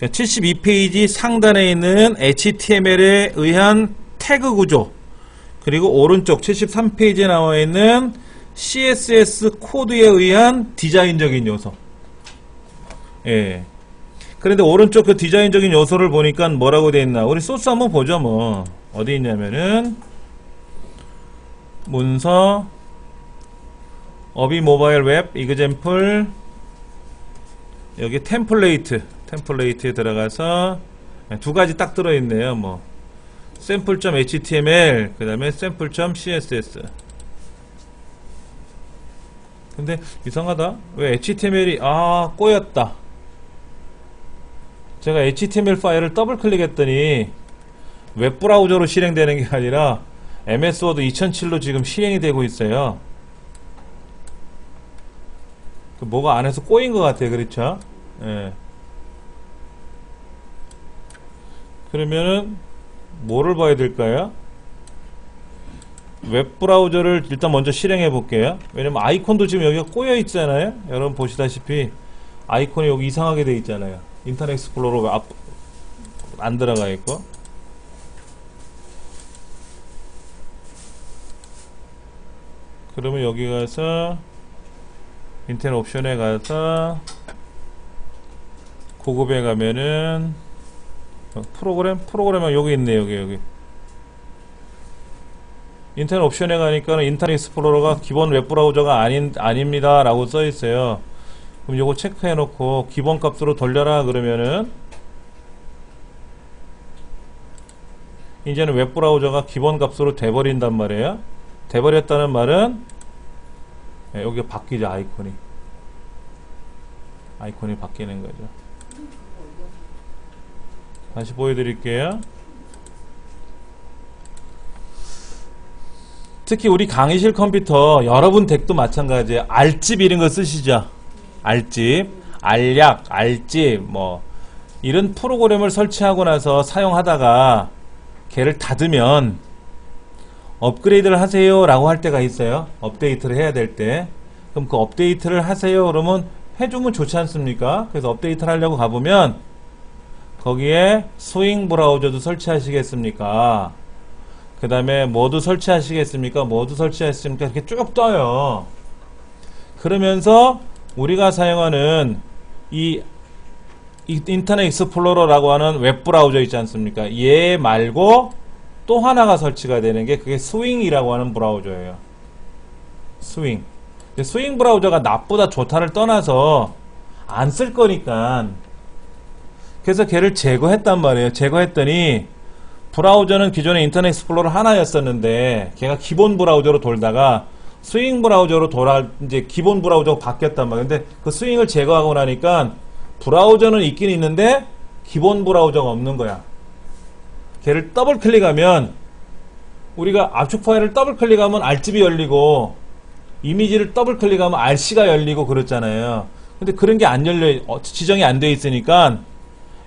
72페이지 상단에 있는 HTML에 의한 태그 구조, 그리고 오른쪽 73페이지에 나와 있는 CSS 코드에 의한 디자인적인 요소. 예. 그런데 오른쪽 그 디자인적인 요소를 보니까 뭐라고 되어 있나? 우리 소스 한번 보죠, 뭐. 어디 있냐면은, 문서, 어비 모바일 웹, 이그젬플, 여기 템플레이트에 들어가서 두 가지 딱 들어있네요. 뭐 sample.html 그 다음에 sample.css. 근데 이상하다. 왜 HTML이 꼬였다. 제가 HTML 파일을 더블 클릭했더니 웹브라우저로 실행되는 게 아니라 MS 워드 2007로 지금 실행이 되고 있어요. 뭐가 안에서 꼬인 것 같아요. 그렇죠? 예. 그러면은 뭐를 봐야 될까요? 웹브라우저를 일단 먼저 실행해 볼게요. 왜냐면 아이콘도 지금 여기가 꼬여 있잖아요. 여러분 보시다시피 아이콘이 여기 이상하게 돼 있잖아요. 인터넷 익스플로러 안 들어가 있고. 그러면 여기 가서 인터넷 옵션에 가서 고급에 가면은 프로그램은 여기 있네. 여기 인터넷 옵션에 가니까 인터넷 익스플로러가 기본 웹브라우저가 아닙니다 라고 써 있어요. 그럼 요거 체크해 놓고 기본 값으로 돌려라 그러면은 이제는 웹브라우저가 기본 값으로 돼버린단 말이에요. 돼버렸다는 말은 여기가 바뀌죠. 아이콘이 바뀌는 거죠. 다시 보여드릴게요. 특히 우리 강의실 컴퓨터 여러분 덱도 마찬가지예요. 알집 이런 거 쓰시죠. 알집, 알약, 알집 뭐 이런 프로그램을 설치하고 나서 사용하다가 걔를 닫으면 업그레이드를 하세요 라고 할 때가 있어요. 업데이트를 해야 될 때. 그럼 그 업데이트를 하세요 그러면 해주면 좋지 않습니까? 그래서 업데이트를 하려고 가보면 거기에 스윙 브라우저도 설치하시겠습니까? 그 다음에 뭐도 설치하시겠습니까? 뭐도 설치하시겠습니까? 이렇게 쭉 떠요. 그러면서 우리가 사용하는 이 인터넷 익스플로러라고 하는 웹브라우저 있지 않습니까? 얘 말고 또 하나가 설치가 되는 게 그게 스윙이라고 하는 브라우저예요. 스윙. 스윙 브라우저가 나쁘다 좋다를 떠나서 안 쓸 거니까 그래서 걔를 제거했단 말이에요. 제거했더니 브라우저는 기존에 인터넷 익스플로러 하나였었는데 걔가 기본 브라우저로 돌다가 스윙 브라우저로 이제 기본 브라우저가 바뀌었단 말이에요. 근데 그 스윙을 제거하고 나니까 브라우저는 있긴 있는데 기본 브라우저가 없는 거야. 걔를 더블 클릭하면 우리가 압축 파일을 더블 클릭하면 R집이 열리고 이미지를 더블 클릭하면 RC가 열리고 그렇잖아요. 근데 그런 게 안 열려, 지정이 안 돼 있으니까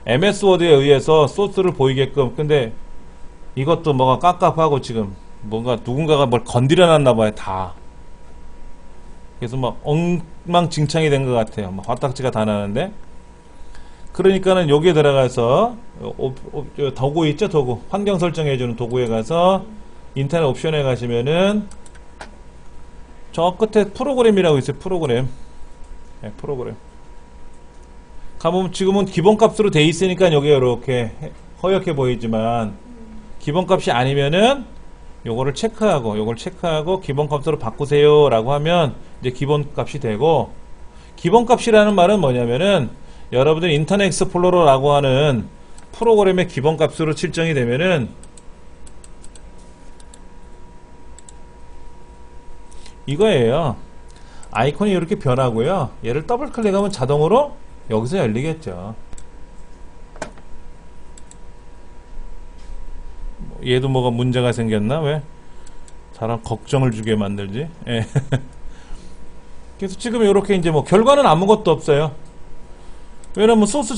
MS 워드에 의해서 소스를 보이게끔. 근데 이것도 뭐가 깝깝하고 지금 뭔가 누군가가 뭘 건드려 놨나 봐요. 다. 그래서 막 엉망진창이 된 것 같아요. 막 화딱지가 다 나는데. 그러니까는 여기에 들어가서 도구 있죠? 도구. 환경 설정해주는 도구에 가서 인터넷 옵션에 가시면은 저 끝에 프로그램이라고 있어요. 프로그램. 네, 프로그램. 가보면 지금은 기본값으로 돼 있으니까 여기가 이렇게 허옇게 보이지만 기본값이 아니면은 요거를 체크하고 요걸 체크하고 기본값으로 바꾸세요 라고 하면 이제 기본값이 되고, 기본값이라는 말은 뭐냐면은 여러분들 인터넷 익스플로러라고 하는 프로그램의 기본값으로 설정이 되면은 이거예요. 아이콘이 이렇게 변하고요. 얘를 더블 클릭하면 자동으로 여기서 열리겠죠. 얘도 뭐가 문제가 생겼나? 왜? 사람 걱정을 주게 만들지? 예. 그래서 지금 이렇게 이제 뭐 결과는 아무것도 없어요. 왜냐면 소스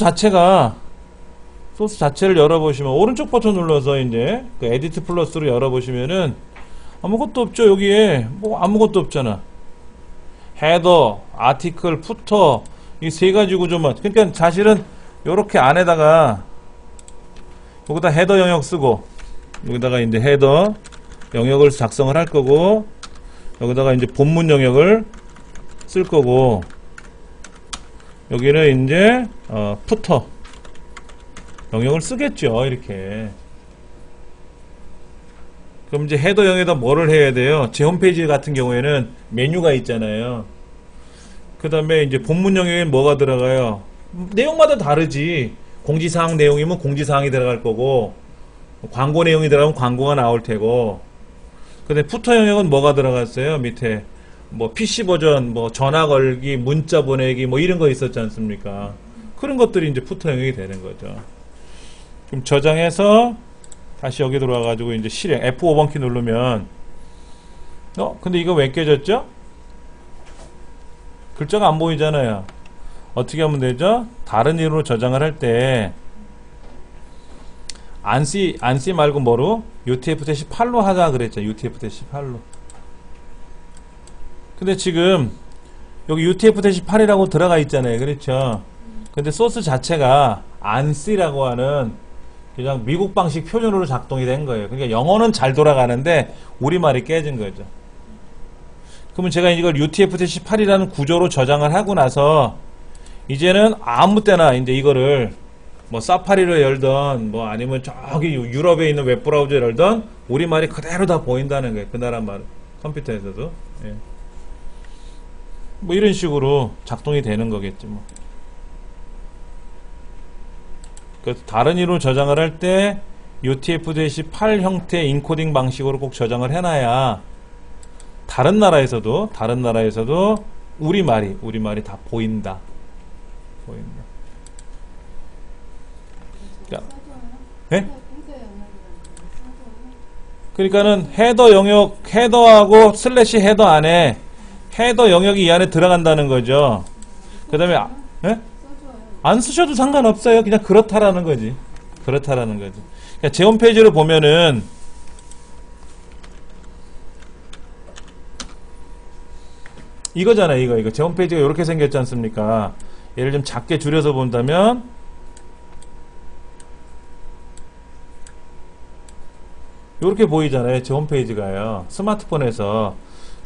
자체를 열어보시면 오른쪽 버튼 눌러서 이제 그 에디트 플러스로 열어보시면은 아무것도 없죠. 여기에 뭐 아무것도 없잖아. 헤더, 아티클, 푸터 이 세 가지 구조만. 그러니까 사실은 요렇게 안에다가 여기다 헤더 영역 쓰고 여기다가 이제 헤더 영역을 작성을 할 거고 여기다가 이제 본문 영역을 쓸 거고 여기는 이제 푸터 영역을 쓰겠죠. 이렇게. 그럼 이제 헤더 영역에다 뭐를 해야 돼요? 제 홈페이지 같은 경우에는 메뉴가 있잖아요. 그 다음에 이제 본문 영역에 뭐가 들어가요? 내용마다 다르지. 공지사항 내용이면 공지사항이 들어갈 거고 광고 내용이 들어가면 광고가 나올 테고 근데 푸터 영역은 뭐가 들어갔어요? 밑에 뭐 PC 버전, 뭐 전화 걸기, 문자 보내기 뭐 이런 거 있었지 않습니까? 그런 것들이 이제 푸터 영역이 되는 거죠. 그럼 저장해서 다시 여기 들어와가지고 이제 실행 F5번 키 누르면 근데 이거 왜 깨졌죠? 글자가 안 보이잖아요. 어떻게 하면 되죠? 다른 이름으로 저장을 할 때 안씨 말고 뭐로? UTF-8로 하자 그랬죠. UTF-8로. 근데 지금 여기 UTF-8이라고 들어가 있잖아요. 그렇죠? 근데 소스 자체가 안씨라고 하는 그냥 미국 방식 표준어로 작동이 된 거예요. 그러니까 영어는 잘 돌아가는데 우리말이 깨진 거죠. 그러면 제가 이걸 UTF-8이라는 구조로 저장을 하고 나서 이제는 아무 때나 이제 이거를 뭐 사파리로 열던 뭐 아니면 저기 유럽에 있는 웹브라우저를 열던 우리말이 그대로 다 보인다는 거예요. 그 나라 말 컴퓨터에서도. 예. 뭐 이런 식으로 작동이 되는 거겠지 뭐. 그래서 다른 이름으로 저장을 할 때 UTF-8 형태의 인코딩 방식으로 꼭 저장을 해놔야 다른 나라에서도 우리말이 다 보인다. 네? 그러니까는 헤더 영역, 헤더하고 슬래시 헤더 안에 헤더 영역이 이 안에 들어간다는 거죠. 그 다음에 안 쓰셔도 상관없어요. 그냥 그렇다라는 거지. 그러니까 제 홈페이지를 보면은 이거잖아요. 이거 제 홈페이지가 이렇게 생겼지 않습니까? 얘를 좀 작게 줄여서 본다면 이렇게 보이잖아요. 제 홈페이지가요. 스마트폰에서.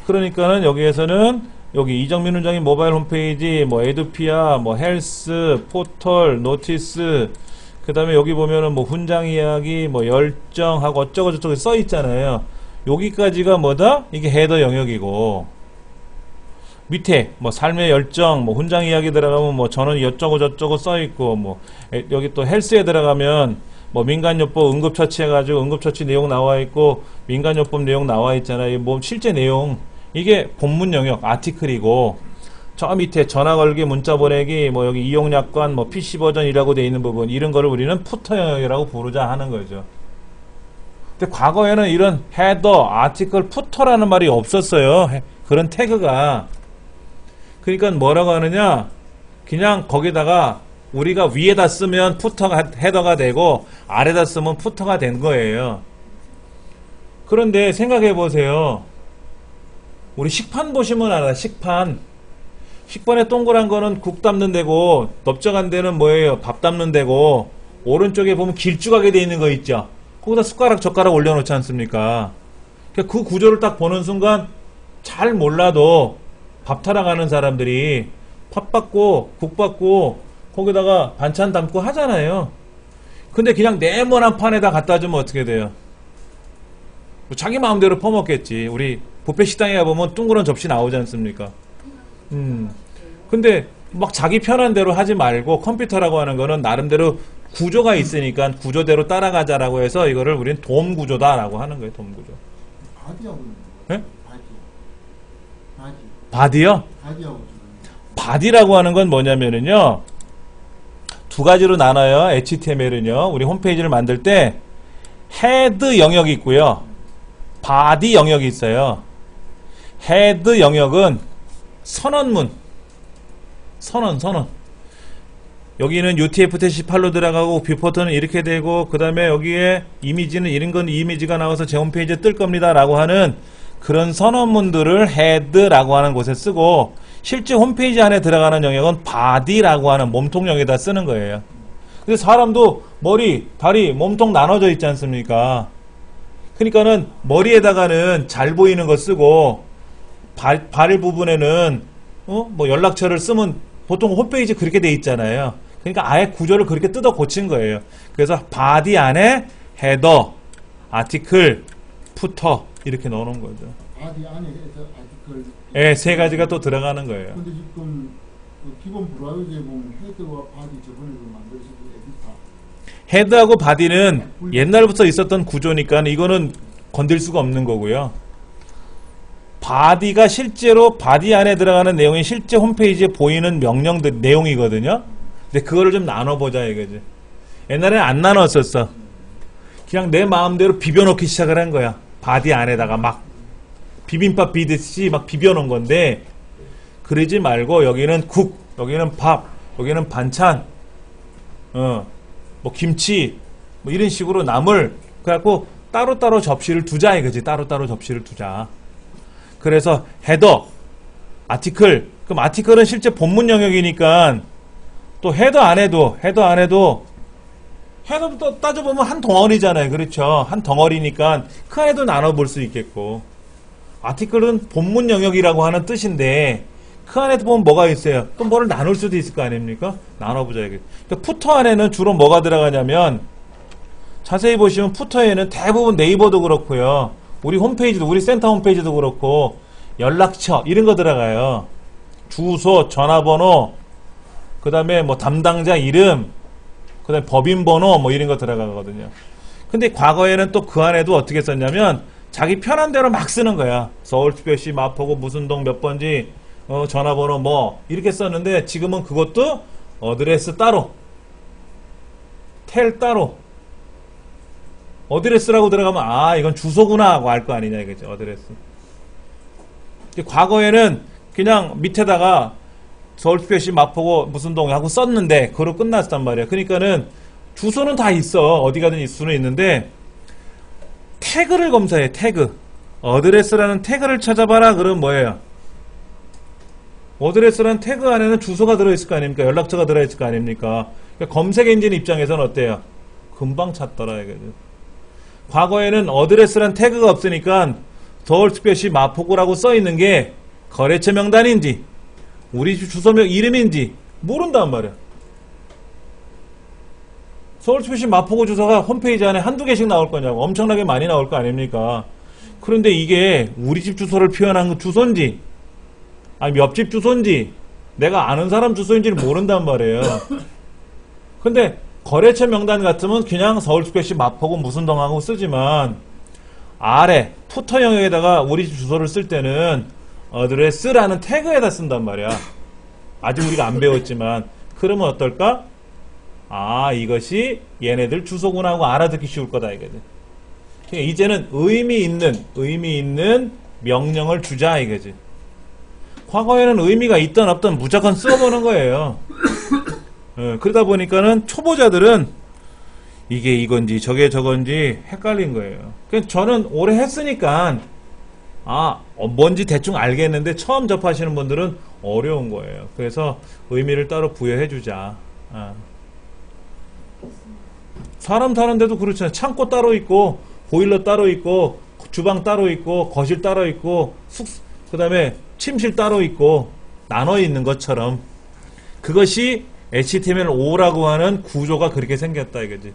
그러니까는 여기에서는 여기 이정민 원장님 모바일 홈페이지, 뭐 에듀피아, 뭐 헬스, 포털, 노티스, 그 다음에 여기 보면은 뭐 훈장 이야기, 뭐 열정하고 어쩌고 저쩌고 써 있잖아요. 여기까지가 뭐다? 이게 헤더 영역이고 밑에 뭐 삶의 열정, 뭐 훈장 이야기 들어가면 뭐 저는 어쩌고 저쩌고 써 있고 뭐 여기 또 헬스에 들어가면 뭐 민간요법 응급처치 해가지고 응급처치 내용 나와 있고 민간요법 내용 나와 있잖아요. 뭐 실제 내용 이게 본문 영역 아티클이고 저 밑에 전화 걸기 문자 보내기 뭐 여기 이용약관 뭐 PC 버전이라고 되어 있는 부분 이런 거를 우리는 푸터 영역이라고 부르자 하는 거죠. 근데 과거에는 이런 헤더 아티클 푸터라는 말이 없었어요. 그런 태그가. 그러니까 뭐라고 하느냐 그냥 거기다가 우리가 위에다 쓰면 푸터가 헤더가 되고 아래다 쓰면 푸터가 된 거예요. 그런데 생각해 보세요. 우리 식판 보시면 알아. 식판에 동그란 거는 국 담는 데고 넓적한 데는 뭐예요? 밥 담는 데고 오른쪽에 보면 길쭉하게 돼 있는 거 있죠. 거기다 숟가락 젓가락 올려놓지 않습니까? 그 구조를 딱 보는 순간 잘 몰라도 밥 타러 가는 사람들이 밥 받고 국 받고 거기다가 반찬 담고 하잖아요. 근데 그냥 네모난 판에다 갖다 주면 어떻게 돼요? 자기 마음대로 퍼먹겠지. 우리 뷔페 식당에 가보면 둥그런 접시 나오지 않습니까? 근데 막 자기 편한 대로 하지 말고 컴퓨터라고 하는 거는 나름대로 구조가 있으니까 구조대로 따라가자라고 해서 이거를 우리는 돔 구조다라고 하는 거예요. 돔 구조. 바디하고 네? 바디. 바디요? 바디하고 바디라고 하는 건 뭐냐면은요. 두 가지로 나눠요. HTML은요. 우리 홈페이지를 만들 때 헤드 영역이 있고요. 바디 영역이 있어요. 헤드 영역은 선언문. 선언. 여기는 UTF-8로 들어가고 뷰포트는 이렇게 되고 그 다음에 여기에 이미지는 이런 건 이미지가 나와서 제 홈페이지에 뜰 겁니다 라고 하는 그런 선언문들을 헤드라고 하는 곳에 쓰고 실제 홈페이지 안에 들어가는 영역은 바디라고 하는 몸통령에다 쓰는 거예요. 근데 사람도 머리, 다리, 몸통 나눠져 있지 않습니까? 그러니까는 머리에다가는 잘 보이는 거 쓰고 발 부분에는 뭐 연락처를 쓰면 보통 홈페이지 그렇게 돼 있잖아요. 그러니까 아예 구조를 그렇게 뜯어 고친 거예요. 그래서 바디 안에 헤더, 아티클, 푸터 이렇게 넣어놓은 거죠. 바디 안에서 아티클. 예, 세 가지가 또 들어가는 거예요. 근데 지금 그 기본 브라우저에 보면 헤드와 바디 저번에도 만들어서 에디터. 헤드하고 바디는 옛날부터 있었던 구조니까 이거는 건들 수가 없는 거고요. 바디가 실제로 바디 안에 들어가는 내용이 실제 홈페이지에 보이는 명령들 내용이거든요. 근데 그거를 좀 나눠보자 이거지. 옛날에는 안 나눴었어. 그냥 내 마음대로 비벼놓기 시작을 한 거야. 바디 안에다가 막 비빔밥 비듯이 막 비벼놓은 건데, 그러지 말고 여기는 국, 여기는 밥, 여기는 반찬, 뭐 김치, 뭐 이런 식으로 나물, 그래갖고 따로따로 접시를 두자 이거지. 따로따로 접시를 두자. 그래서 헤더, 아티클. 그럼 아티클은 실제 본문 영역이니까 또 헤더도 따져보면 한 덩어리잖아요. 그렇죠? 한 덩어리니까 그 안에도 나눠볼 수 있겠고, 아티클은 본문 영역이라고 하는 뜻인데 그 안에도 보면 뭐가 있어요? 또 뭐를 나눌 수도 있을 거 아닙니까? 나눠보자 이게. 그러니까 푸터 안에는 주로 뭐가 들어가냐면, 자세히 보시면 푸터에는 대부분 네이버도 그렇고요, 우리 홈페이지도, 우리 센터 홈페이지도 그렇고 연락처 이런 거 들어가요. 주소, 전화번호, 그 다음에 뭐 담당자 이름, 그 다음에 법인번호 뭐 이런 거 들어가거든요. 근데 과거에는 또 그 안에도 어떻게 썼냐면 자기 편한 대로 막 쓰는 거야. 서울특별시 마포구 무슨 동 몇 번지, 전화번호 뭐 이렇게 썼는데, 지금은 그것도 어드레스 따로, 텔 따로. 어드레스라고 들어가면 아 이건 주소구나 하고 알 거 아니냐 이거지. 어드레스. 과거에는 그냥 밑에다가 서울특별시 마포구 무슨 동 하고 썼는데 그걸로 끝났단 말이야. 그러니까는 주소는 다 있어. 어디 가든 있을 수는 있는데 태그를 검사해. 태그. 어드레스라는 태그를 찾아봐라. 그러면 뭐예요? 어드레스라는 태그 안에는 주소가 들어있을 거 아닙니까? 연락처가 들어있을 거 아닙니까? 그러니까 검색 엔진 입장에서는 어때요? 금방 찾더라 이거죠. 과거에는 어드레스란 태그가 없으니까 서울특별시 마포구라고 써있는 게 거래처 명단인지 우리 집 주소명 이름인지 모른단 말이야. 서울특별시 마포구 주소가 홈페이지 안에 한두 개씩 나올 거냐고. 엄청나게 많이 나올 거 아닙니까? 그런데 이게 우리 집 주소를 표현한 주소인지 아니 옆집 주소인지 내가 아는 사람 주소인지를 모른단 말이에요. 근데 거래처 명단 같으면 그냥 서울특별시 마포구 무슨 동하고 쓰지만, 아래 푸터 영역에다가 우리 집 주소를 쓸 때는 어드레스라는 태그에다 쓴단 말이야. 아직 우리가 안 배웠지만. 그러면 어떨까? 아 이것이 얘네들 주소구나 하고 알아듣기 쉬울 거다 이거지. 그러니까 이제는 의미 있는 명령을 주자 이거지. 과거에는 의미가 있던 없던 무조건 써보는 거예요. 그러다 보니까는 초보자들은 이게 이건지 저게 저건지 헷갈린 거예요. 그러니까 저는 오래 했으니까 뭔지 대충 알겠는데 처음 접하시는 분들은 어려운 거예요. 그래서 의미를 따로 부여해주자. 사람 사는데도 그렇잖아요. 창고 따로 있고 보일러 따로 있고 주방 따로 있고 거실 따로 있고 그 다음에 침실 따로 있고 나눠 있는 것처럼, 그것이 HTML5라고 하는 구조가 그렇게 생겼다 이거지.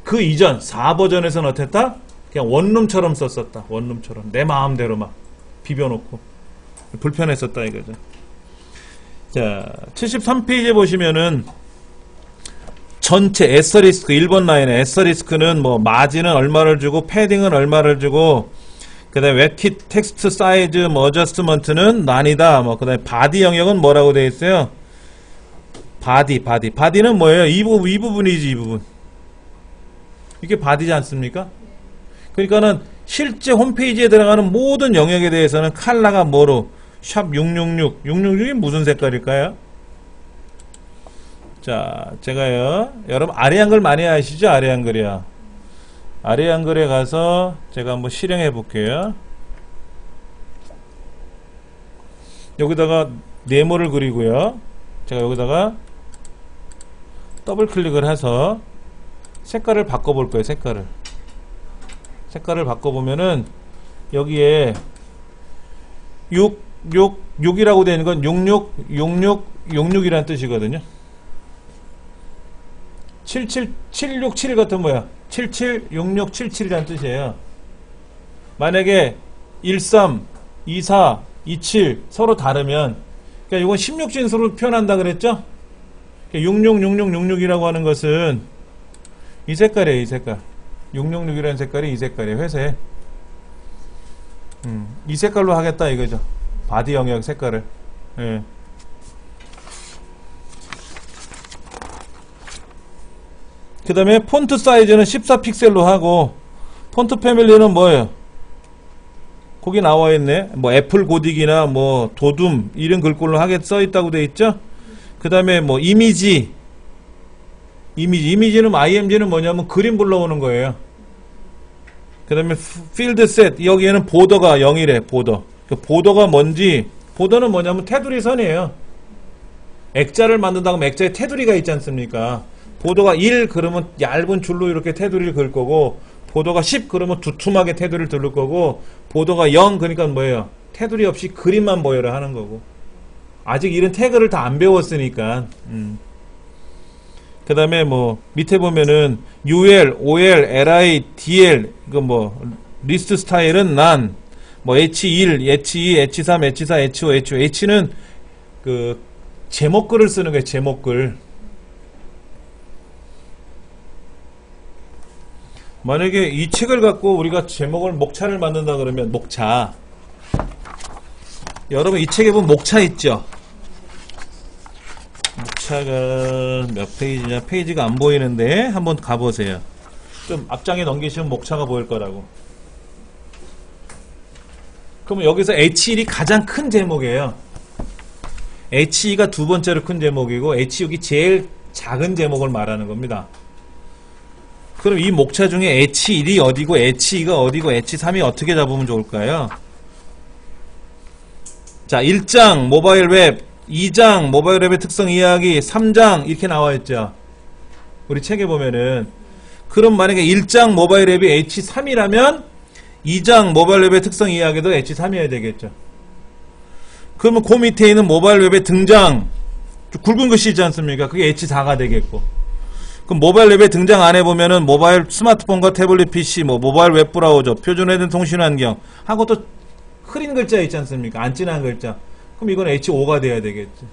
그 이전 4버전에서는 어땠다? 그냥 원룸처럼 썼었다. 원룸처럼 내 마음대로 막 비벼놓고 불편했었다 이거죠. 자, 73페이지에 보시면은 전체 에스터리스크 1번 라인에 에스터리스크는 뭐 마진은 얼마를 주고 패딩은 얼마를 주고, 그 다음에 웹킷 텍스트 사이즈 뭐 어저스트먼트는 난이다. 뭐 그 다음에 바디 영역은 뭐라고 되어 있어요? 바디는 뭐예요? 이 부분이지. 이 부분. 이게 바디지 않습니까? 그러니까는 실제 홈페이지에 들어가는 모든 영역에 대해서는 컬러가 뭐로? 샵 666이 무슨 색깔일까요? 자, 제가요, 여러분 아래 한글 많이 아시죠? 아래 한글이요. 아래 한글에 가서 제가 한번 실행해 볼게요. 여기다가 네모를 그리고요. 제가 여기다가 더블 클릭을 해서 색깔을 바꿔볼 거예요. 색깔을 바꿔보면은 여기에 666이라고 되어 있는 건 6666이라는 뜻이거든요. 76767 같은 뭐야? 776677이라는 뜻이에요. 만약에 13, 24, 27 서로 다르면, 그러니까 이건 16진수로 표현한다 그랬죠? 666666이라고 하는 것은 이 색깔이에요. 이 색깔 666이라는 색깔이 이 색깔이에요. 회색. 이 색깔로 하겠다 이거죠. 바디 영역 색깔을. 예. 그 다음에 폰트 사이즈는 14픽셀로 하고, 폰트 패밀리는 뭐예요? 거기 나와있네. 뭐 애플 고딕이나 뭐 도둠 이런 글꼴로 하게 써있다고 돼 있죠. 그 다음에 뭐 이미지는 img는 뭐냐면 그림 불러오는 거예요. 그 다음에 필드 셋, 여기에는 보더가 0이래. 보더가 뭔지, 보더는 뭐냐면 테두리 선이에요. 액자를 만든다고 하면 액자에 테두리가 있지 않습니까? 보더가 1 그러면 얇은 줄로 이렇게 테두리를 그을 거고, 보더가 10 그러면 두툼하게 테두리를 두를 거고, 보더가 0 그러니까 뭐예요? 테두리 없이 그림만 보여라 하는 거고. 아직 이런 태그를 다 안 배웠으니까. 그 다음에 뭐 밑에 보면은 UL, OL, LI, DL 이거 뭐 리스트 스타일은 난, 뭐 H1, H2, H3, H4, H5, H5. H는 그 제목글을 쓰는 거예요. 제목글. 만약에 이 책을 갖고 우리가 제목을 목차를 만든다 그러면 목차. 여러분 이 책에 보면 목차 있죠? 목차가 몇 페이지냐? 페이지가 안 보이는데 한번 가보세요. 좀 앞장에 넘기시면 목차가 보일 거라고. 그러면 여기서 H1이 가장 큰 제목이에요. H2가 두 번째로 큰 제목이고 H6이 제일 작은 제목을 말하는 겁니다. 그럼 이 목차 중에 H1이 어디고 H2가 어디고 H3이 어떻게 잡으면 좋을까요? 자, 1장 모바일 웹, 2장 모바일 웹의 특성 이야기, 3장 이렇게 나와 있죠. 우리 책에 보면은. 그럼 만약에 1장 모바일 웹이 H3이라면 2장 모바일 웹의 특성 이야기도 H3이어야 되겠죠. 그러면 그 밑에 있는 모바일 웹의 등장, 굵은 글씨 있지 않습니까? 그게 H4가 되겠고. 그럼 모바일 웹의 등장 안에 보면은 모바일 스마트폰과 태블릿 PC, 뭐 모바일 웹 브라우저, 표준 회전 통신 환경 하고 또 흐린 글자 있지 않습니까? 안 진한 글자. 그럼 이건 H5가 돼야 되겠지.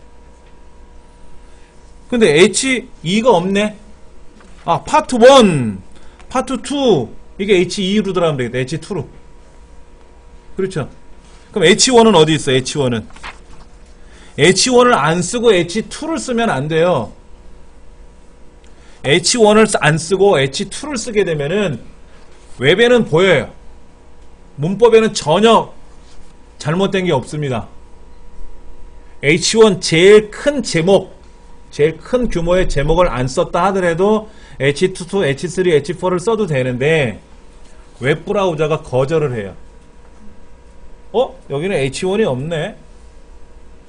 근데 H2가 없네? 아, 파트 1, 파트 2, 이게 H2로 들어가면 되겠다. H2로. 그렇죠. 그럼 H1은 어디 있어? H1은. H1을 안 쓰고 H2를 쓰면 안 돼요. H1을 안 쓰고 H2를 쓰게 되면은 웹에는 보여요. 문법에는 전혀 잘못된 게 없습니다. H1 제일 큰 제목, 제일 큰 규모의 제목을 안 썼다 하더라도 H2, H3, H4를 써도 되는데 웹 브라우저가 거절을 해요. 여기는 H1이 없네?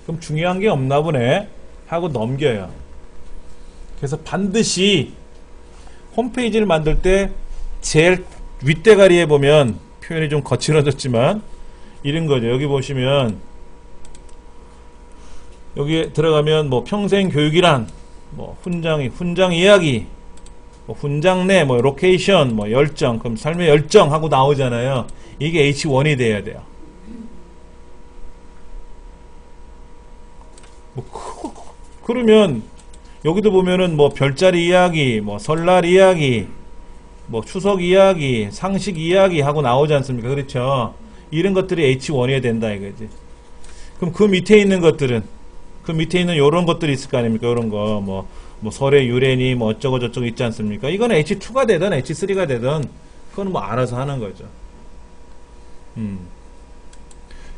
그럼 중요한 게 없나 보네? 하고 넘겨요. 그래서 반드시 홈페이지를 만들 때 제일 윗대가리에 보면 표현이 좀 거칠어졌지만 이런 거죠. 여기 보시면 여기에 들어가면 뭐 평생 교육이란 뭐 훈장 이야기, 뭐 훈장 내, 뭐 로케이션, 뭐 열정, 그럼 삶의 열정 하고 나오잖아요. 이게 H1이 돼야 돼요. 그러면 여기도 보면은 뭐 별자리 이야기, 뭐 설날 이야기, 뭐 추석 이야기, 상식 이야기 하고 나오지 않습니까? 그렇죠? 이런 것들이 H1이어야 된다 이거지. 그럼 그 밑에 있는 것들은, 그 밑에 있는 요런 것들이 있을 거 아닙니까? 요런 거, 뭐 설의 유래니, 뭐 어쩌고 저쩌고 있지 않습니까? 이거는 H2가 되든 H3가 되든, 그건 뭐 알아서 하는 거죠.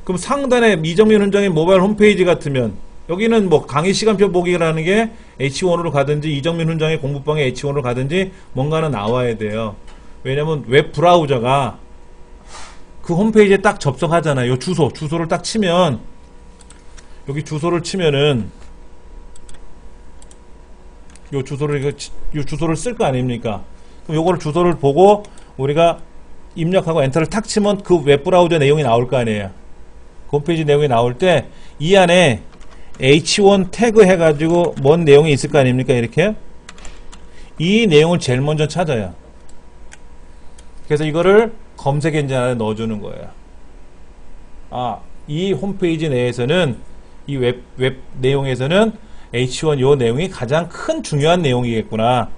그럼 상단에 이정민 훈장의 모바일 홈페이지 같으면, 여기는 뭐 강의 시간표 보기라는 게 H1으로 가든지 이정민 훈장의 공부방에 H1으로 가든지 뭔가는 나와야 돼요. 왜냐면 웹 브라우저가 그 홈페이지에 딱 접속하잖아요. 요 주소를 딱 치면, 여기 주소를 치면은 요 주소를 요 주소를 쓸 거 아닙니까? 그럼 요거를 주소를 보고 우리가 입력하고 엔터를 탁 치면 그 웹브라우저 내용이 나올 거 아니에요. 그 홈페이지 내용이 나올 때 이 안에 H1 태그 해가지고 뭔 내용이 있을 거 아닙니까? 이렇게 이 내용을 제일 먼저 찾아요. 그래서 이거를 검색 엔진 안에 넣어주는 거예요. 아, 이 홈페이지 내에서는 이 웹 내용에서는 H1 요 내용이 가장 큰 중요한 내용이겠구나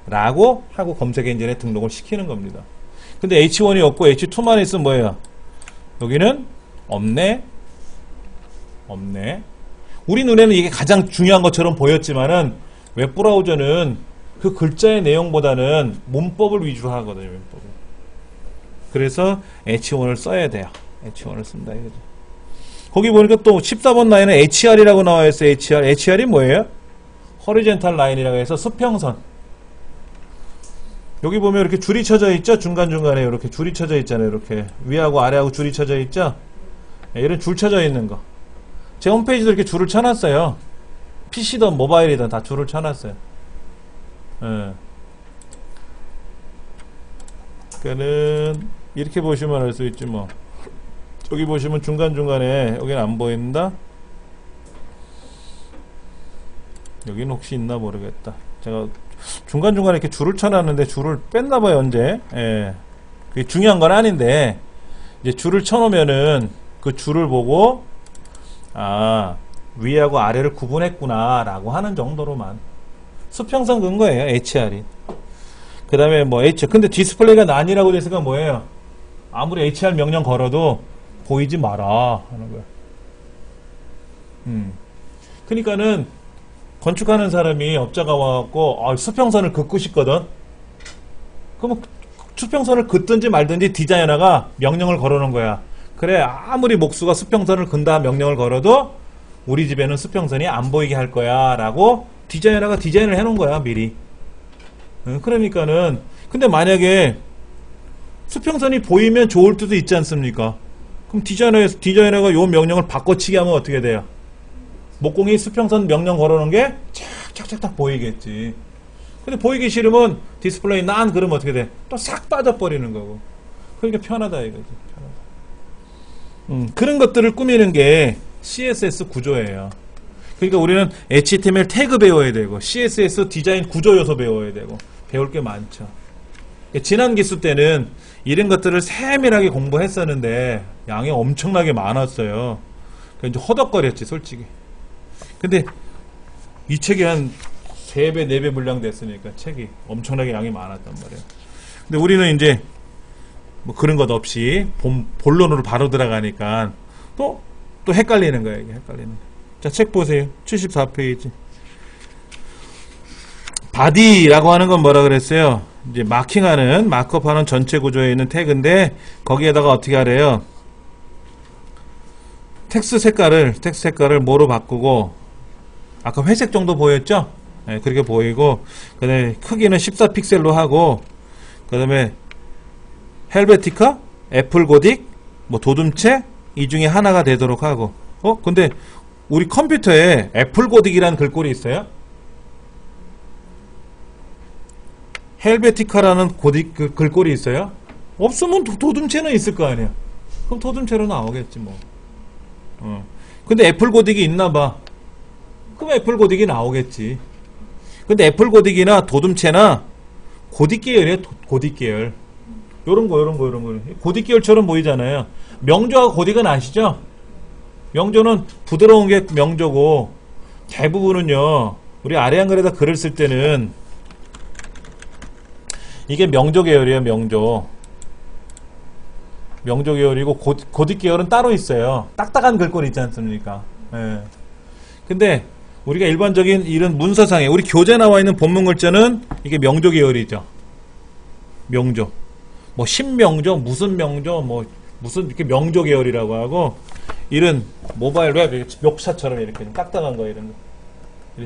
라고 하고 검색 엔진에 등록을 시키는 겁니다. 근데 H1이 없고 H2만 있으면 뭐예요? 여기는 없네. 우리 눈에는 이게 가장 중요한 것처럼 보였지만은 웹브라우저는 그 글자의 내용보다는 문법을 위주로 하거든요. 문법을. 그래서 H1을 써야 돼요. H1을 쓴다 이거죠. 거기 보니까 또 14번 라인은 HR이라고 나와 있어요. HR이 뭐예요? 호리젠탈 라인이라고 해서 수평선. 여기 보면 이렇게 줄이 쳐져 있죠? 중간중간에 이렇게 줄이 쳐져 있잖아요. 이렇게 위하고 아래하고 줄이 쳐져 있죠? 이런 줄 쳐져 있는 거. 제 홈페이지도 이렇게 줄을 쳐놨어요. PC든 모바일이든 다 줄을 쳐놨어요. 그러니까는 이렇게 보시면 알 수 있지 뭐. 여기 보시면 중간중간에 여기는 안 보인다. 여기는 혹시 있나 모르겠다. 제가 중간중간에 이렇게 줄을 쳐놨는데 줄을 뺐나봐요 언제. 예. 그게 중요한 건 아닌데 이제 줄을 쳐놓으면은 그 줄을 보고 아 위하고 아래를 구분했구나 라고 하는 정도로만 수평선 근거예요. HR이. 그 다음에 뭐 근데 디스플레이가 난이라고 됐으니까 뭐예요? 아무리 HR 명령 걸어도 보이지 마라 하는 거야. 그러니까는 건축하는 사람이 업자가 와갖고 수평선을 긋고 싶거든. 그럼 수평선을 긋든지 말든지 디자이너가 명령을 걸어놓은 거야. 그래 아무리 목수가 수평선을 근다 명령을 걸어도 우리 집에는 수평선이 안 보이게 할 거야 라고 디자이너가 디자인을 해놓은 거야 미리. 그러니까는 근데 만약에 수평선이 보이면 좋을 때도 있지 않습니까? 그럼 디자이너가 요 명령을 바꿔치기 하면 어떻게 돼요? 목공이 수평선 명령 걸어놓은 게 착착착착 보이겠지. 근데 보이기 싫으면 디스플레이 난 그러면 어떻게 돼? 또 싹 빠져버리는 거고. 그러니까 편하다 이거지. 편하다. 그런 것들을 꾸미는 게 CSS 구조예요. 그러니까 우리는 HTML 태그 배워야 되고 CSS 디자인 구조 요소 배워야 되고 배울 게 많죠. 지난 기수 때는 이런 것들을 세밀하게 공부했었는데 양이 엄청나게 많았어요. 그러니까 이제 허덕거렸지 솔직히. 근데 이 책이 한 3배, 4배 분량 됐으니까 책이 엄청나게 양이 많았단 말이에요. 근데 우리는 이제 뭐 그런 것 없이 본론으로 바로 들어가니까 또 헷갈리는 거예요. 이게 헷갈리는 거예요. 자, 책 보세요. 74페이지. 바디라고 하는 건 뭐라 그랬어요? 이제 마킹하는, 마크업하는 전체 구조에 있는 태그인데 거기에다가 어떻게 하래요? 텍스트 색깔을 뭐로 바꾸고 아까 회색 정도 보였죠? 네, 그렇게 보이고 그 다음에 크기는 14픽셀로 하고 그 다음에 헬베티카, 애플고딕, 뭐 도둠체 이 중에 하나가 되도록 하고 근데 우리 컴퓨터에 애플고딕이라는 글꼴이 있어요? 헬베티카라는 그 글꼴이 있어요? 없으면 도둠체는 있을 거 아니야. 그럼 도둠체로 나오겠지 뭐. 근데 애플고딕이 있나봐. 그럼 애플고딕이 나오겠지. 근데 애플고딕이나 도둠체나 고딕 계열이에요. 고딕 계열. 요런 거. 고딕 계열처럼 보이잖아요. 명조와 고딕은 아시죠? 명조는 부드러운 게 명조고 대부분은요. 우리 아래 한글에다 글을 쓸 때는 이게 명조 계열이에요. 명조 계열이고 고딕 계열은 따로 있어요. 딱딱한 글꼴 있지 않습니까? 예. 근데 우리가 일반적인 이런 문서상에 우리 교재 나와 있는 본문 글자는 이게 명조 계열이죠. 명조. 뭐 신명조, 무슨 명조, 뭐 무슨 이렇게 명조 계열이라고 하고 이런 모바일 웹 멱사처럼 이렇게 좀 딱딱한 거 이런 거.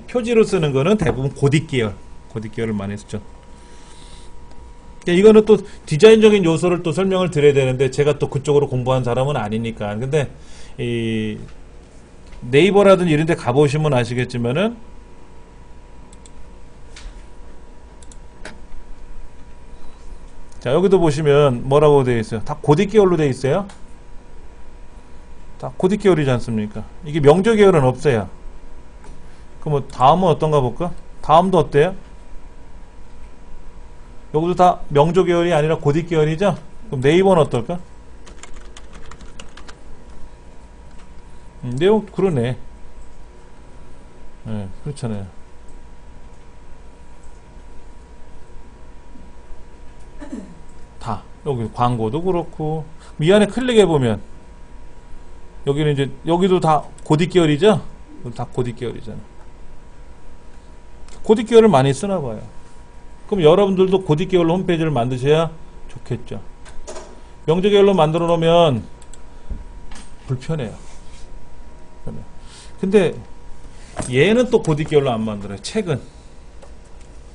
표지로 쓰는 거는 대부분 고딕 계열을 많이 쓰죠. 이거는 또 디자인적인 요소를 또 설명을 드려야 되는데 제가 또 그쪽으로 공부한 사람은 아니니까. 근데 이 네이버라든지 이런 데 가보시면 아시겠지만은 자, 여기도 보시면 뭐라고 되어 있어요? 다 고딕 계열로 되어 있어요. 다 고딕 계열이지 않습니까? 이게 명조 계열은 없어요. 그럼 뭐 다음은 어떤가 볼까? 다음도 어때요? 여기도 다 명조 계열이 아니라 고딕 계열이죠? 그럼 네이버는 어떨까? 내용 그러네. 네, 그렇잖아요. 다 여기 광고도 그렇고 이 안에 클릭해 보면 여기는 이제 여기도 다 고딕 계열이죠? 다 고딕 계열이잖아. 고딕 계열을 많이 쓰나 봐요. 그럼 여러분들도 고딕 계열로 홈페이지를 만드셔야 좋겠죠. 명조 계열로 만들어 놓으면 불편해요. 근데 얘는 또 고딕 계열로 안 만들어요.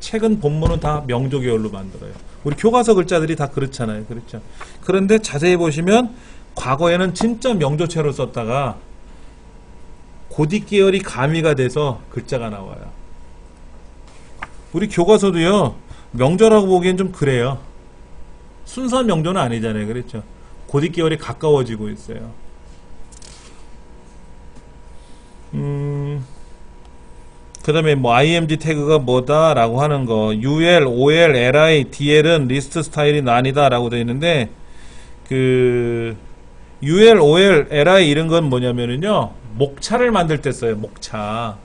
책은 본문은 다 명조 계열로 만들어요. 우리 교과서 글자들이 다 그렇잖아요. 그렇죠. 그런데 자세히 보시면 과거에는 진짜 명조체로 썼다가 고딕 계열이 가미가 돼서 글자가 나와요. 우리 교과서도요. 명조라고 보기엔 좀 그래요. 순수한 명조는 아니잖아요. 그렇죠. 고딕 계열이 가까워지고 있어요. 그 다음에 뭐 img 태그가 뭐다 라고 하는 거 ul, ol, li, dl은 리스트 스타일이 난이다 라고 되어 있는데 그 ul, ol, li 이런 건 뭐냐면은요 목차를 만들 때 써요. 목차.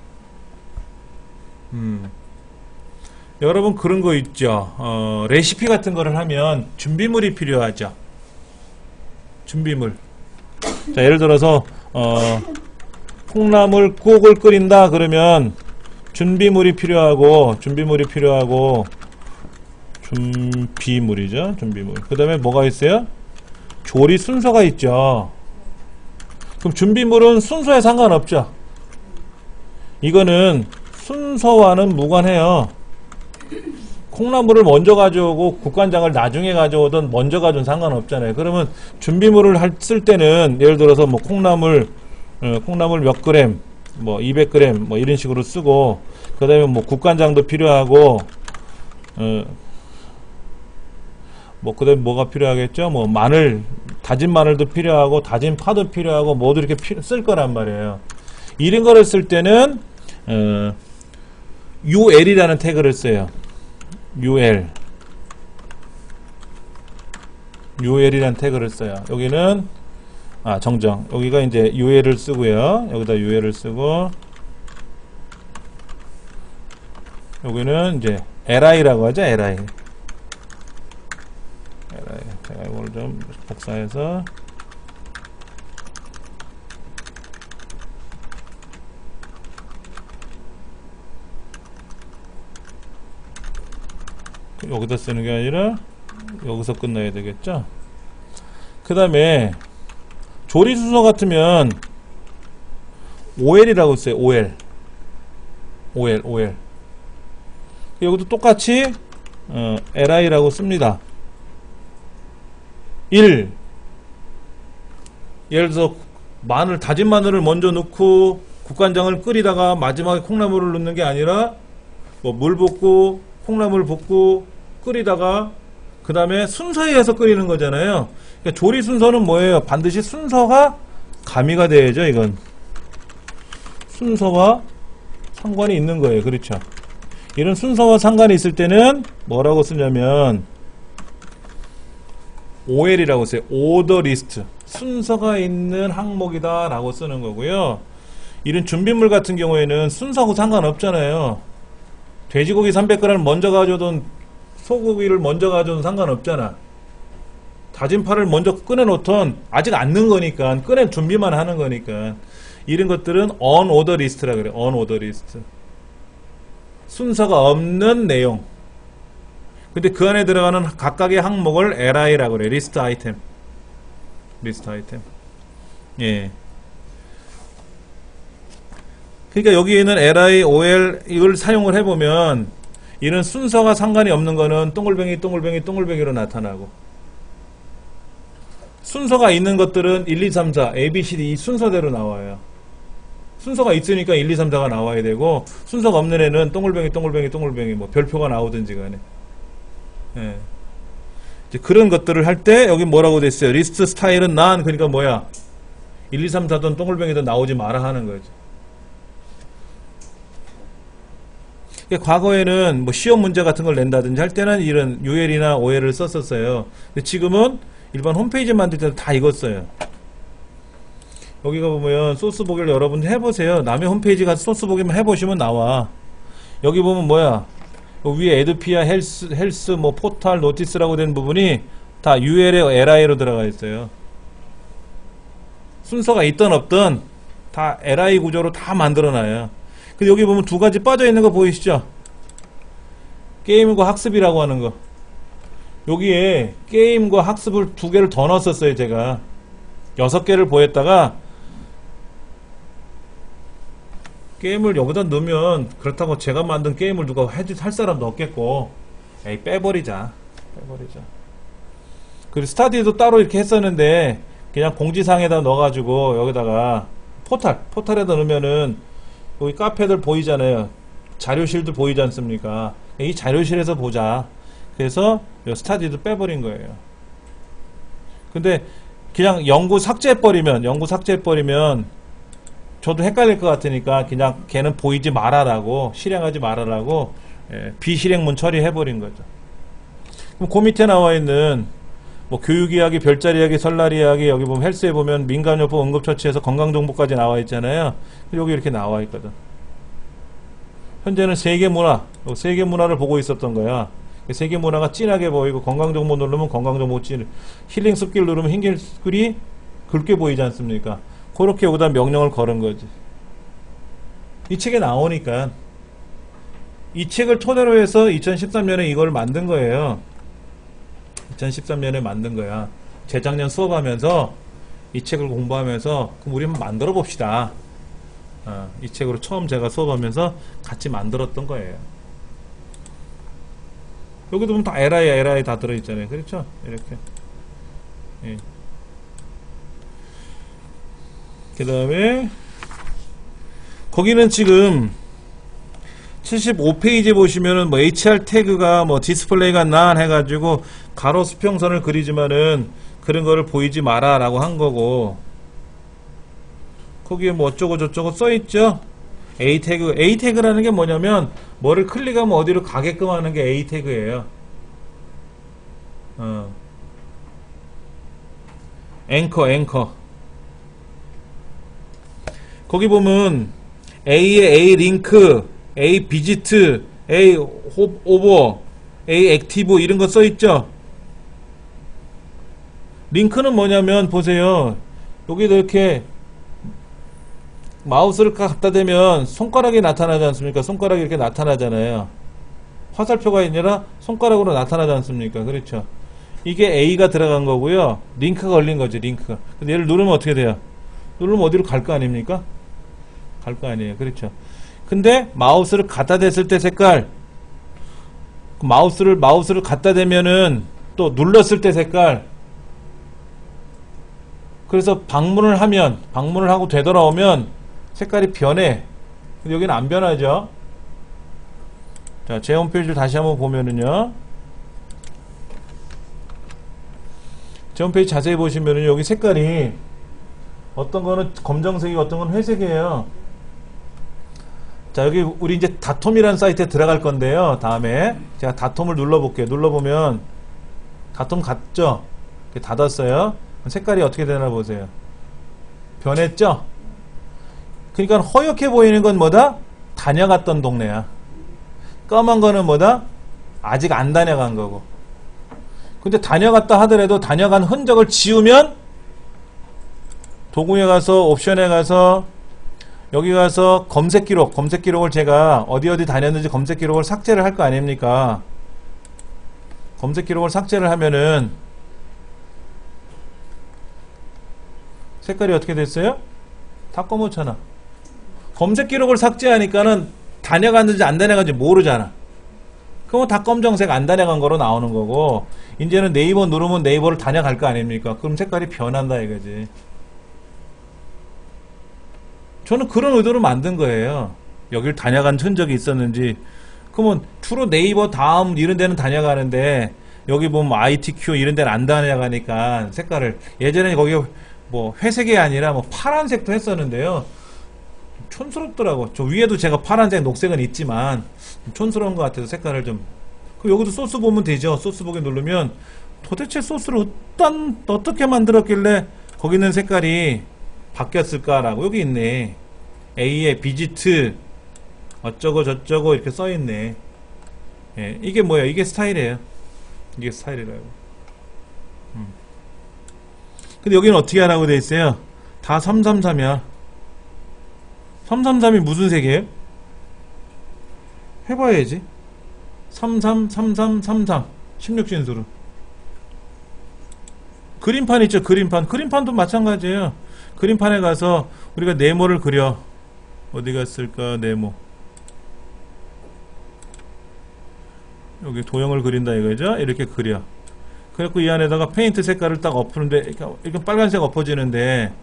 여러분 그런 거 있죠. 레시피 같은 거를 하면 준비물이 필요하죠. 준비물. 자, 예를 들어서 콩나물 국을 끓인다 그러면 준비물이 필요하고 준비물이죠. 준비물. 그 다음에 뭐가 있어요? 조리 순서가 있죠. 그럼 준비물은 순서에 상관없죠. 이거는 순서와는 무관해요. 콩나물을 먼저 가져오고 국간장을 나중에 가져오든 먼저 가져오든 상관없잖아요. 그러면 준비물을 쓸 때는 예를 들어서 뭐 콩나물 몇 그램, 뭐 200g 뭐 이런 식으로 쓰고 그 다음에 뭐 국간장도 필요하고 뭐 그 다음에 뭐가 필요하겠죠? 뭐 마늘, 다진 마늘도 필요하고 다진 파도 필요하고 모두 이렇게 쓸 거란 말이에요. 이런 거를 쓸 때는 ul이라는 태그를 써요. ul이라는 태그를 써요. 여기는 정정. 여기가 이제 ul을 쓰고요. 여기다 ul을 쓰고 여기는 이제 li라고 하죠. li. 제가 이걸 좀 복사해서 여기다 쓰는 게 아니라 여기서 끝나야 되겠죠. 그 다음에 조리 순서 같으면 ol이라고 써요. ol. 여기도 똑같이 li라고 씁니다. 1. 예를 들어서 다진 마늘을 먼저 넣고 국간장을 끓이다가 마지막에 콩나물을 넣는 게 아니라 뭐 물 붓고 콩나물 붓고 끓이다가 그 다음에 순서에 의해서 끓이는 거잖아요. 그러니까 조리 순서는 뭐예요? 반드시 순서가 가미가 돼야죠. 이건 순서와 상관이 있는 거예요. 그렇죠. 이런 순서와 상관이 있을 때는 뭐라고 쓰냐면 ol이라고 써요. order list. 순서가 있는 항목이다 라고 쓰는 거고요. 이런 준비물 같은 경우에는 순서하고 상관없잖아요. 돼지고기 300g 먼저 가져오든 소고기를 먼저 가져오든 상관없잖아. 다진 파를 먼저 꺼내놓던 아직 안 넣은 거니까 꺼내 준비만 하는 거니까 이런 것들은 unorder list라 그래요. unorder list. 순서가 없는 내용. 근데 그 안에 들어가는 각각의 항목을 li라고 그래요. 리스트 아이템. 예. 그러니까 여기에는 li, ol 이걸 사용을 해보면 이런 순서가 상관이 없는 거는 동글뱅이로 나타나고 순서가 있는 것들은 1, 2, 3, 4, A, B, C, D 이 순서대로 나와요. 순서가 있으니까 1, 2, 3, 4가 나와야 되고 순서가 없는 애는 동글뱅이 뭐 별표가 나오든지 간에 예. 이제 그런 것들을 할 때 여기 뭐라고 됐어요? 리스트 스타일은 none. 그러니까 뭐야? 1, 2, 3, 4든 동글뱅이든 나오지 마라 하는 거죠. 그러니까 과거에는 뭐 시험 문제 같은 걸 낸다든지 할 때는 이런 UL이나 OL을 썼었어요. 근데 지금은 일반 홈페이지 만들 때도 다 이거 써요. 여기가 보면 소스 보기를 여러분 해보세요. 남의 홈페이지 가서 소스 보기만 해보시면 나와. 여기 보면 뭐야? 위에 에드피아, 헬스, 뭐 포탈, 노티스라고 된 부분이 다 UL에 LI로 들어가 있어요. 순서가 있든 없든 다 LI 구조로 다 만들어놔요. 근데 여기 보면 두 가지 빠져 있는 거 보이시죠? 게임과 학습이라고 하는 거. 여기에 게임과 학습을 두 개를 더 넣었었어요, 제가. 6개를 보였다가 게임을 여기다 넣으면 그렇다고 제가 만든 게임을 누가 할 사람도 없겠고, 에이, 빼버리자. 그리고 스타디도 따로 이렇게 했었는데 그냥 공지사항에다 넣어가지고 여기다가 포탈에다 넣으면은 여기 카페들 보이잖아요. 자료실도 보이지 않습니까? 이 자료실에서 보자. 그래서 이 스타디도 빼버린 거예요. 근데 그냥 영구 삭제해버리면 저도 헷갈릴 것 같으니까 그냥 걔는 보이지 말아라고, 실행하지 말아라고 비실행문 처리해버린 거죠. 그럼 그 밑에 나와 있는 뭐 교육 이야기, 별자리 이야기, 설날 이야기, 여기 보면 헬스에 보면 민간요법, 응급처치에서 건강정보까지 나와 있잖아요. 여기 이렇게 나와 있거든. 현재는 세계 문화를 보고 있었던 거야. 세계 문화가 진하게 보이고, 건강정보 누르면 건강정보 진, 힐링 숲길 누르면 힐링 숲길이 굵게 보이지 않습니까? 그렇게 여기다 명령을 걸은 거지. 이 책에 나오니까. 이 책을 토대로 해서 2013년에 이걸 만든 거예요. 2013년에 만든 거야. 재작년 수업하면서 이 책을 공부하면서 그럼 우리 한번 만들어 봅시다. 이 책으로 처음 제가 수업하면서 같이 만들었던 거예요. 여기도 보면 다 LI 다 들어있잖아요. 그렇죠? 이렇게. 예. 그 다음에 거기는 지금 75페이지 보시면은 뭐 HR 태그가 뭐 디스플레이가 none 해가지고 가로 수평선을 그리지만은 그런 거를 보이지 마라 라고 한 거고, 거기에 뭐 어쩌고 저쩌고 써있죠. A 태그라는 게 뭐냐면 뭐를 클릭하면 어디로 가게끔 하는 게 A 태그예요. 앵커 거기 보면 A에 A 링크, A 비지트, A 오버, A 액티브 이런 거 써있죠. 링크는 뭐냐면 보세요. 여기도 이렇게 마우스를 갖다 대면 손가락이 나타나지 않습니까? 손가락이 이렇게 나타나잖아요. 화살표가 아니라 손가락으로 나타나지 않습니까? 그렇죠. 이게 A가 들어간 거고요. 링크가 걸린 거죠. 링크가. 근데 얘를 누르면 어떻게 돼요? 누르면 어디로 갈 거 아닙니까? 갈 거 아니에요. 그렇죠. 근데 마우스를 갖다 댔을 때 색깔, 마우스를 갖다 대면은 또 눌렀을 때 색깔, 그래서 방문을 하고 되돌아오면 색깔이 변해. 근데 여기는 안 변하죠. 자, 제 홈페이지를 다시 한번 보면은요, 제 홈페이지 자세히 보시면은 여기 색깔이 어떤 거는 검정색이고 어떤 건 회색이에요. 자, 여기 우리 이제 다톰이라는 사이트에 들어갈 건데요. 다음에 제가 다톰을 눌러볼게요. 눌러보면 다톰 같죠? 닫았어요. 색깔이 어떻게 되나 보세요. 변했죠? 그러니까 허옇게 보이는 건 뭐다? 다녀갔던 동네야. 검은 거는 뭐다? 아직 안 다녀간 거고. 근데 다녀갔다 하더라도 다녀간 흔적을 지우면 도구에 가서 옵션에 가서 여기 가서 검색 기록을 제가 어디 다녔는지 검색 기록을 삭제를 할 거 아닙니까? 검색 기록을 삭제를 하면은 색깔이 어떻게 됐어요? 다 검었잖아. 검색 기록을 삭제하니까는 다녀갔는지 안 다녀간지 모르잖아. 그럼 다 검정색 안 다녀간 거로 나오는 거고, 이제는 네이버 누르면 네이버를 다녀갈 거 아닙니까? 그럼 색깔이 변한다 이거지. 저는 그런 의도로 만든 거예요. 여길 다녀간 흔적이 있었는지. 그러면 주로 네이버 다음 이런 데는 다녀가는데 여기 보면 ITQ 이런 데는 안 다녀가니까 색깔을 예전에 거기 뭐 회색이 아니라 뭐 파란색도 했었는데요. 촌스럽더라고. 저 위에도 제가 파란색, 녹색은 있지만 촌스러운 것 같아서 색깔을 좀. 그럼 여기도 소스 보면 되죠. 소스 보기 누르면 도대체 소스를 어떻게 만들었길래 거기 있는 색깔이 바뀌었을까라고 여기 있네. A의 비지트 어쩌고 저쩌고 이렇게 써있네. 예, 이게 뭐야? 이게 스타일이에요. 이게 스타일이라고. 근데 여기는 어떻게 하라고 돼 있어요? 다 333이야. 333이 무슨 색이에요? 해봐야지. 33, 33, 33. 16진수로. 그림판 있죠, 그림판. 그림판도 마찬가지예요. 그림판에 가서 우리가 네모를 그려. 어디 갔을까, 네모. 여기 도형을 그린다 이거죠? 이렇게 그려. 그래갖고 이 안에다가 페인트 색깔을 딱 엎는데, 이렇게 빨간색 엎어지는데,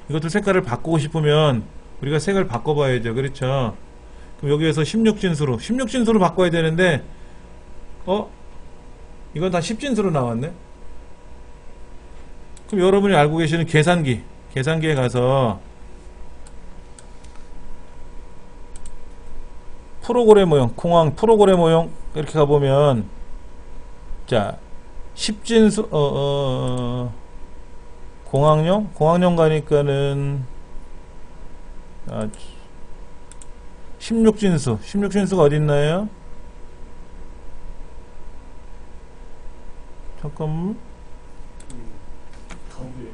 이것도 색깔을 바꾸고 싶으면, 우리가 색을 바꿔봐야죠. 그렇죠? 그럼 여기에서 16진수로 바꿔야 되는데, 이건 다 10진수로 나왔네? 그럼 여러분이 알고 계시는 계산기에 가서, 프로그램 모형, 공항 프로그램 모형, 이렇게 가보면, 자, 10진수, 공항용 가니까는, 16진수가 어딨나요? 잠깐만. 가운데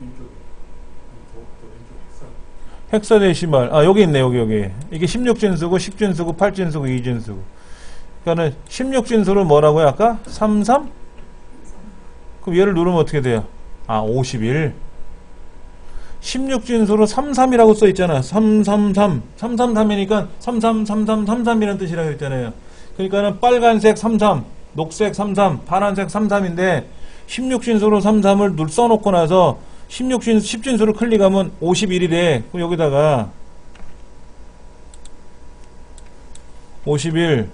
왼쪽에 더 왼쪽 헥사데시말. 여기 있네, 여기. 이게 16진수고, 10진수고, 8진수고, 2진수고. 그러니까는 16진수를 뭐라고요, 아까? 33? 그럼 얘를 누르면 어떻게 돼요? 51. 16진수로 33이라고 써 있잖아. 333. 333이니까 333333이라는 뜻이라고 했잖아요. 그러니까는 빨간색 33, 녹색 33, 파란색 33인데 16진수로 33을 써놓고 나서 10진수를 클릭하면 51이래. 그럼 여기다가 51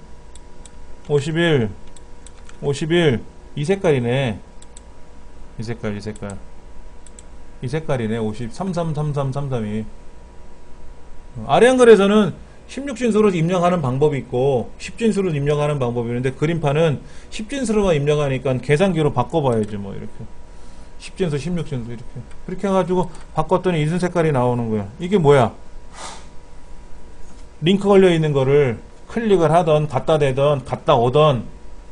이 색깔이네. 이 색깔이네. 333333이. 아래 한글에서는 16진수로 입력하는 방법이 있고 10진수로 입력하는 방법이 있는데 그림판은 10진수로만 입력하니까 계산기로 바꿔봐야지 뭐 이렇게 10진수 16진수 이렇게 그렇게 해가지고 바꿨더니 이슨 색깔이 나오는 거야. 이게 뭐야? 링크 걸려있는 거를 클릭을 하던 갖다 대던 갖다 오던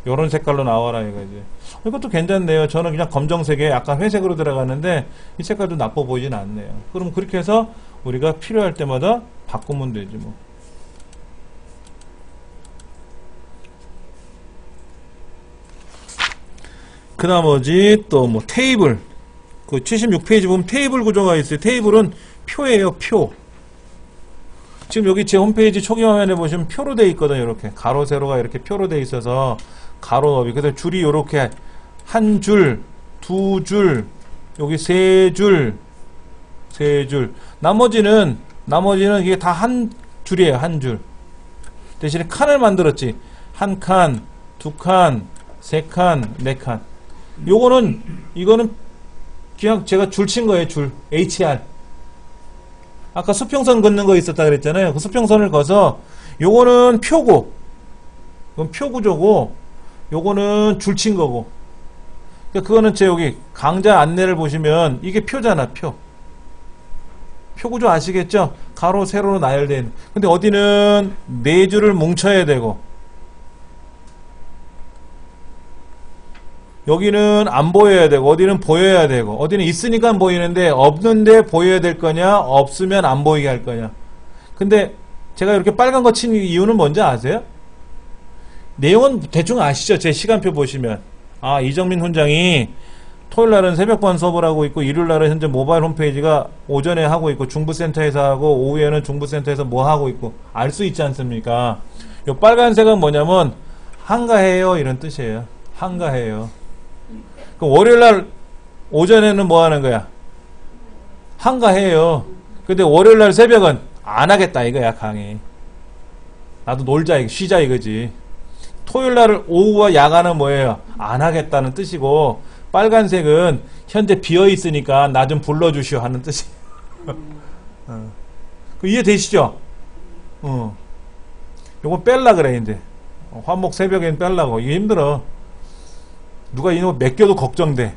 요런 색깔로 나와라 이거지. 이것도 괜찮네요. 저는 그냥 검정색에 약간 회색으로 들어가는데 이 색깔도 나빠 보이진 않네요. 그럼 그렇게 해서 우리가 필요할 때마다 바꾸면 되지 뭐. 그 나머지 또 뭐 테이블 그 76페이지 보면 테이블 구조가 있어요. 테이블은 표예요. 표. 지금 여기 제 홈페이지 초기 화면에 보시면 표로 되어 있거든요. 이렇게 가로 세로가 이렇게 표로 되어 있어서 가로 너비 그다음에 줄이 이렇게 한 줄, 두 줄, 여기 세 줄, 나머지는 이게 다 한 줄이에요. 한 줄. 대신에 칸을 만들었지. 한 칸, 두 칸, 세 칸, 네 칸. 이거는 그냥 제가 줄 친 거예요. 줄. HR. 아까 수평선 긋는 거 있었다 그랬잖아요. 그 수평선을 그어서 요거는 표고, 이건 표구조고, 요거는 줄 친 거고. 그러니까 그거는 제 여기 강좌 안내를 보시면 이게 표잖아. 표구조 아시겠죠? 가로 세로로 나열된. 근데 어디는 네 줄을 뭉쳐야 되고 여기는 안 보여야 되고 어디는 보여야 되고 어디는 있으니까 안 보이는데 없는데 보여야 될 거냐 없으면 안 보이게 할 거냐. 근데 제가 이렇게 빨간 거 친 이유는 뭔지 아세요? 내용은 대충 아시죠? 제 시간표 보시면 이정민 훈장이 토요일날은 새벽반 수업을 하고 있고 일요일날은 현재 모바일 홈페이지가 오전에 하고 있고 중부센터에서 하고 오후에는 중부센터에서 뭐 하고 있고 알 수 있지 않습니까? 요 빨간색은 뭐냐면 한가해요 이런 뜻이에요. 한가해요. 그럼 월요일날 오전에는 뭐 하는 거야? 한가해요. 근데 월요일날 새벽은 안 하겠다 이거야. 강의 나도 놀자 쉬자 이거지. 토요일날 오후와 야간은 뭐예요? 안 하겠다는 뜻이고, 빨간색은 현재 비어있으니까 나 좀 불러주시오 하는 뜻이. 그 이해되시죠? 요거 뺄라 그래, 이제. 화목 새벽엔 뺄라고. 이게 힘들어. 누가 이놈 맡겨도 걱정돼.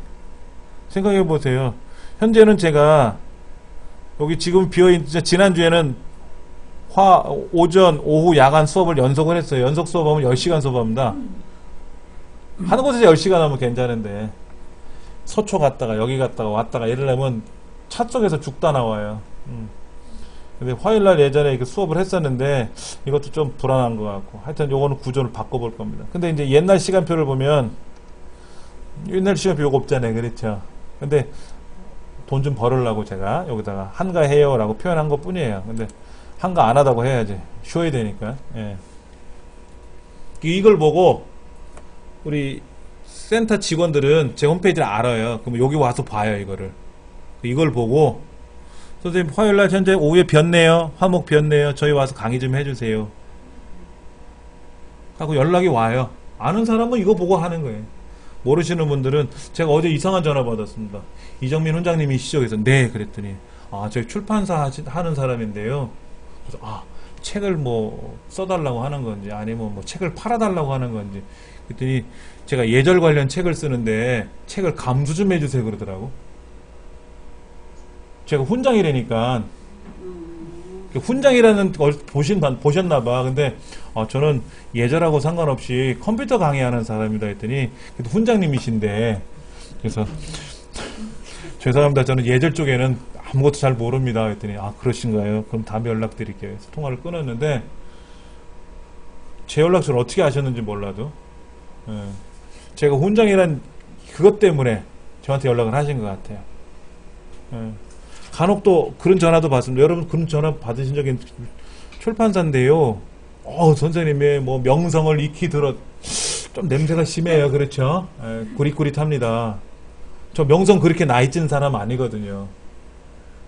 생각해보세요. 현재는 제가, 여기 지금 비어있는, 지난주에는 오전, 오후, 야간 수업을 연속을 했어요. 연속 수업하면 10시간 수업합니다. 하는 곳에서 10시간 하면 괜찮은데, 서초 갔다가, 여기 갔다가, 왔다가, 이러려면 차 속에서 죽다 나와요. 근데 화요일날 예전에 그 수업을 했었는데 이것도 좀 불안한 것 같고 하여튼 요거는 구조를 바꿔볼 겁니다. 근데 이제 옛날 시간표를 보면 옛날 시간표 요거 없잖아요. 그렇죠? 근데 돈 좀 벌으려고 제가 여기다가 한가해요 라고 표현한 것 뿐이에요. 근데 한가 안 하다고 해야지. 쉬어야 되니까. 예. 이걸 보고 우리 센터 직원들은 제 홈페이지를 알아요. 그럼 여기 와서 봐요. 이걸 보고 선생님 화요일날 현재 오후에 비었네요. 화목 비었네요. 저희 와서 강의 좀 해주세요. 하고 연락이 와요. 아는 사람은 이거 보고 하는 거예요. 모르시는 분들은 제가 어제 이상한 전화 받았습니다. 이정민 원장님이시죠? 그래서 네 그랬더니 저희 출판사 하는 사람인데요. 그래서 책을 뭐 써달라고 하는 건지 아니면 뭐 책을 팔아달라고 하는 건지 그랬더니 제가 예절 관련 책을 쓰는데 책을 감수 좀 해주세요 그러더라고. 제가 훈장이라니까 훈장이라는 걸 보셨나봐. 근데 저는 예절하고 상관없이 컴퓨터 강의하는 사람이다 했더니 그래도 훈장님이신데 그래서 죄송합니다. 저는 예절 쪽에는 아무것도 잘 모릅니다 했더니 그러신가요? 그럼 다음에 연락드릴게요. 그래서 통화를 끊었는데 제 연락처를 어떻게 아셨는지 몰라도 제가 훈장이란 그것 때문에 저한테 연락을 하신 것 같아요. 간혹 또 그런 전화도 받습니다. 여러분 그런 전화 받으신 적이 출판사인데요. 선생님의 뭐 명성을 익히 들어 좀 냄새가 심해요. 그렇죠? 구릿구릿합니다. 저 명성 그렇게 나이찐 사람 아니거든요.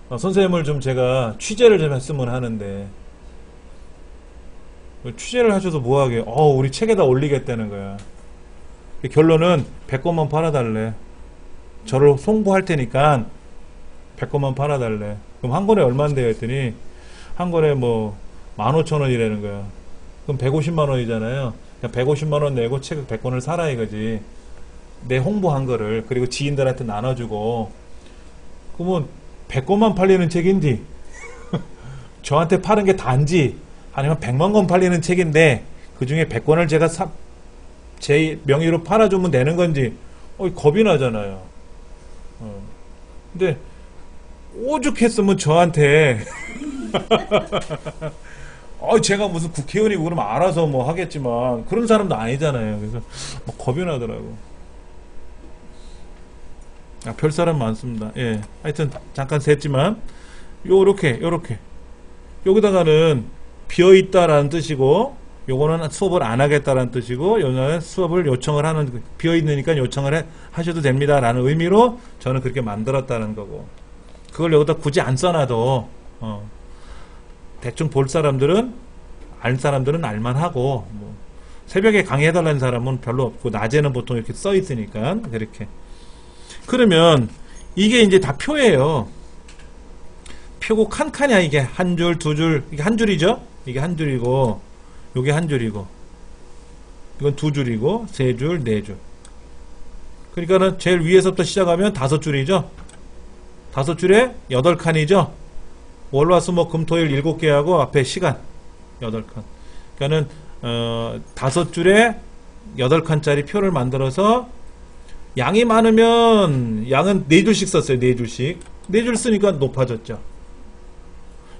선생님을 좀 제가 취재를 좀 했으면 하는데 취재를 하셔서 뭐하게 우리 책에다 올리겠다는 거야. 결론은 100권만 팔아달래. 저를 송부할 테니까 100권만 팔아달래. 그럼 한 권에 얼마인데요? 했더니 한 권에 뭐 15,000원이라는 거야. 그럼 150만 원이잖아요. 150만 원 내고 책 100권을 사라 이거지. 내 홍보한 거를 그리고 지인들한테 나눠주고 그러면 100권만 팔리는 책인지 저한테 파는 게 단지 아니면 100만 권 팔리는 책인데 그 중에 100권을 제가 제 명의로 팔아주면 되는 건지 겁이 나잖아요. 근데 오죽했으면 저한테 제가 무슨 국회의원이고 그러면 알아서 뭐 하겠지만 그런 사람도 아니잖아요. 그래서 겁이 나더라고. 별 사람 많습니다. 예, 하여튼 잠깐 셌지만 요렇게 여기다가는 비어있다라는 뜻이고 요거는 수업을 안 하겠다라는 뜻이고 요거는 수업을 요청을 하는 비어있으니까 요청을 하셔도 됩니다 라는 의미로 저는 그렇게 만들었다는 거고 그걸 여기다 굳이 안 써놔도 대충 볼 사람들은 알 사람들은 알만하고 뭐 새벽에 강의해달라는 사람은 별로 없고 낮에는 보통 이렇게 써 있으니까 그렇게 그러면 이게 이제 다 표예요. 표고 칸칸이야. 이게 한 줄, 두 줄, 이게 한 줄이죠? 이게 한 줄이고 요게 한 줄이고 이건 두 줄이고 세 줄, 네 줄. 그러니까는 제일 위에서부터 시작하면 5줄이죠? 5줄에 8칸이죠? 월화수목금토일 7개 하고 앞에 시간 8칸. 그러니까는 5줄에 8칸짜리 표를 만들어서 양이 많으면 양은 4줄씩 썼어요. 4줄씩. 4줄 쓰니까 높아졌죠.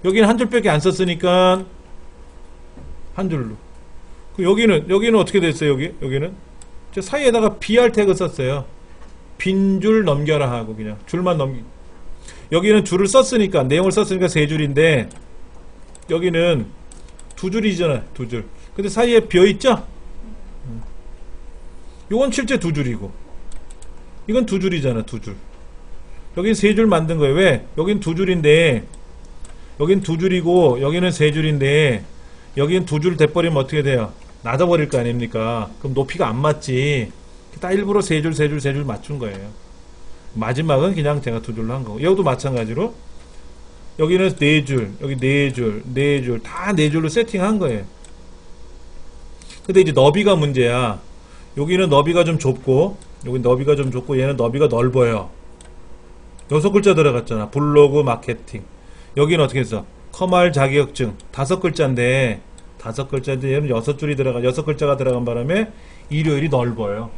여기는 한 줄밖에 안 썼으니까 한 줄로. 여기는 어떻게 됐어요? 여기는 저 사이에다가 BR 태그 썼어요. 빈 줄 넘겨라 하고 그냥 줄만 넘기. 여기는 줄을 썼으니까 내용을 썼으니까 3줄인데 여기는 2줄이잖아요. 2줄. 근데 사이에 비어있죠? 요건 실제 2줄이고 이건 2줄이잖아. 2줄. 여긴 3줄 만든 거예요. 왜? 여긴 2줄인데 여긴 2줄이고 여기는 3줄인데 여긴 2줄 돼버리면 어떻게 돼요? 낮아버릴 거 아닙니까? 그럼 높이가 안 맞지. 다 일부러 세 줄, 세 줄, 세 줄 맞춘 거예요. 마지막은 그냥 제가 두 줄로 한 거고. 여기도 마찬가지로 여기는 네 줄, 여기 네 줄, 네 줄, 다 네 줄로 세팅한 거예요. 근데 이제 너비가 문제야. 여기는 너비가 좀 좁고, 여기 너비가 좀 좁고, 얘는 너비가 넓어요. 6글자 들어갔잖아. 블로그 마케팅. 여기는 어떻게 했어? 커말 자격증. 5글자인데, 5글자인데 얘는 6줄이 들어가, 6글자가 들어간 바람에 일요일이 넓어요.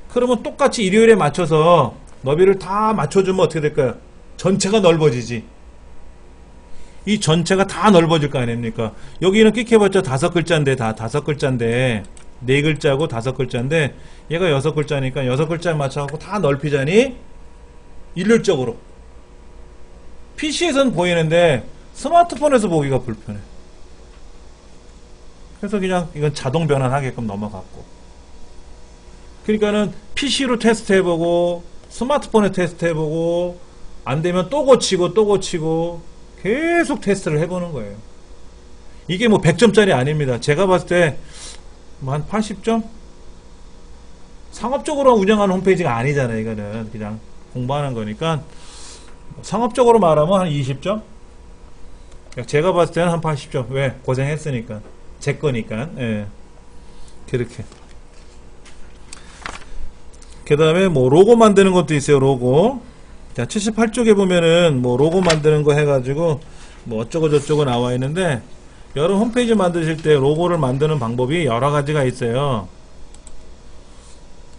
그러면 똑같이 일요일에 맞춰서 너비를 다 맞춰주면 어떻게 될까요? 전체가 넓어지지. 이 전체가 다 넓어질 거 아닙니까? 여기는 끽해봤자 5글자인데, 다 5글자인데, 4글자고 5글자인데, 얘가 6글자니까 6글자에 맞춰갖고 다 넓히자니, 일률적으로. PC에서는 보이는데, 스마트폰에서 보기가 불편해. 그래서 그냥 이건 자동 변환하게끔 넘어갔고. 그러니까는 PC로 테스트해보고, 스마트폰에 테스트해보고, 안 되면 또 고치고, 또 고치고, 계속 테스트를 해보는 거예요. 이게 뭐 100점짜리 아닙니다. 제가 봤을 때 한 80점? 상업적으로 운영하는 홈페이지가 아니잖아요. 이거는 그냥 공부하는 거니까 상업적으로 말하면 한 20점? 제가 봤을 때는 한 80점. 왜? 고생했으니까. 제 거니까. 예. 그렇게. 그 다음에 뭐 로고 만드는 것도 있어요. 로고. 자, 78쪽에 보면은 뭐 로고 만드는 거 해가지고 뭐 어쩌고 저쩌고 나와 있는데, 여러분 홈페이지 만드실 때 로고를 만드는 방법이 여러 가지가 있어요.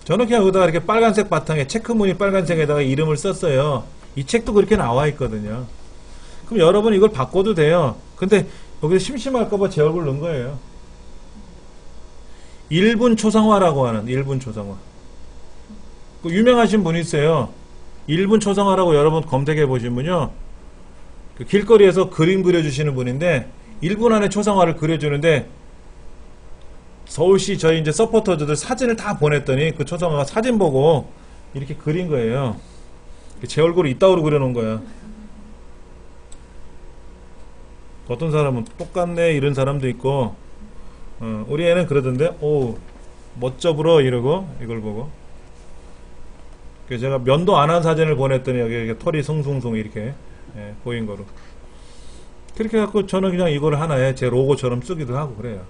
저는 그냥 여기다가 이렇게 빨간색 바탕에 체크무늬 빨간색에다가 이름을 썼어요. 이 책도 그렇게 나와 있거든요. 그럼 여러분 이걸 바꿔도 돼요. 근데 여기서 심심할까봐 제 얼굴 넣은 거예요. 1분 초상화라고 하는, 1분 초상화. 그 유명하신 분이 있어요. 1분 초상화라고 여러분 검색해 보시면요, 그 길거리에서 그림 그려주시는 분인데 1분 안에 초상화를 그려주는데, 서울시 저희 이제 서포터즈들 사진을 다 보냈더니 그 초상화가 사진 보고 이렇게 그린 거예요. 제 얼굴을 이따구로 그려놓은 거야. 어떤 사람은 똑같네 이런 사람도 있고, 우리 애는 그러던데, 오 멋져 불어 이러고 이걸 보고. 그래서 제가 면도 안 한 사진을 보냈더니 여기 이렇게 털이 숭숭숭 이렇게 보인 거로. 그렇게 해갖고 저는 그냥 이걸 하나에 제 로고처럼 쓰기도 하고 그래요.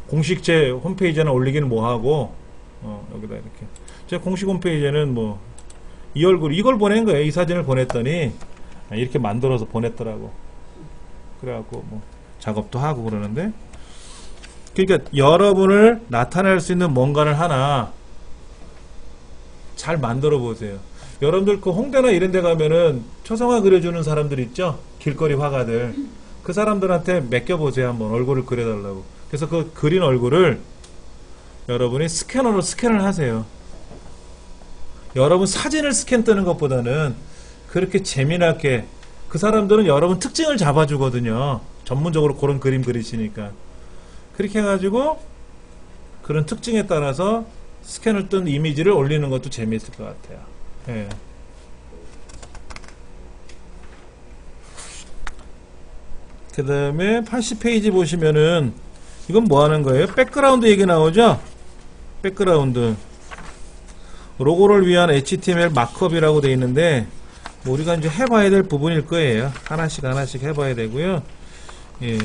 공식 제 홈페이지에는 올리기는 뭐하고, 여기다 이렇게. 제 공식 홈페이지에는 뭐, 이 얼굴, 이걸 보낸 거예요. 이 사진을 보냈더니, 이렇게 만들어서 보냈더라고. 그래갖고 뭐, 작업도 하고 그러는데, 그러니까 여러분을 나타낼 수 있는 뭔가를 하나, 잘 만들어 보세요. 여러분들 그 홍대나 이런 데 가면은 초상화 그려주는 사람들 있죠? 길거리 화가들. 그 사람들한테 맡겨보세요. 한번 얼굴을 그려달라고. 그래서 그 그린 얼굴을 여러분이 스캐너로 스캔을 하세요. 여러분 사진을 스캔 뜨는 것보다는 그렇게 재미나게, 그 사람들은 여러분 특징을 잡아주거든요. 전문적으로 그런 그림 그리시니까. 그렇게 해가지고 그런 특징에 따라서 스캔을 뜬 이미지를 올리는 것도 재미있을 것 같아요. 예. 그 다음에 80페이지 보시면은 이건 뭐 하는 거예요? 백그라운드 얘기 나오죠? 백그라운드. 로고를 위한 HTML 마크업이라고 되어 있는데, 뭐 우리가 이제 해봐야 될 부분일 거예요. 하나씩 하나씩 해봐야 되고요. 예.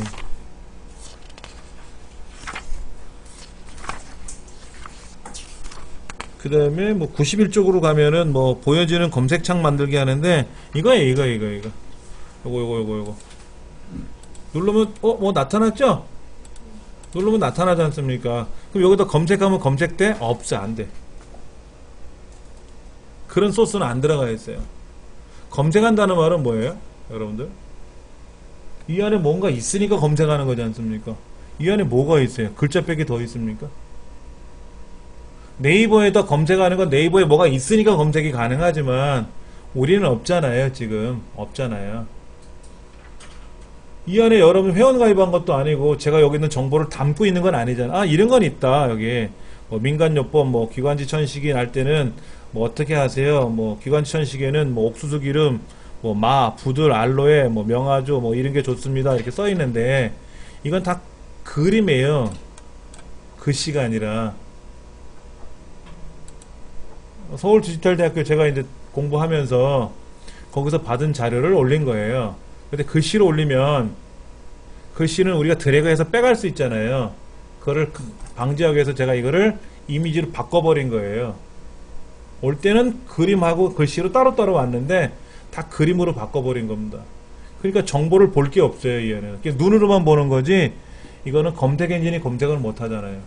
그 다음에 뭐 91쪽으로 가면은 뭐 보여지는 검색창 만들기 하는데, 이거예요. 요거. 누르면 뭐 나타났죠? 누르면 나타나지 않습니까? 그럼 여기다 검색하면 검색돼? 없어, 안 돼. 그런 소스는 안 들어가 있어요. 검색한다는 말은 뭐예요? 여러분들, 이 안에 뭔가 있으니까 검색하는 거지 않습니까? 이 안에 뭐가 있어요? 글자 빽이 더 있습니까? 네이버에다 검색하는 건 네이버에 뭐가 있으니까 검색이 가능하지만 우리는 없잖아요. 지금 없잖아요. 이 안에 여러분 회원 가입한 것도 아니고 제가 여기 있는 정보를 담고 있는 건 아니잖아. 아, 이런 건 있다. 여기 뭐 민간요법, 뭐 기관지 천식이 날 때는 뭐 어떻게 하세요? 뭐 기관지 천식에는 뭐 옥수수 기름, 뭐 마, 부들, 알로에, 뭐 명아주, 뭐 이런 게 좋습니다. 이렇게 써 있는데, 이건 다 그림이에요. 글씨가 아니라. 서울디지털대학교 제가 이제 공부하면서 거기서 받은 자료를 올린 거예요. 근데 글씨로 올리면 글씨는 우리가 드래그해서 빼갈 수 있잖아요. 그거를 방지하기 위해서 제가 이거를 이미지로 바꿔버린 거예요. 올 때는 그림하고 글씨로 따로따로 왔는데 다 그림으로 바꿔버린 겁니다. 그러니까 정보를 볼 게 없어요. 얘는 눈으로만 보는 거지 이거는 검색 엔진이 검색을 못 하잖아요.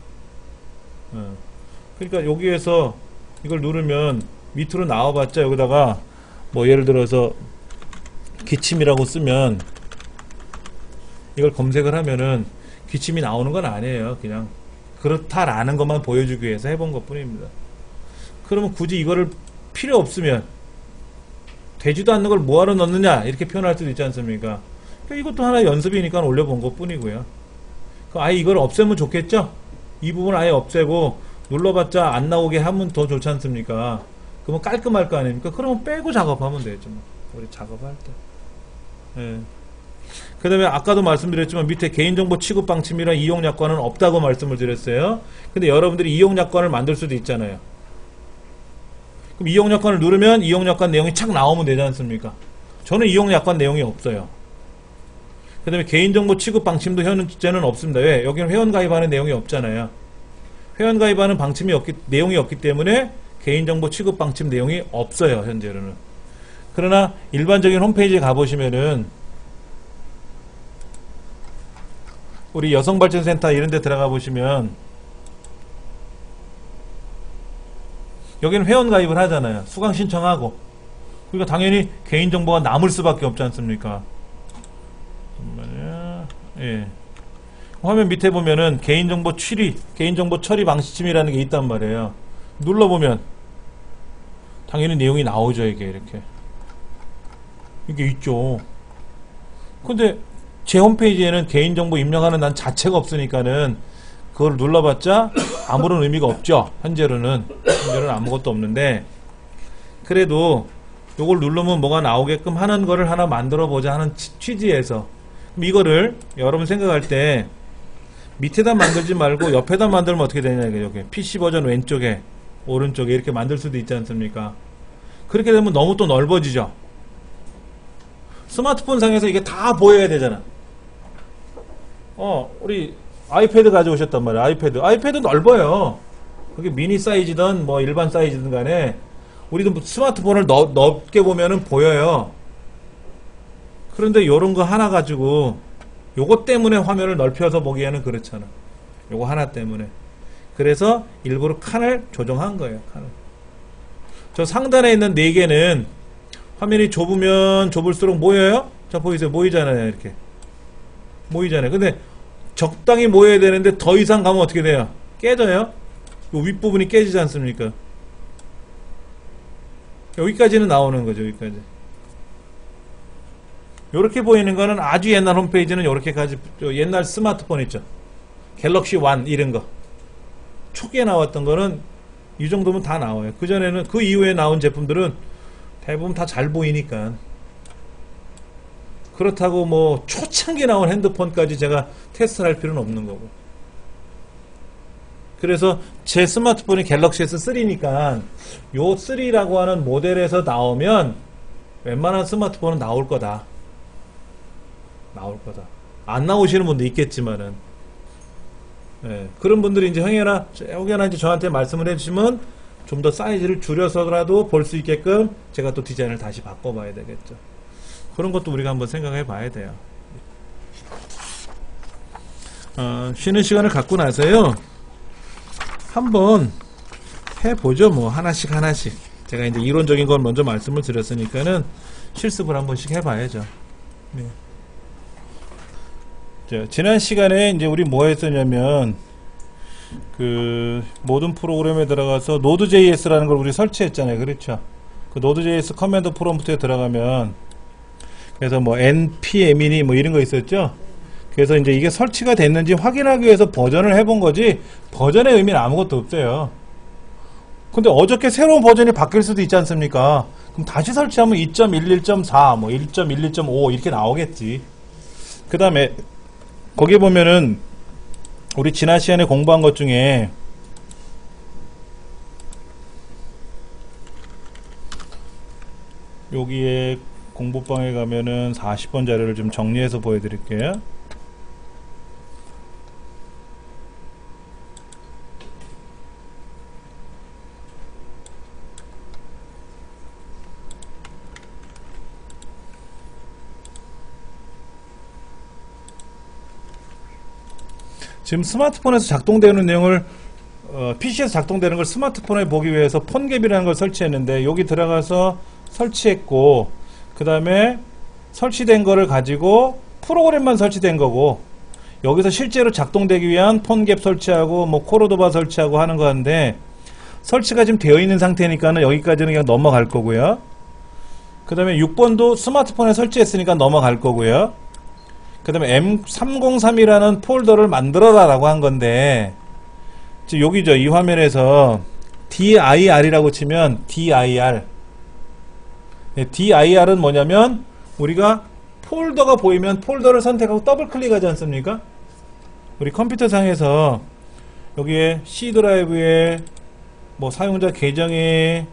그러니까 여기에서 이걸 누르면 밑으로 나와봤자 여기다가 뭐 예를 들어서 기침이라고 쓰면 이걸 검색을 하면은 기침이 나오는 건 아니에요. 그냥 그렇다라는 것만 보여주기 위해서 해본 것 뿐입니다. 그러면 굳이 이거를 필요 없으면 되지도 않는 걸 뭐하러 넣느냐 이렇게 표현할 수도 있지 않습니까? 그러니까 이것도 하나 연습이니까 올려본 것 뿐이고요. 아예 이걸 없애면 좋겠죠? 이 부분 아예 없애고 눌러봤자 안 나오게 하면 더 좋지 않습니까? 그러면 깔끔할 거 아닙니까? 그러면 빼고 작업하면 되죠. 우리 작업할 때. 예. 그 다음에 아까도 말씀드렸지만 밑에 개인정보 취급 방침이랑 이용약관은 없다고 말씀을 드렸어요. 근데 여러분들이 이용약관을 만들 수도 있잖아요. 그럼 이용약관을 누르면 이용약관 내용이 착 나오면 되지 않습니까? 저는 이용약관 내용이 없어요. 그 다음에 개인정보 취급 방침도 현재는 없습니다. 왜? 여기는 회원가입하는 내용이 없잖아요. 회원가입하는 내용이 없기 때문에 개인정보 취급 방침 내용이 없어요. 현재로는. 그러나 일반적인 홈페이지에 가보시면은 우리 여성발전센터 이런 데 들어가 보시면 여기는 회원가입을 하잖아요. 수강 신청하고. 그러니까 당연히 개인정보가 남을 수밖에 없지 않습니까? 잠깐만요. 예. 화면 밑에 보면은 개인정보 처리 방침이라는 게 있단 말이에요. 눌러보면 당연히 내용이 나오죠. 이게 이렇게. 이게 있죠. 근데 제 홈페이지에는 개인정보 입력하는 난 자체가 없으니까는 그걸 눌러봤자 아무런 의미가 없죠. 현재로는 아무것도 없는데 그래도 요걸 누르면 뭐가 나오게끔 하는 거를 하나 만들어 보자 하는 취지에서 그럼 이거를 여러분 생각할 때 밑에다 만들지 말고 옆에다 만들면 어떻게 되냐 이게 여기 PC 버전 왼쪽에 오른쪽에 이렇게 만들 수도 있지 않습니까? 그렇게 되면 너무 또 넓어지죠. 스마트폰 상에서 이게 다 보여야 되잖아. 우리 아이패드 가져오셨단 말이야. 아이패드 넓어요. 그게 미니 사이즈든 뭐 일반 사이즈든 간에 우리도 스마트폰을 넓게 보면은 보여요. 그런데 요런 거 하나 가지고 요거 때문에 화면을 넓혀서 보기에는 그렇잖아. 요거 하나 때문에. 그래서 일부러 칸을 조정한 거예요. 칸을. 저 상단에 있는 4개는 화면이 좁으면 좁을수록 모여요? 자, 보이세요? 모이잖아요. 이렇게. 모이잖아요. 근데 적당히 모여야 되는데 더 이상 가면 어떻게 돼요? 깨져요? 요 윗부분이 깨지지 않습니까? 여기까지는 나오는 거죠. 여기까지. 요렇게 보이는 거는 아주 옛날 홈페이지는 요렇게까지 옛날 스마트폰 있죠. 갤럭시 1 이런 거. 초기에 나왔던 거는 이 정도면 다 나와요. 그전에는 그 이후에 나온 제품들은 대부분 다 잘 보이니까. 그렇다고 뭐 초창기 나온 핸드폰까지 제가 테스트를 할 필요는 없는 거고. 그래서 제 스마트폰이 갤럭시 S3니까 요 3라고 하는 모델에서 나오면 웬만한 스마트폰은 나올 거다. 나올 거다. 안 나오시는 분도 있겠지만은. 예, 그런 분들이 이제 혹여나 이제 저한테 말씀을 해주시면 좀 더 사이즈를 줄여서라도 볼 수 있게끔 제가 또 디자인을 다시 바꿔봐야 되겠죠. 그런 것도 우리가 한번 생각해 봐야 돼요. 쉬는 시간을 갖고 나서요. 한번 해보죠. 뭐 하나씩. 제가 이제 이론적인 건 먼저 말씀을 드렸으니까는 실습을 한 번씩 해봐야죠. 네. 자, 지난 시간에 이제 우리 뭐 했었냐면 그 모든 프로그램에 들어가서 Node.js라는 걸 우리 설치했잖아요. 그렇죠? 그 Node.js 커맨드 프롬프트에 들어가면 그래서 뭐 npm이니 뭐 이런 거 있었죠. 그래서 이제 이게 설치가 됐는지 확인하기 위해서 버전을 해본 거지 버전의 의미는 아무것도 없어요. 근데 어저께 새로운 버전이 바뀔 수도 있지 않습니까? 그럼 다시 설치하면 2.11.4 뭐 1.11.5 이렇게 나오겠지. 그 다음에 거기 보면은 우리 지난 시간에 공부한 것 중에 여기에 공부방에 가면은 40번 자료를 좀 정리해서 보여드릴게요. 지금 스마트폰에서 작동되는 내용을 PC에서 작동되는 걸 스마트폰에 보기 위해서 폰갭이라는 걸 설치했는데 여기 들어가서 설치했고 그 다음에 설치된 거를 가지고 프로그램만 설치된 거고 여기서 실제로 작동되기 위한 폰갭 설치하고 뭐 코르도바 설치하고 하는 거인데 설치가 지금 되어 있는 상태니까는 여기까지는 그냥 넘어갈 거고요. 그 다음에 6번도 스마트폰에 설치했으니까 넘어갈 거고요. 그 다음에 M303이라는 폴더를 만들어라 라고 한 건데 지금 여기죠. 이 화면에서 DIR이라고 치면 DIR DIR은 뭐냐면 우리가 폴더가 보이면 폴더를 선택하고 더블 클릭하지 않습니까? 우리 컴퓨터 상에서 여기에 C 드라이브에 뭐 사용자 계정에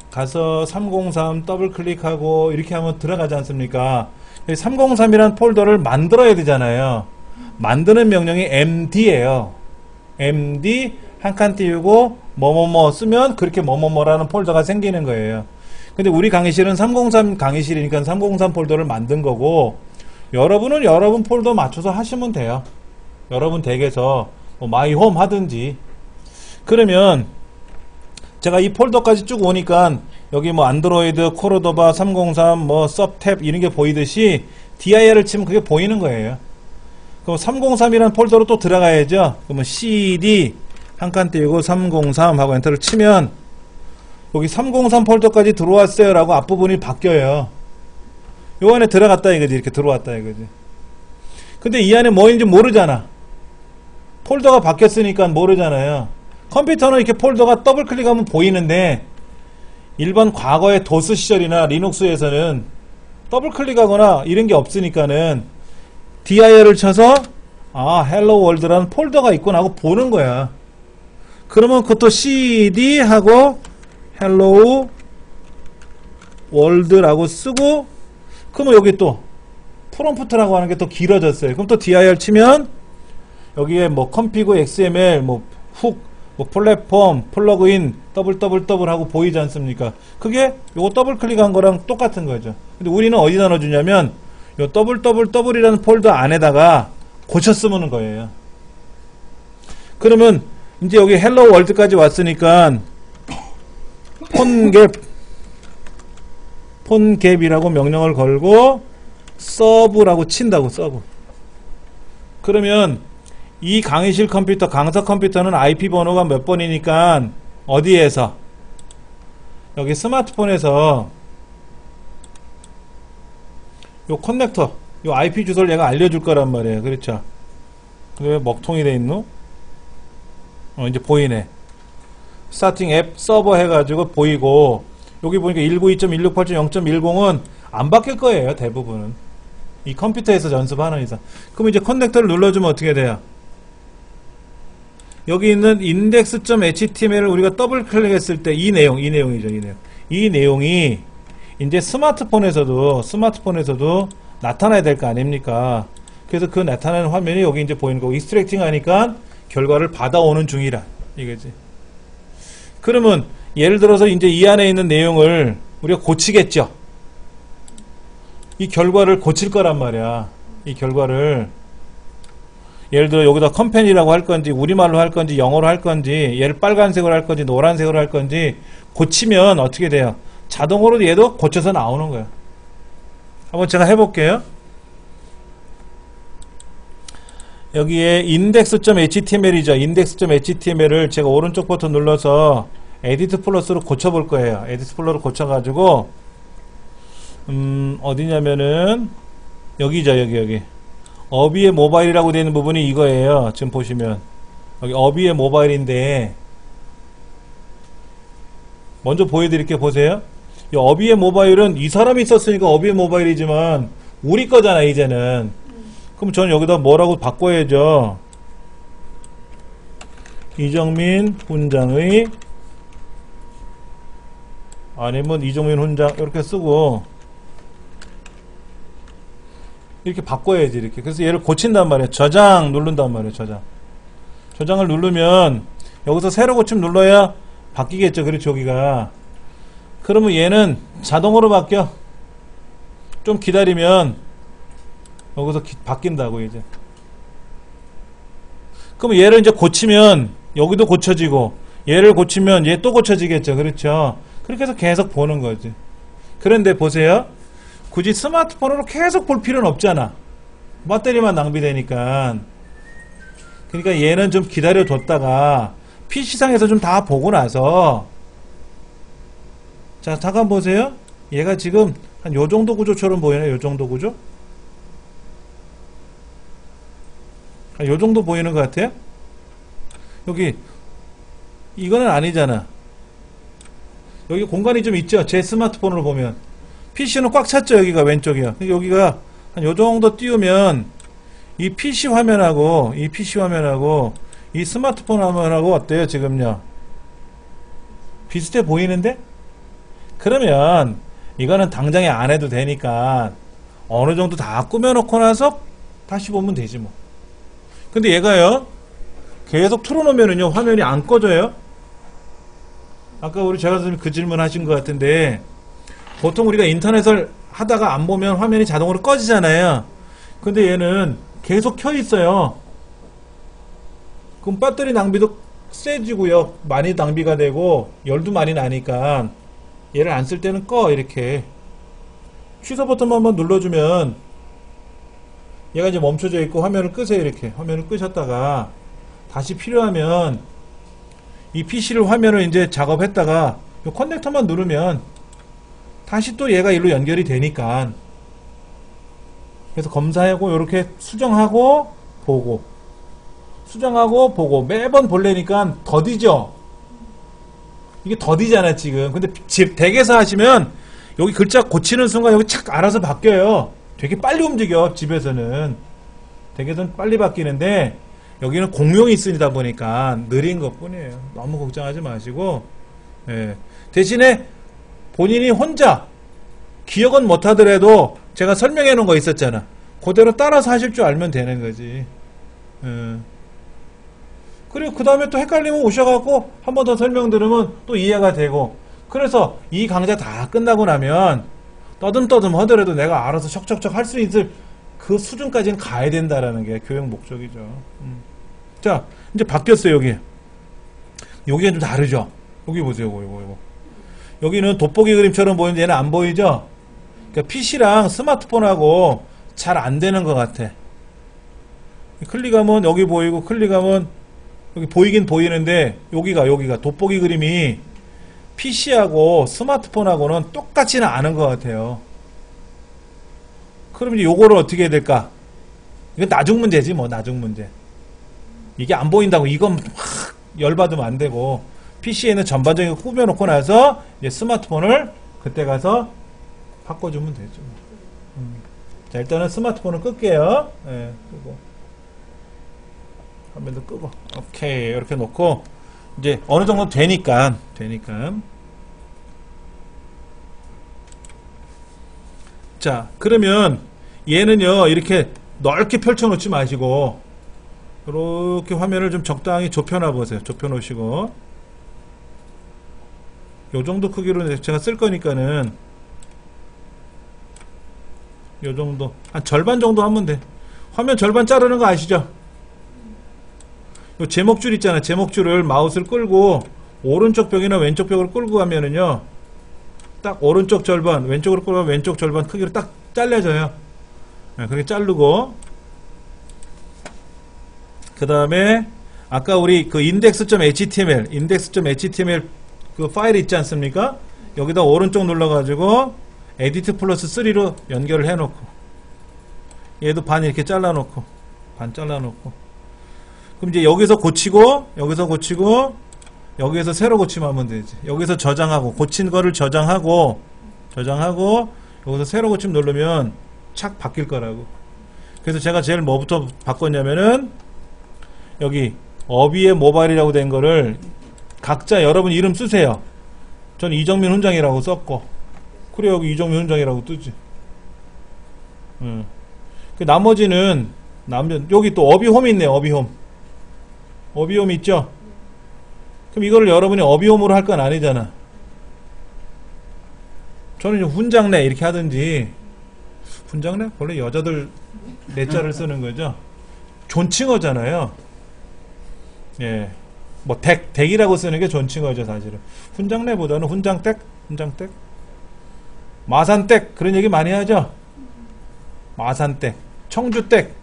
가서 303 더블 클릭하고 이렇게 하면 들어가지 않습니까? 303이라는 폴더를 만들어야 되잖아요. 만드는 명령이 MD예요. MD 한 칸 띄우고 뭐뭐뭐 쓰면 그렇게 뭐뭐뭐라는 폴더가 생기는 거예요. 근데 우리 강의실은 303 강의실이니까 303 폴더를 만든 거고 여러분은 여러분 폴더 맞춰서 하시면 돼요. 여러분 댁에서 뭐 마이홈 하든지. 그러면 제가 이 폴더까지 쭉 오니까 여기 뭐 안드로이드, 코르도바, 303, 뭐 서브탭 이런 게 보이듯이 DIR을 치면 그게 보이는 거예요. 그럼 303이라는 폴더로 또 들어가야죠. 그러면 CD 한 칸 띄우고 303 하고 엔터를 치면 여기 303 폴더까지 들어왔어요 라고 앞부분이 바뀌어요. 요 안에 들어갔다 이거지. 이렇게 들어왔다 이거지. 근데 이 안에 뭐인지 모르잖아. 폴더가 바뀌었으니까 모르잖아요. 컴퓨터는 이렇게 폴더가 더블 클릭하면 보이는데 일반 과거의 도스 시절이나 리눅스에서는 더블 클릭하거나 이런 게 없으니까는 DIR을 쳐서 아 헬로 월드라는 폴더가 있구나 하고 보는 거야. 그러면 그것도 CD 하고 헬로 월드라고 쓰고 그러면 여기 또 프롬프트라고 하는 게 또 길어졌어요. 그럼 또 DIR 치면 여기에 뭐 컴피그 XML 뭐 훅 뭐 플랫폼 플러그인 더블 하고 보이지 않습니까? 그게 요거 더블 클릭한 거랑 똑같은 거죠. 근데 우리는 어디다 넣어주냐면 요 더블이라는 폴더 안에다가 고쳐 쓰는 거예요. 그러면 이제 여기 헬로 월드까지 왔으니까 폰갭이라고 명령을 걸고 서브라고 친다고. 서브. 그러면 이 강의실 컴퓨터, 강사 컴퓨터는 IP 번호가 몇 번이니까 어디에서? 여기 스마트폰에서 요 커넥터, 요 IP 주소를 얘가 알려줄 거란 말이에요. 그렇죠? 왜 먹통이 돼 있노? 이제 보이네. 스타팅 앱 서버 해가지고 보이고 여기 보니까 192.168.0.10은 안 바뀔 거예요. 대부분은. 이 컴퓨터에서 연습하는 이상. 그럼 이제 커넥터를 눌러주면 어떻게 돼요? 여기 있는 index.html을 우리가 더블 클릭했을 때 이 내용이죠. 이 내용이 이제 스마트폰에서도 나타나야 될 거 아닙니까? 그래서 그 나타나는 화면이 여기 이제 보이는 거고 익스트랙팅 하니까 결과를 받아오는 중이라 이거지. 그러면 예를 들어서 이제 이 안에 있는 내용을 우리가 고치겠죠. 이 결과를 고칠 거란 말이야. 이 결과를 예를 들어 여기다 컴팬이라고 할 건지 우리말로 할 건지 영어로 할 건지 얘를 빨간색으로 할 건지 노란색으로 할 건지 고치면 어떻게 돼요? 자동으로 얘도 고쳐서 나오는 거야. 한번 제가 해볼게요. 여기에 index.html이죠. index.html을 제가 오른쪽 버튼 눌러서 에디트 플러스로 고쳐볼 거예요. 에디트 플러스로 고쳐가지고 어디냐면은 여기죠. 여기 어비의 모바일이라고 되어 있는 부분이 이거예요. 지금 보시면 여기 어비의 모바일인데 먼저 보여드릴게요. 보세요. 이 어비의 모바일은 이 사람이 썼으니까 어비의 모바일이지만 우리 거잖아 이제는. 그럼 저는 여기다 뭐라고 바꿔야죠. 이정민 훈장의 아니면 이정민 훈장 이렇게 쓰고 이렇게 바꿔야지 이렇게. 그래서 얘를 고친단 말이에요. 저장 누른단 말이에요. 저장을 누르면 여기서 새로 고침 눌러야 바뀌겠죠. 그렇죠. 여기가. 그러면 얘는 자동으로 바뀌어. 좀 기다리면 여기서 바뀐다고 이제. 그럼 얘를 이제 고치면 여기도 고쳐지고 얘를 고치면 얘 또 고쳐지겠죠. 그렇죠. 그렇게 해서 계속 보는 거지. 그런데 보세요. 굳이 스마트폰으로 계속 볼 필요는 없잖아. 배터리만 낭비되니까. 그러니까 얘는 좀 기다려뒀다가 PC상에서 좀 다 보고 나서 자 잠깐 보세요. 얘가 지금 한 요정도 구조처럼 보이네. 요정도 구조? 요정도 보이는 것 같아요. 여기 이거는 아니잖아. 여기 공간이 좀 있죠. 제 스마트폰으로 보면 PC는 꽉 찼죠. 여기가 왼쪽이요. 여기가 한 요정도 띄우면 이 PC 화면하고 이 스마트폰 화면하고 어때요 지금요? 비슷해 보이는데? 그러면 이거는 당장에 안 해도 되니까 어느 정도 다 꾸며놓고 나서 다시 보면 되지 뭐. 근데 얘가요 계속 틀어놓으면은요 화면이 안 꺼져요. 아까 우리 제가 선생님 그 질문 하신 것 같은데 보통 우리가 인터넷을 하다가 안 보면 화면이 자동으로 꺼지잖아요. 근데 얘는 계속 켜 있어요. 그럼 배터리 낭비도 세지고요. 많이 낭비가 되고 열도 많이 나니까 얘를 안 쓸 때는 꺼. 이렇게 취소 버튼만 한번 눌러주면 얘가 이제 멈춰져 있고 화면을 끄세요. 이렇게 화면을 끄셨다가 다시 필요하면 이 PC를 화면을 이제 작업했다가 이 커넥터만 누르면 다시 또 얘가 일로 연결이 되니까 그래서 검사하고 이렇게 수정하고 보고 수정하고 보고 매번 보려니까 더디죠. 이게 더디잖아 지금. 근데 집 댁에서 하시면 여기 글자 고치는 순간 여기 착 알아서 바뀌어요. 되게 빨리 움직여. 집에서는 댁에서는 빨리 바뀌는데 여기는 공용이 쓰다 보니까 느린 것 뿐이에요. 너무 걱정하지 마시고 예. 대신에 본인이 혼자 기억은 못하더라도 제가 설명해 놓은 거 있었잖아. 그대로 따라서 하실 줄 알면 되는 거지. 예. 그리고 그 다음에 또 헷갈리면 오셔갖고 한 번 더 설명 들으면 또 이해가 되고. 그래서 이 강좌 다 끝나고 나면 떠듬떠듬 하더라도 내가 알아서 척척척 할 수 있을 그 수준까지는 가야 된다라는 게 교육 목적이죠. 자, 이제 바뀌었어요. 여기가 좀 다르죠. 여기 보세요. 이거. 여기는 돋보기 그림처럼 보이는데 얘는 안 보이죠. 그러니까 PC랑 스마트폰하고 잘 안 되는 것 같아. 클릭하면 여기 보이고 클릭하면 여기 보이긴 보이는데 여기가 돋보기 그림이 PC하고 스마트폰하고는 똑같지는 않은 것 같아요. 그럼 이제 요거를 어떻게 해야 될까? 이건 나중 문제지 뭐. 나중 문제. 이게 안 보인다고 이건 확 열받으면 안 되고 PC에는 전반적인 거 꾸며놓고 나서 이제 스마트폰을 그때 가서 바꿔주면 되죠. 자, 일단은 스마트폰을 끌게요. 네, 끄고 화면도 끄고 오케이 이렇게 놓고 이제 어느 정도 되니까 자 그러면 얘는요 이렇게 넓게 펼쳐 놓지 마시고 이렇게 화면을 좀 적당히 좁혀 놔 보세요. 좁혀 놓으시고 요 정도 크기로 제가 쓸 거니까는 요 정도 한 절반 정도 하면 돼. 화면 절반 자르는 거 아시죠? 요 제목줄 있잖아. 제목줄을 마우스를 끌고 오른쪽 벽이나 왼쪽 벽을 끌고 가면은요 딱 오른쪽 절반 왼쪽으로 끌고 가면 왼쪽 절반 크기로 딱 잘려져요. 네, 그렇게 자르고 그 다음에 아까 우리 그 index.html 그 파일 있지 않습니까? 여기다 오른쪽 눌러가지고 에디트 플러스 3로 연결을 해놓고 얘도 반 이렇게 잘라놓고 반 잘라놓고 그럼 이제 여기서 고치고 여기에서 새로 고치면 하면 되지. 여기서 저장하고 고친 거를 저장하고 여기서 새로 고침 누르면 착 바뀔 거라고. 그래서 제가 제일 뭐부터 바꿨냐면은 여기 어비의 모바일이라고 된 거를 각자 여러분 이름 쓰세요. 전 이정민 훈장이라고 썼고, 그래 여기 이정민 훈장이라고 뜨지. 그 나머지는 여기 또 어비홈이 있네요. 어비홈 있죠? 그럼 이거를 여러분이 어비홈으로 할 건 아니잖아. 저는 이제 훈장내 이렇게 하든지. 훈장내? 원래 여자들 내자를 쓰는 거죠. 존칭어잖아요. 예. 뭐 댁이라고 쓰는 게 존칭어죠, 사실은. 훈장내보다는 훈장댁. 마산댁 그런 얘기 많이 하죠. 마산댁, 청주댁.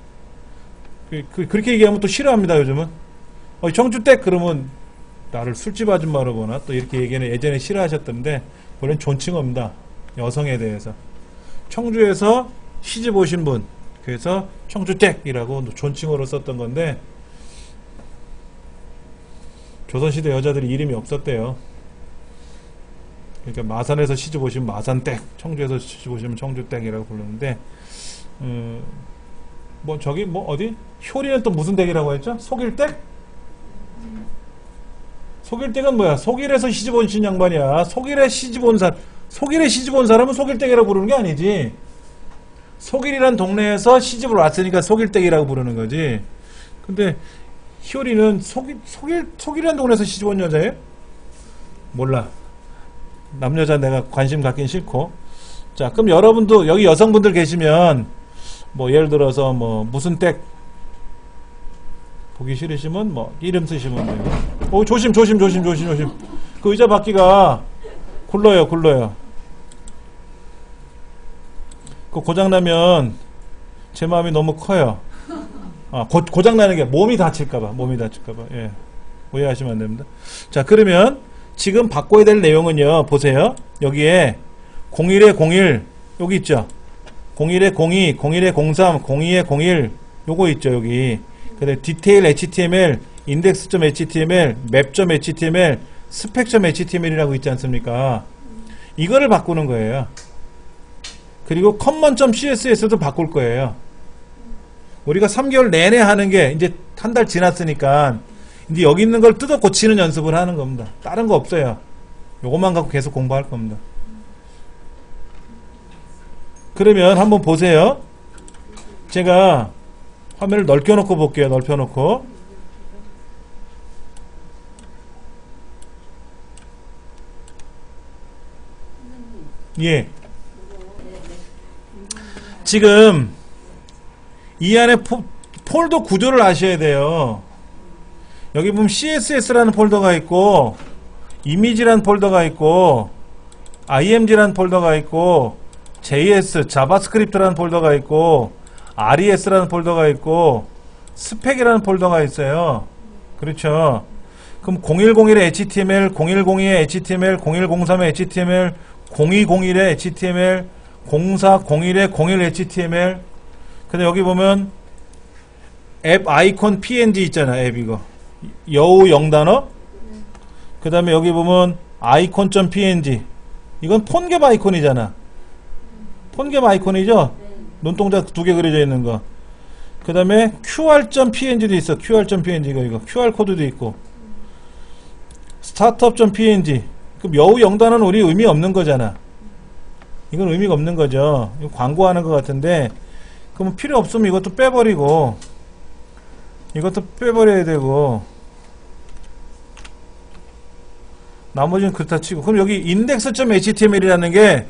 그렇게 얘기하면 또 싫어합니다, 요즘은. 청주댁 그러면 나를 술집 아줌마로 보나? 또 이렇게 얘기는 예전에 싫어하셨던데, 원래는 존칭어입니다. 여성에 대해서. 청주에서 시집 오신 분, 그래서 청주댁이라고 존칭어로 썼던 건데, 조선시대 여자들이 이름이 없었대요. 그러니까 마산에서 시집 오시면 마산댁, 청주에서 시집 오시면 청주댁이라고 부르는데, 어디? 효리는 또 무슨 댁이라고 했죠? 속일댁? 속일댁은 뭐야? 속일에서 시집 오신 양반이야. 속일에 시집 온 사람은 속일댁이라고 부르는 게 아니지. 속일이란 동네에서 시집을 왔으니까 속일댁이라고 부르는 거지. 근데 희열이는 속일이란 동네에서 시집 온 여자예요? 몰라. 남여자 내가 관심 갖긴 싫고. 자, 그럼 여러분도 여기 여성분들 계시면 뭐 예를 들어서 뭐 무슨 댁 보기 싫으시면 뭐 이름 쓰시면 돼요. 조심. 그 의자 바퀴가 굴러요. 그 고장나면 제 마음이 너무 커요. 고장나는 게 몸이 다칠까봐. 예. 오해하시면 안 됩니다. 자, 그러면 지금 바꿔야 될 내용은요, 보세요. 여기에 01에 01, 여기 있죠. 01에 02, 01에 03, 02에 01, 요거 있죠, 여기. 그다음에 디테일 HTML, index.html, map.html, spec.html이라고 있지 않습니까? 이거를 바꾸는 거예요. 그리고 common.css도 바꿀 거예요. 우리가 3개월 내내 하는 게 이제 한 달 지났으니까 이제 여기 있는 걸 뜯어 고치는 연습을 하는 겁니다. 다른 거 없어요. 요것만 갖고 계속 공부할 겁니다. 그러면 한번 보세요. 제가 화면을 넓혀 놓고 볼게요. 넓혀 놓고. 예. 지금 이 안에 폴더 구조를 아셔야 돼요. 여기 보면 CSS라는 폴더가 있고, 이미지라는 폴더가 있고, IMG라는 폴더가 있고, JS, 자바스크립트라는 폴더가 있고, RES라는 폴더가 있고, 스펙이라는 폴더가 있어요. 그렇죠. 그럼 0101의 HTML, 0102의 HTML, 0103의 HTML, 0201의 HTML, 0401의 01 HTML. 근데 여기 보면 앱 아이콘 png 있잖아. 앱 이거 여우 0단어. 그 다음에 여기 보면 아이콘.png, 이건 폰갭 아이콘이잖아. 폰갭 아이콘이죠. 눈동자 2개 그려져 있는 거. 그 다음에 qr.png도 있어. qr.png 이거 QR 코드도 있고, startup.png. 그럼 여우 0단어는 우리 의미 없는 거잖아. 이건 의미가 없는 거죠. 이거 광고하는 것 같은데, 그럼 필요 없으면 이것도 빼버리고, 이것도 빼버려야 되고, 나머지는 그렇다 치고. 그럼 여기 index.html이라는 게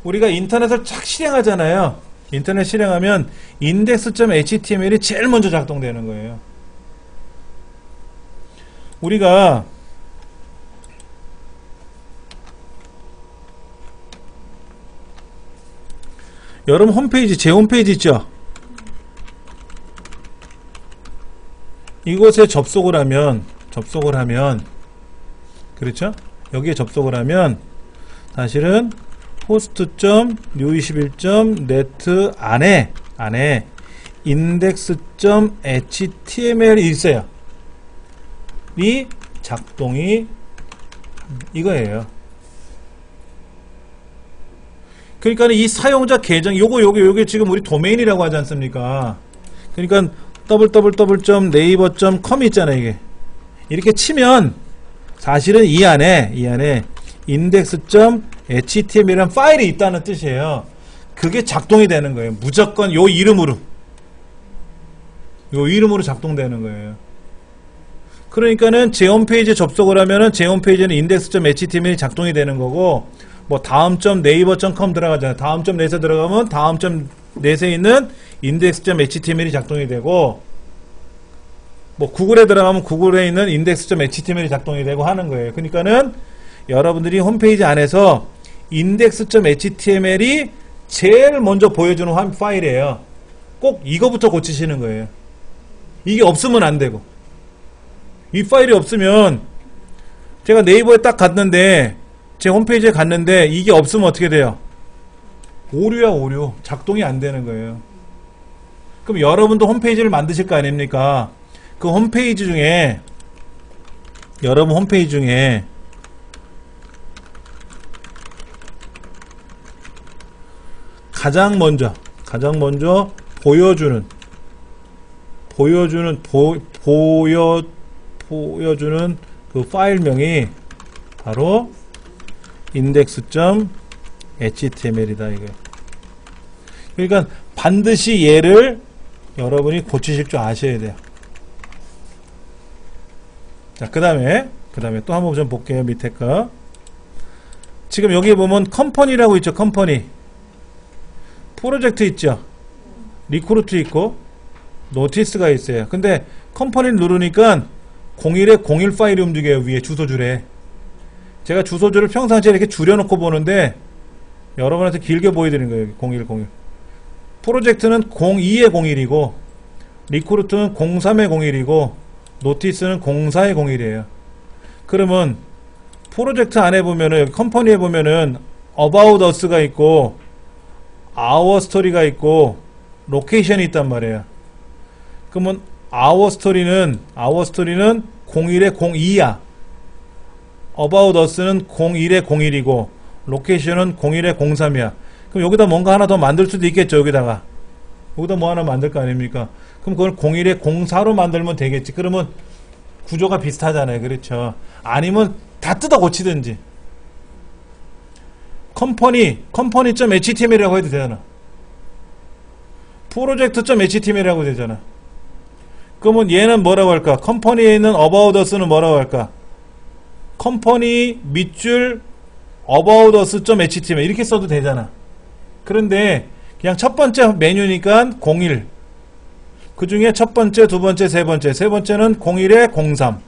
우리가 인터넷을 착 실행하잖아요. 인터넷 실행하면 index.html이 제일 먼저 작동되는 거예요. 우리가 여러분 홈페이지, 제 홈페이지 있죠? 이곳에 접속을 하면, 그렇죠? 여기에 접속을 하면 사실은 host.new21.net 안에 index.html이 있어요. 이 작동이 이거예요. 그러니까 이 사용자 계정, 요게 지금 우리 도메인이라고 하지 않습니까? 그러니까 www.naver.com 있잖아요. 이게 이렇게 치면 사실은 이 안에 index.html이라는 파일이 있다는 뜻이에요. 그게 작동이 되는 거예요. 무조건 요 이름으로 작동되는 거예요. 그러니까는 제 홈페이지에 접속을 하면은 제 홈페이지에는 index.html이 작동이 되는 거고, 뭐 다음.naver.com 들어가잖아요. 다음.net에 들어가면 다음.net에 있는 index.html이 작동이 되고, 뭐 구글에 들어가면 구글에 있는 index.html이 작동이 되고 하는 거예요. 그러니까는 여러분들이 홈페이지 안에서 index.html이 제일 먼저 보여주는 파일이에요. 꼭 이거부터 고치시는 거예요. 이게 없으면 안 되고, 이 파일이 없으면 제가 네이버에 딱 갔는데, 제 홈페이지에 갔는데 이게 없으면 어떻게 돼요? 오류야, 오류. 작동이 안 되는 거예요. 그럼 여러분도 홈페이지를 만드실 거 아닙니까? 그 홈페이지 중에, 여러분 홈페이지 중에 가장 먼저 보여주는 그 파일명이 바로 index.html이다 이거. 그러니까 반드시 얘를 여러분이 고치실 줄 아셔야 돼요. 자, 그 다음에 또 한번 좀 볼게요. 밑에 거. 지금 여기 보면 컴퍼니라고 있죠. 컴퍼니. 프로젝트 있죠. 리크루트 있고 노티스가 있어요. 근데 컴퍼니를 누르니까 01에 01 파일이 움직여요. 위에 주소줄에. 제가 주소줄을 평상시에 이렇게 줄여놓고 보는데 여러분한테 길게 보여드리는 거예요. 0101. 프로젝트는 02에 01이고 리크루트는 03에 01이고 노티스는 04에 01이에요. 그러면 프로젝트 안에 보면은, 여기 컴퍼니에 보면은 About Us가 있고 Our Story가 있고 로케이션이 있단 말이에요. 그러면 Our Story는 01에 02야. About Us는 01에 01이고 로케이션은 01에 03이야. 그럼 여기다 뭔가 하나 더 만들 수도 있겠죠. 여기다 뭐 하나 만들 거 아닙니까? 그럼 그걸 01에 04로 만들면 되겠지. 그러면 구조가 비슷하잖아요. 그렇죠? 아니면 다 뜯어 고치든지. 컴퍼니.html이라고 해도 되잖아. 프로젝트.html이라고 되잖아. 그러면 얘는 뭐라고 할까? 컴퍼니에 있는 About Us는 뭐라고 할까? 컴퍼니 밑줄 About Us.html 이렇게 써도 되잖아. 그런데 그냥 첫 번째 메뉴니까 01. 그 중에 첫 번째, 두 번째, 세 번째. 세 번째는 01에 03.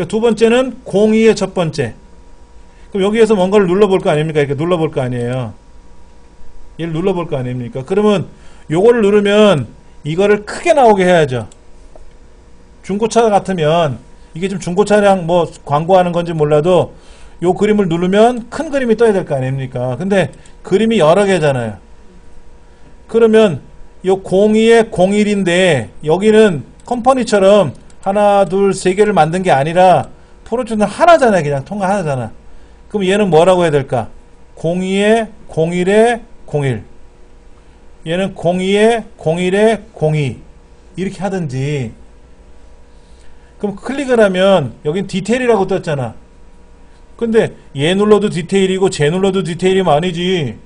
두 번째는 02의 첫 번째. 그럼 여기에서 뭔가를 눌러볼 거 아닙니까? 이렇게 눌러볼 거 아니에요. 얘를 눌러볼 거 아닙니까? 그러면 요거를 누르면 이거를 크게 나오게 해야죠. 중고차 같으면, 이게 지금 중고차량 뭐 광고하는 건지 몰라도 요 그림을 누르면 큰 그림이 떠야 될 거 아닙니까? 근데 그림이 여러 개잖아요. 그러면 요 02에 01인데 여기는 컴퍼니처럼 하나, 둘, 세 개를 만든 게 아니라 프로젝트는 하나잖아요. 그냥 통과 하나잖아. 그럼 얘는 뭐라고 해야 될까? 02에 01에 01. 얘는 02에 01에 02. 이렇게 하든지. 그럼 클릭을 하면 여긴 디테일이라고 떴잖아. 근데 얘 눌러도 디테일이고 쟤 눌러도 디테일이면 아니지.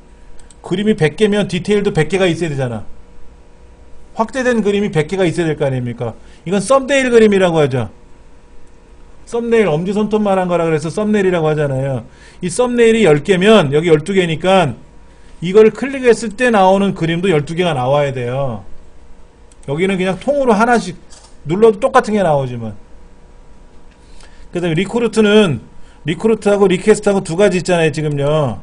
그림이 100개면 디테일도 100개가 있어야 되잖아. 확대된 그림이 100개가 있어야 될 거 아닙니까? 이건 썸네일 그림이라고 하죠. 썸네일, 엄지손톱만 한 거라 그래서 썸네일이라고 하잖아요. 이 썸네일이 10개면 여기 12개니까 이걸 클릭했을 때 나오는 그림도 12개가 나와야 돼요. 여기는 그냥 통으로 하나씩 눌러도 똑같은 게 나오지만. 그 다음에 리크루트하고 리퀘스트하고 두 가지 있잖아요. 지금요.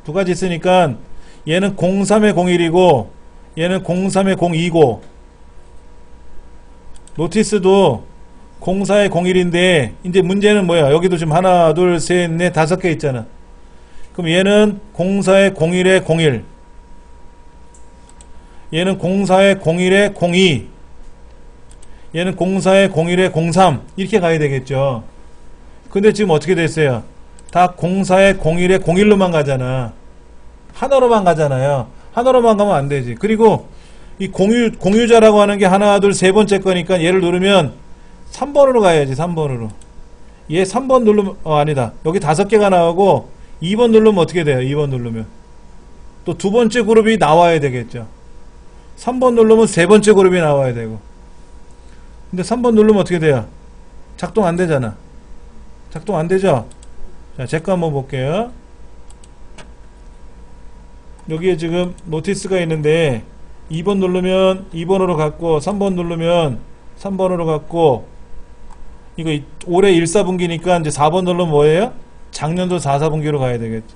두 가지 있으니까 얘는 03에 01이고 얘는 03에 02고 노티스도 04에 01인데 이제 문제는 뭐야? 여기도 지금 하나, 둘, 셋, 넷, 5개 있잖아. 그럼 얘는 04에 01에 01 얘는 04에 01에 02 얘는 04에 01에 03 이렇게 가야 되겠죠. 근데 지금 어떻게 됐어요? 다 04에 01에 01로만 가잖아. 하나로만 가잖아요. 하나로만 가면 안 되지. 그리고 이 공유자라고 하는 게 하나, 둘, 세 번째 거니까 얘를 누르면 3번으로 가야지. 3번으로. 얘 3번 누르면 아니다. 여기 5개가 나오고 2번 누르면 어떻게 돼요? 2번 누르면 또 두 번째 그룹이 나와야 되겠죠. 3번 누르면 세 번째 그룹이 나와야 되고. 근데 3번 누르면 어떻게 돼요? 작동 안 되잖아. 작동 안 되죠? 자, 제 거 한번 볼게요. 여기에 지금 노티스가 있는데 2번 누르면 2번으로 갔고 3번 누르면 3번으로 갔고, 이거 올해 1, 4분기니까 이제 4번 누르면 뭐예요? 작년도 4, 4분기로 가야 되겠지.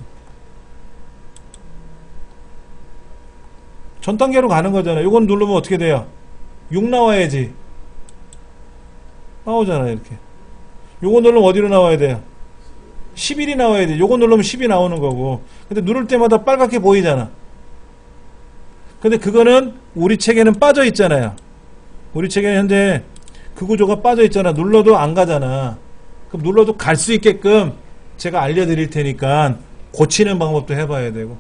전 단계로 가는 거잖아요. 이건 누르면 어떻게 돼요? 6 나와야지. 나오잖아요, 이렇게. 요거 누르면 어디로 나와야 돼요? 11이 나와야 돼. 요거 누르면 10이 나오는 거고. 근데 누를 때마다 빨갛게 보이잖아. 근데 그거는 우리 책에는 빠져 있잖아요. 우리 책에는 현재 그 구조가 빠져 있잖아. 눌러도 안 가잖아. 그럼 눌러도 갈 수 있게끔 제가 알려드릴 테니까 고치는 방법도 해봐야 되고.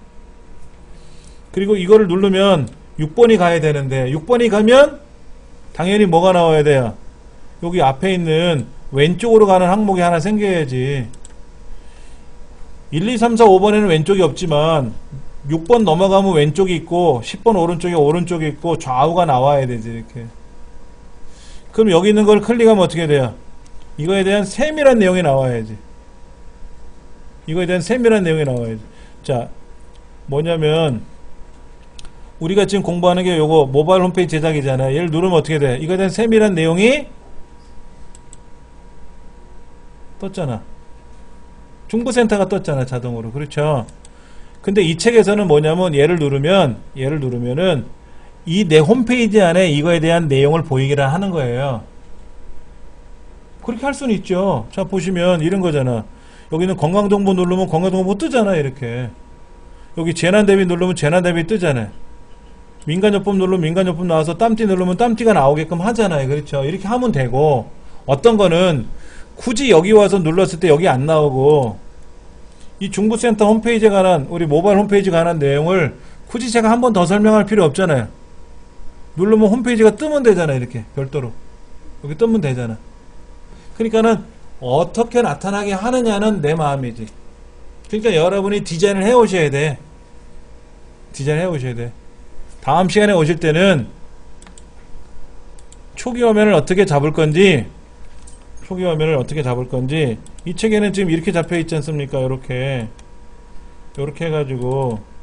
그리고 이거를 누르면 6번이 가야 되는데 6번이 가면 당연히 뭐가 나와야 돼요? 여기 앞에 있는 왼쪽으로 가는 항목이 하나 생겨야지. 1, 2, 3, 4, 5번에는 왼쪽이 없지만 6번 넘어가면 왼쪽이 있고 10번 오른쪽이 있고 좌우가 나와야 되지. 이렇게. 그럼 여기 있는 걸 클릭하면 어떻게 돼요? 이거에 대한 세밀한 내용이 나와야지. 이거에 대한 세밀한 내용이 나와야지. 자, 뭐냐면 우리가 지금 공부하는 게 요거 모바일 홈페이지 제작이잖아요. 얘를 누르면 어떻게 돼? 이거에 대한 세밀한 내용이 떴잖아. 중부센터가 떴잖아, 자동으로. 그렇죠? 근데 이 책에서는 뭐냐면 얘를 누르면은 이 내 홈페이지 안에 이거에 대한 내용을 보이기를 하는 거예요. 그렇게 할 수는 있죠. 자, 보시면 이런 거잖아. 여기는 건강정보 누르면 건강정보 뜨잖아, 이렇게. 여기 재난대비 누르면 재난대비 뜨잖아요. 민간요법 누르면 민간요법 나와서 땀띠 누르면 땀띠가 나오게끔 하잖아요. 그렇죠? 이렇게 하면 되고, 어떤 거는 굳이 여기 와서 눌렀을 때 여기 안 나오고, 이 중부센터 홈페이지에 관한, 우리 모바일 홈페이지에 관한 내용을 굳이 제가 한 번 더 설명할 필요 없잖아요. 누르면 홈페이지가 뜨면 되잖아요. 이렇게 별도로 여기 뜨면 되잖아. 그러니까는 어떻게 나타나게 하느냐는 내 마음이지. 그러니까 여러분이 디자인을 해 오셔야 돼. 디자인 해 오셔야 돼. 다음 시간에 오실 때는 초기 화면을 어떻게 잡을 건지, 이 책에는 지금 이렇게 잡혀 있지 않습니까? 요렇게 해가지고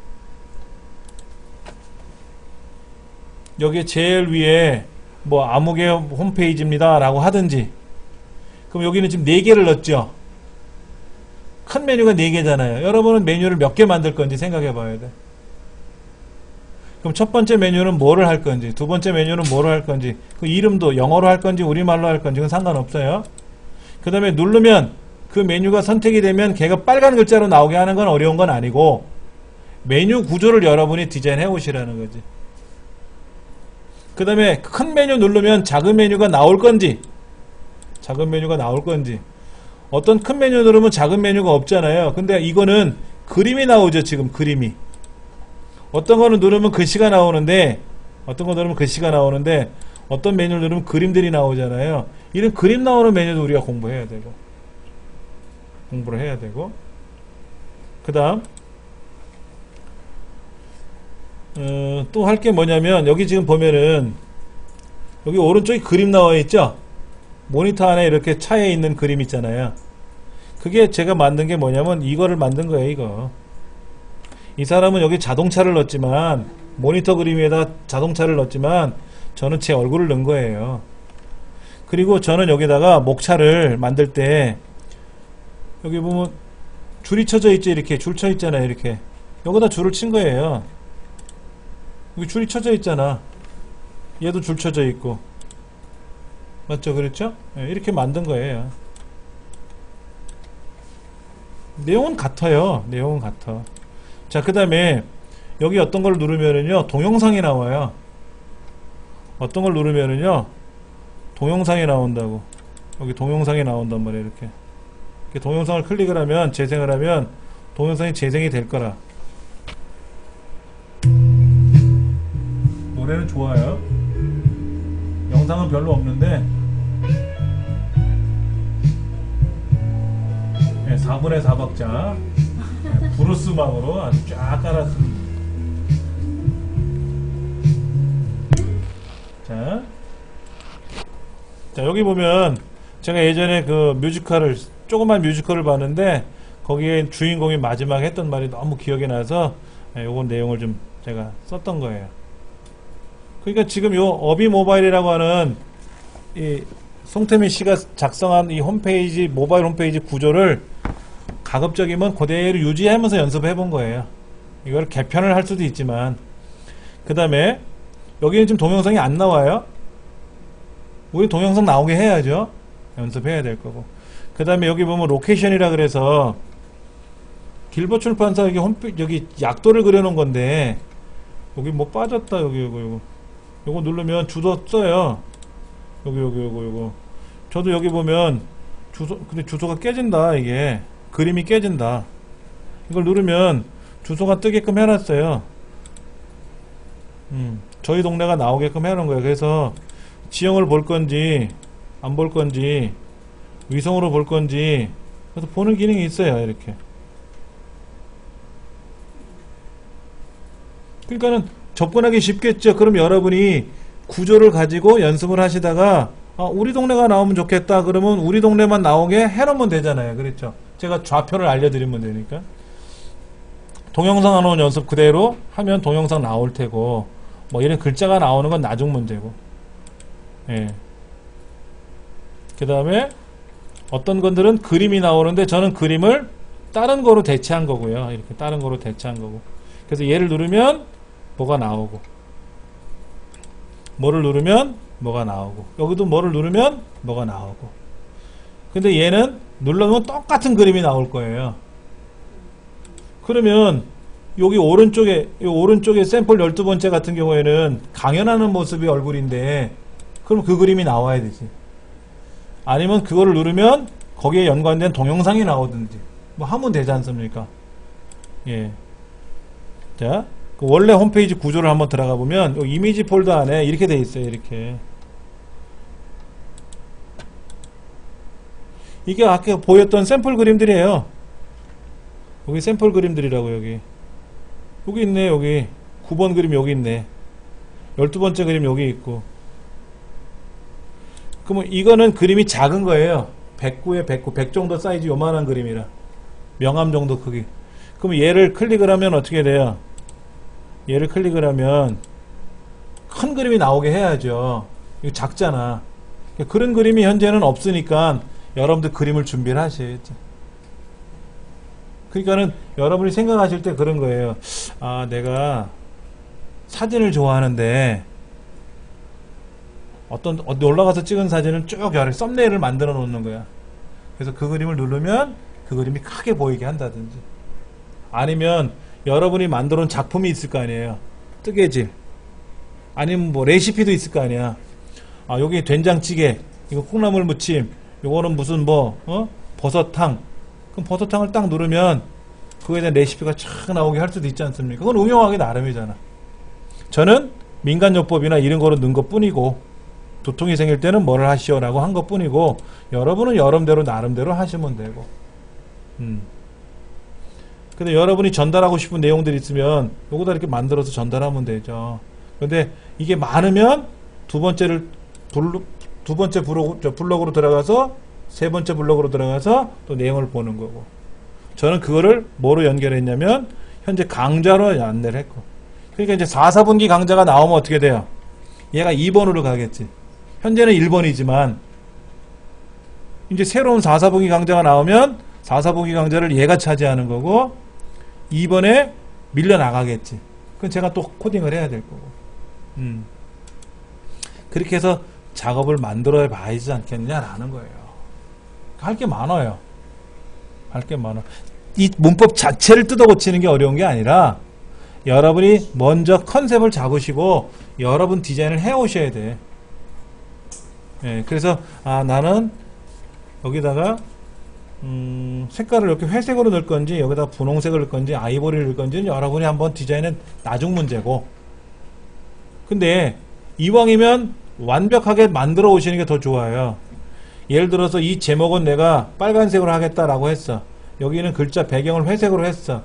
여기에 제일 위에 뭐 아무개 홈페이지입니다 라고 하든지. 그럼 여기는 지금 4개를 넣었죠. 큰 메뉴가 4개잖아요. 여러분은 메뉴를 몇 개 만들 건지 생각해 봐야 돼. 그럼 첫 번째 메뉴는 뭐를 할 건지, 두 번째 메뉴는 뭐를 할 건지, 그 이름도 영어로 할 건지 우리말로 할 건지 그건 상관없어요. 그 다음에 누르면 그 메뉴가 선택이 되면 걔가 빨간 글자로 나오게 하는 건 어려운 건 아니고, 메뉴 구조를 여러분이 디자인해 오시라는 거지. 그 다음에 큰 메뉴 누르면 작은 메뉴가 나올 건지, 어떤 큰 메뉴 누르면 작은 메뉴가 없잖아요. 근데 이거는 그림이 나오죠. 지금 그림이. 어떤 거는 누르면 글씨가 나오는데, 어떤 메뉴를 누르면 그림들이 나오잖아요. 이런 그림 나오는 메뉴도 우리가 공부를 해야 되고. 그 다음 또 할 게 뭐냐면, 여기 지금 보면은 여기 오른쪽에 그림 나와 있죠. 모니터 안에 이렇게 차에 있는 그림 있잖아요. 그게 제가 만든 게 뭐냐면 이거를 만든 거예요. 이거. 이 사람은 여기 자동차를 넣었지만, 모니터 그림 위에다 자동차를 넣었지만 저는 제 얼굴을 넣은 거예요. 그리고 저는 여기다가 목차를 만들 때 여기 보면 줄이 쳐져 있죠. 이렇게 줄 쳐 있잖아요. 이렇게 여기다 줄을 친 거예요. 여기 줄이 쳐져 있잖아. 얘도 줄 쳐져 있고. 맞죠? 그렇죠? 네, 이렇게 만든 거예요. 내용은 같아요. 자, 그 다음에 여기 어떤 걸 누르면은요 동영상이 나와요. 어떤 걸 누르면은요 동영상이 나온다고. 여기 동영상이 나온단 말이에요. 이렇게 동영상을 클릭을 하면, 재생을 하면 동영상이 재생이 될 거라. 노래는 좋아요. 영상은 별로 없는데 네, 4분의 4박자 네, 브루스 음악으로 아주 쫙 깔았습니다. 자, 여기 보면 제가 예전에 그 뮤지컬을 조그만 뮤지컬을 봤는데 거기에 주인공이 마지막에 했던 말이 너무 기억이 나서 요건 내용을 좀 제가 썼던 거예요. 그러니까 지금 요 어비 모바일이라고 하는 이 송태민 씨가 작성한 이 홈페이지, 모바일 홈페이지 구조를 가급적이면 그대로 유지하면서 연습을 해본 거예요. 이걸 개편을 할 수도 있지만, 그 다음에 여기는 지금 동영상이 안 나와요. 우리 동영상 나오게 해야죠. 연습해야 될 거고. 그 다음에 여기 보면 로케이션이라 그래서 길버 출판사 여기 약도를 그려놓은 건데, 여기 뭐 빠졌다. 요거 누르면 주소 써요. 요거. 저도 여기 보면 근데 주소가 깨진다. 이게 그림이 깨진다. 이걸 누르면 주소가 뜨게끔 해놨어요. 저희 동네가 나오게끔 해놓은 거예요. 그래서 지형을 볼 건지 안 볼 건지 위성으로 볼 건지 그래서 보는 기능이 있어요. 이렇게. 그러니까는 접근하기 쉽겠죠. 그럼 여러분이 구조를 가지고 연습을 하시다가 우리 동네가 나오면 좋겠다. 그러면 우리 동네만 나오게 해놓으면 되잖아요. 그렇죠. 제가 좌표를 알려드리면 되니까. 동영상 하는 연습 그대로 하면 동영상 나올 테고, 뭐 이런 글자가 나오는 건 나중 문제고. 예. 그 다음에 어떤 건들은 그림이 나오는데 저는 그림을 다른 거로 대체한 거고요. 이렇게 다른 거로 대체한 거고. 그래서 얘를 누르면 뭐가 나오고, 뭐를 누르면 뭐가 나오고, 여기도 뭐를 누르면 뭐가 나오고. 근데 얘는 눌러면 똑같은 그림이 나올 거예요. 그러면 여기 오른쪽에 샘플 12번째 같은 경우에는 강연하는 모습이 얼굴인데, 그럼 그 그림이 나와야 되지. 아니면 그거를 누르면 거기에 연관된 동영상이 나오든지 뭐 하면 되지 않습니까? 예. 자, 그 원래 홈페이지 구조를 한번 들어가 보면 요 이미지 폴더 안에 이렇게 돼 있어요. 이렇게. 이게 아까 보였던 샘플 그림들이에요. 여기 샘플 그림들이라고. 여기 있네. 여기 9번 그림 여기 있네. 12번째 그림 여기 있고. 그러면 이거는 그림이 작은 거예요. 109에 109, 100 정도 사이즈 요만한 그림이라. 명암 정도 크기. 그럼 얘를 클릭을 하면 어떻게 돼요? 얘를 클릭을 하면 큰 그림이 나오게 해야죠. 이거 작잖아. 그런 그림이 현재는 없으니까 여러분들 그림을 준비를 하셔야죠. 그러니까는 여러분이 생각하실 때 그런 거예요. 내가 사진을 좋아하는데 어디 올라가서 찍은 사진을 쭉 썸네일을 만들어 놓는 거야. 그래서 그 그림을 누르면 그 그림이 크게 보이게 한다든지, 아니면 여러분이 만들어 놓은 작품이 있을 거 아니에요. 뜨개질, 아니면 뭐 레시피도 있을 거 아니야. 여기 된장찌개, 이거 콩나물 무침, 요거는 무슨 버섯탕. 그럼 버섯탕을 딱 누르면 그거에 대한 레시피가 쫙 나오게 할 수도 있지 않습니까? 그건 응용하기 나름이잖아. 저는 민간요법이나 이런 거로 넣은 것 뿐이고, 두통이 생길 때는 뭐를 하시오라고 한 것 뿐이고, 여러분은 여러분대로 나름대로 하시면 되고. 근데 여러분이 전달하고 싶은 내용들이 있으면 요거다 이렇게 만들어서 전달하면 되죠. 근데 이게 많으면 두 번째 블록으로 들어가서 세 번째 블록으로 들어가서 또 내용을 보는 거고. 저는 그거를 뭐로 연결했냐면 현재 강좌로 안내를 했고. 그러니까 이제 4, 4분기 강좌가 나오면 어떻게 돼요? 얘가 2번으로 가겠지. 현재는 1번이지만 이제 새로운 4, 4분기 강좌가 나오면 4, 4분기 강좌를 얘가 차지하는 거고 2번에 밀려나가겠지. 그건 제가 또 코딩을 해야 될 거고. 그렇게 해서 작업을 만들어 봐야지 않겠냐라는 거예요. 할 게 많아요. 할 게 많아. 이 문법 자체를 뜯어 고치는 게 어려운 게 아니라 여러분이 먼저 컨셉을 잡으시고 여러분 디자인을 해 오셔야 돼. 예, 그래서 나는 여기다가 색깔을 이렇게 회색으로 넣을 건지 여기다 분홍색을 넣을 건지 아이보리를 넣을 건지는 여러분이 한번 디자인은 나중 문제고, 근데 이왕이면 완벽하게 만들어 오시는 게 더 좋아요. 예를 들어서 이 제목은 내가 빨간색으로 하겠다라고 했어. 여기는 글자 배경을 회색으로 했어.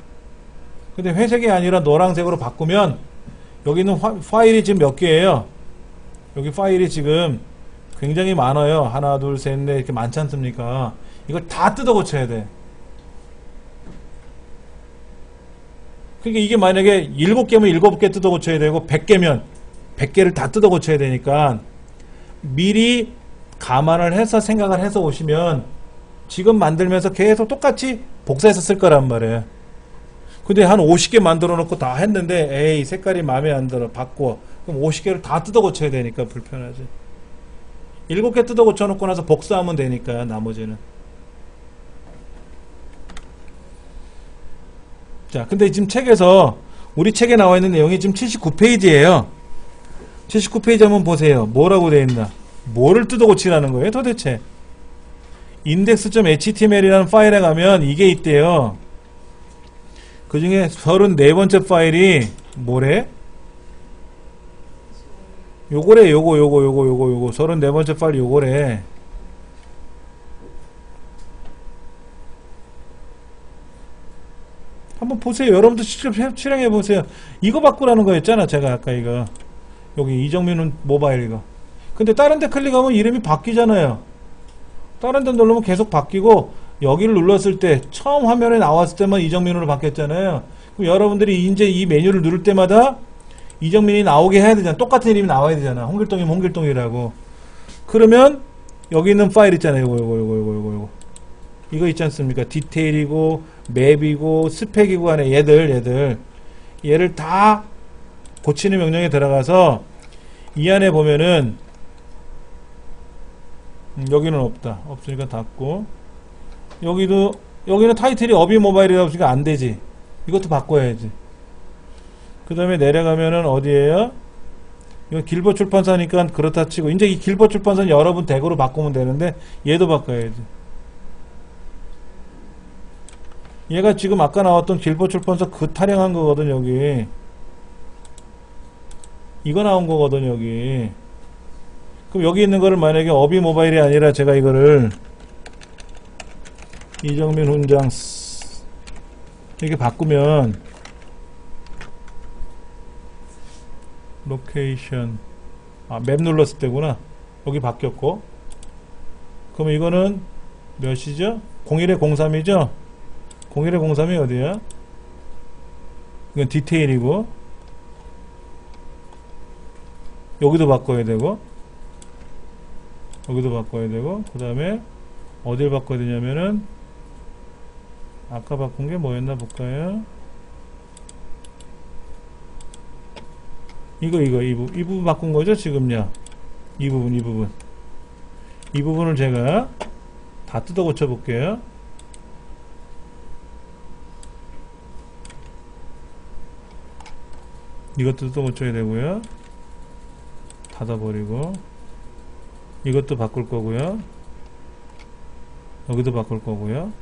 근데 회색이 아니라 노란색으로 바꾸면 여기는 파일이 지금 몇 개예요? 여기 파일이 지금 굉장히 많아요. 하나, 둘, 셋, 넷 이렇게 많지 않습니까? 이걸 다 뜯어 고쳐야 돼. 그러니까 이게 만약에 7개면 7개 뜯어 고쳐야 되고 100개면 100개를 다 뜯어 고쳐야 되니까 미리 감안을 해서 생각을 해서 오시면 지금 만들면서 계속 똑같이 복사해서 쓸 거란 말이에요. 근데 한 50개 만들어 놓고 다 했는데 에이 색깔이 마음에 안 들어 바꿔. 그럼 50개를 다 뜯어 고쳐야 되니까 불편하지. 7개 뜯어 고쳐 놓고 나서 복사하면 되니까 나머지는. 자, 근데 지금 책에서 우리 책에 나와 있는 내용이 지금 79페이지예요. 79페이지 한번 보세요. 뭐라고 되어 있나? 뭐를 뜯어 고치라는 거예요, 도대체? index.html이라는 파일에 가면 이게 있대요. 그 중에 34번째 파일이 뭐래? 요거래, 요거. 34번째 파일 요거래. 한번 보세요. 여러분도 직접 실행해 보세요. 이거 바꾸라는 거였잖아. 제가 아까 이거. 여기 이정민은 모바일 이거. 근데 다른 데 클릭하면 이름이 바뀌잖아요. 다른 데 누르면 계속 바뀌고 여기를 눌렀을 때 처음 화면에 나왔을 때만 이정민으로 바뀌었잖아요. 그럼 여러분들이 이제 이 메뉴를 누를 때마다 이정민이 나오게 해야 되잖아. 똑같은 이름이 나와야 되잖아. 홍길동이면 홍길동이라고. 그러면 여기 있는 파일 있잖아요. 요거. 이거 있지 않습니까? 디테일이고 맵이고 스펙이고 하네. 얘를 다 고치는 명령에 들어가서 이 안에 보면은 여기는 없다. 없으니까 닫고 여기는 타이틀이 어비 모바일이라고 하니까 안 되지. 이것도 바꿔야지. 그 다음에 내려가면은 어디에요? 이거 길버 출판사니까 그렇다 치고 이제 이 길버 출판사는 여러분 덱으로 바꾸면 되는데 얘도 바꿔야지. 얘가 지금 아까 나왔던 길버 출판사 그 타령한 거거든. 여기 이거 나온 거거든. 여기. 그럼 여기 있는 거를 만약에 어비 모바일이 아니라 제가 이거를 이정민 훈장 이렇게 바꾸면 로케이션 맵 눌렀을 때구나. 여기 바뀌었고 그럼 이거는 몇이죠? 01에 03이죠? 01에 03이 어디야? 이건 디테일이고 여기도 바꿔야 되고 여기도 바꿔야 되고 그 다음에 어딜 바꿔야 되냐면은 아까 바꾼 게 뭐였나 볼까요? 이 부분 바꾼 거죠 지금요. 이 부분을 제가 다 뜯어 고쳐 볼게요. 이것도 뜯어 고쳐야 되고요. 닫아버리고 이것도 바꿀 거고요. 여기도 바꿀 거고요.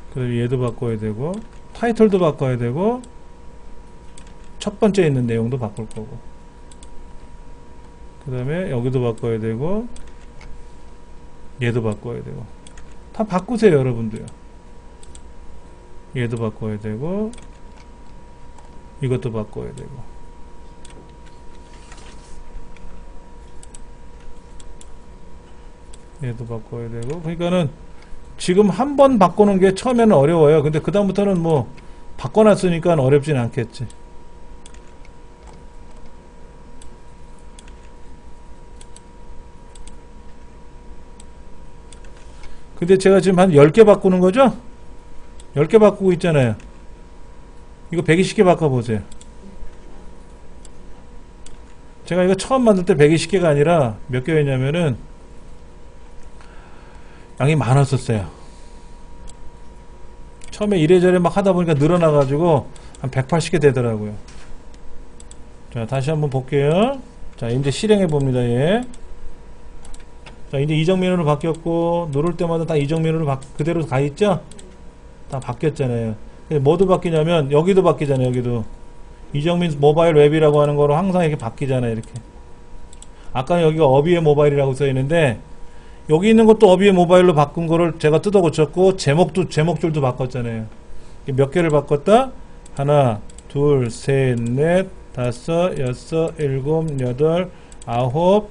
그다음에 얘도 바꿔야 되고 타이틀도 바꿔야 되고 첫 번째 있는 내용도 바꿀 거고 그 다음에 여기도 바꿔야 되고 얘도 바꿔야 되고 다 바꾸세요 여러분도요. 얘도 바꿔야 되고 이것도 바꿔야 되고 얘도 바꿔야 되고 그러니까는 지금 한 번 바꾸는 게 처음에는 어려워요. 근데 그 다음부터는 뭐 바꿔놨으니까 어렵진 않겠지. 근데 제가 지금 한 10개 바꾸는 거죠? 10개 바꾸고 있잖아요. 이거 120개 바꿔보세요. 제가 이거 처음 만들 때 120개가 아니라 몇 개였냐면은 양이 많았었어요. 처음에 이래저래 막 하다 보니까 늘어나가지고 한 180개 되더라고요. 자, 다시 한번 볼게요. 자, 이제 실행해 봅니다. 얘. 자, 이제 이정민으로 바뀌었고 누를 때마다 다 이정민으로 그대로 가 있죠? 다 바뀌었잖아요. 근데 뭐도 바뀌냐면 여기도 바뀌잖아요. 여기도 이정민 모바일 웹이라고 하는 거로 항상 이렇게 바뀌잖아요. 이렇게. 아까는 여기가 어비의 모바일이라고 써 있는데 여기 있는 것도 어비의 모바일로 바꾼 거를 제가 뜯어 고쳤고, 제목줄도 바꿨잖아요. 몇 개를 바꿨다? 하나, 둘, 셋, 넷, 다섯, 여섯, 일곱, 여덟, 아홉,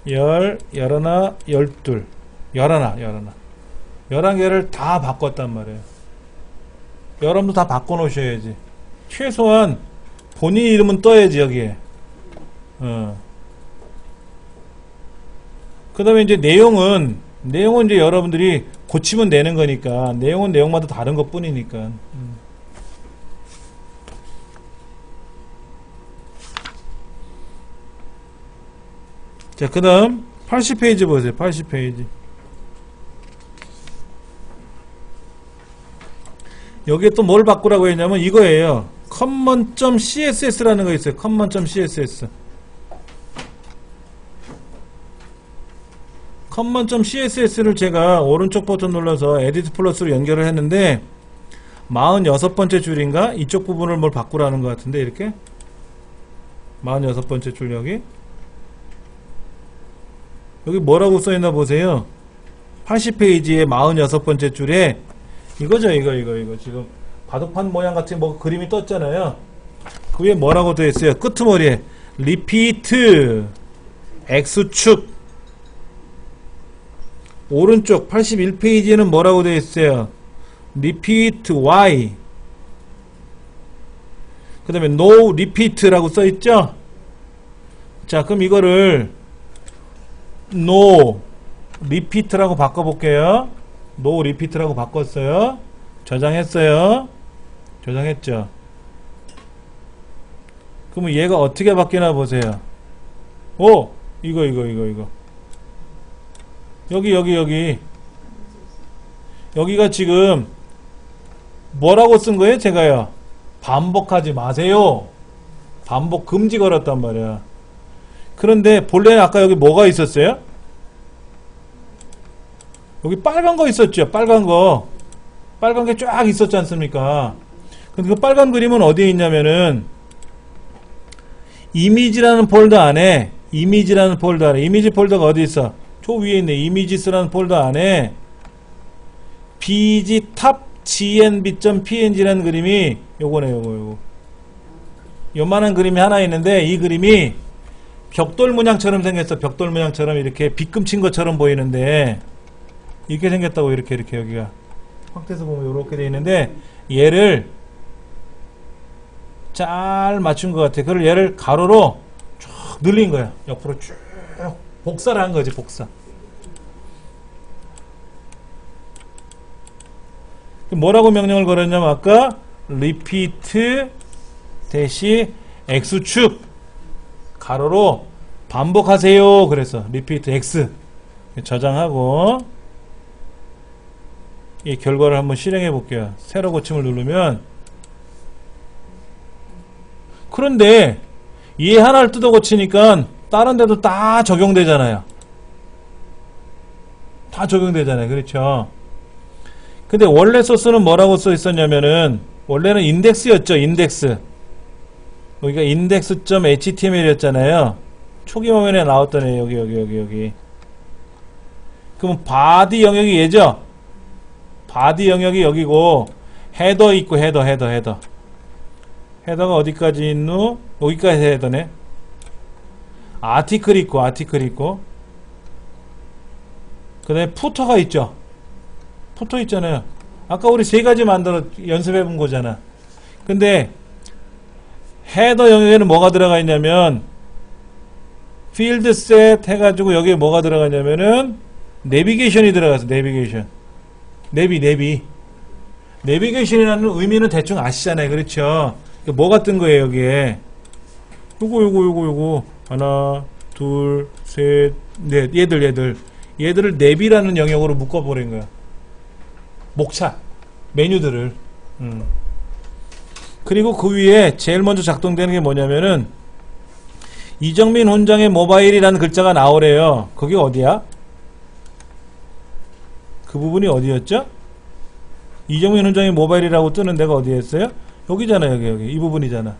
열, 열하나, 열둘, 열하나. 11개를 다 바꿨단 말이에요. 여러분도 다 바꿔놓으셔야지. 최소한 본인 이름은 떠야지, 여기에. 그 다음에 이제 내용은 이제 여러분들이 고치면 되는 거니까, 내용은 내용마다 다른 것 뿐이니까. 자, 그 다음 80페이지 보세요. 80페이지. 여기에 또 뭘 바꾸라고 했냐면 이거예요. common.css라는 거 있어요. common.css. common.css를 제가 오른쪽 버튼 눌러서 에디트 플러스로 연결을 했는데 46번째 줄인가? 이쪽 부분을 뭘 바꾸라는 것 같은데, 이렇게 46번째 줄 여기 뭐라고 써있나 보세요. 80페이지에 46번째 줄에 이거죠. 이거 지금 바둑판 모양 같은 뭐 그림이 떴잖아요. 그 위에 뭐라고 되어 있어요? 끄트머리에 repeat X축. 오른쪽 81페이지에는 뭐라고 되어 있어요? repeat Y. 그 다음에 no repeat라고 써있죠? 자, 그럼 이거를 no repeat라고 바꿔볼게요. no repeat라고 바꿨어요. 저장했어요. 저장했죠. 그러면 얘가 어떻게 바뀌나 보세요. 오! 이거. 여기. 여기가 지금 뭐라고 쓴 거예요? 제가요. 반복하지 마세요. 반복 금지 걸었단 말이야. 그런데 본래는 아까 여기 뭐가 있었어요? 여기 빨간 거 있었죠. 빨간 게 쫙 있었지 않습니까? 근데 그 빨간 그림은 어디에 있냐면은 이미지라는 폴더 안에 이미지 폴더가 어디 있어? 저 위에 있네. 이미지스라는 폴더 안에 bgtab.gnb.png라는 그림이 요거네. 요거 요만한 그림이 하나 있는데, 이 그림이 벽돌 문양처럼 생겼어. 벽돌 문양처럼 이렇게 빗금친 것처럼 보이는데 이렇게 생겼다고. 이렇게 여기가 확대해서 보면 이렇게 되어 있는데, 얘를 잘 맞춘 것 같아. 그걸 얘를 가로로 쭉 늘린 거야. 옆으로 쭉 복사를 한 거지. 복사. 뭐라고 명령을 걸었냐면 아까 repeat x축 가로로 반복하세요. 그래서 repeat x 저장하고 이 결과를 한번 실행해 볼게요. 새로 고침을 누르면, 그런데 얘 하나를 뜯어 고치니까 다른 데도 다 적용되잖아요. 그렇죠? 근데 원래 소스는 뭐라고 써 있었냐면은, 원래는 인덱스였죠. 인덱스. 여기가 index.html이었잖아요. 초기 화면에 나왔던 애. 여기. 그럼 바디 영역이 얘죠? 바디 영역이 여기고, 헤더 있고, 헤더가 어디까지 있노? 여기까지 헤더네. 아티클 있고, 그 다음에 푸터가 있죠. 푸터 있잖아요. 아까 우리 세 가지 연습해 본 거잖아. 근데 헤더 영역에는 뭐가 들어가 있냐면, 필드 셋 해가지고 여기에 뭐가 들어가냐면은 내비게이션이 들어가서 내비게이션이라는 의미는 대충 아시잖아요. 그렇죠? 뭐가 뜬 거예요, 여기에? 요거. 하나, 둘, 셋, 넷. 얘들을 내비라는 영역으로 묶어버린 거야. 목차, 메뉴들을. 그리고 그 위에 제일 먼저 작동되는 게 뭐냐면은, 이정민 훈장의 모바일이라는 글자가 나오래요. 그게 어디야? 그 부분이 어디였죠? 이정민 훈장의 모바일이라고 뜨는 데가 어디였어요? 여기잖아요. 여기. 이 부분이잖아.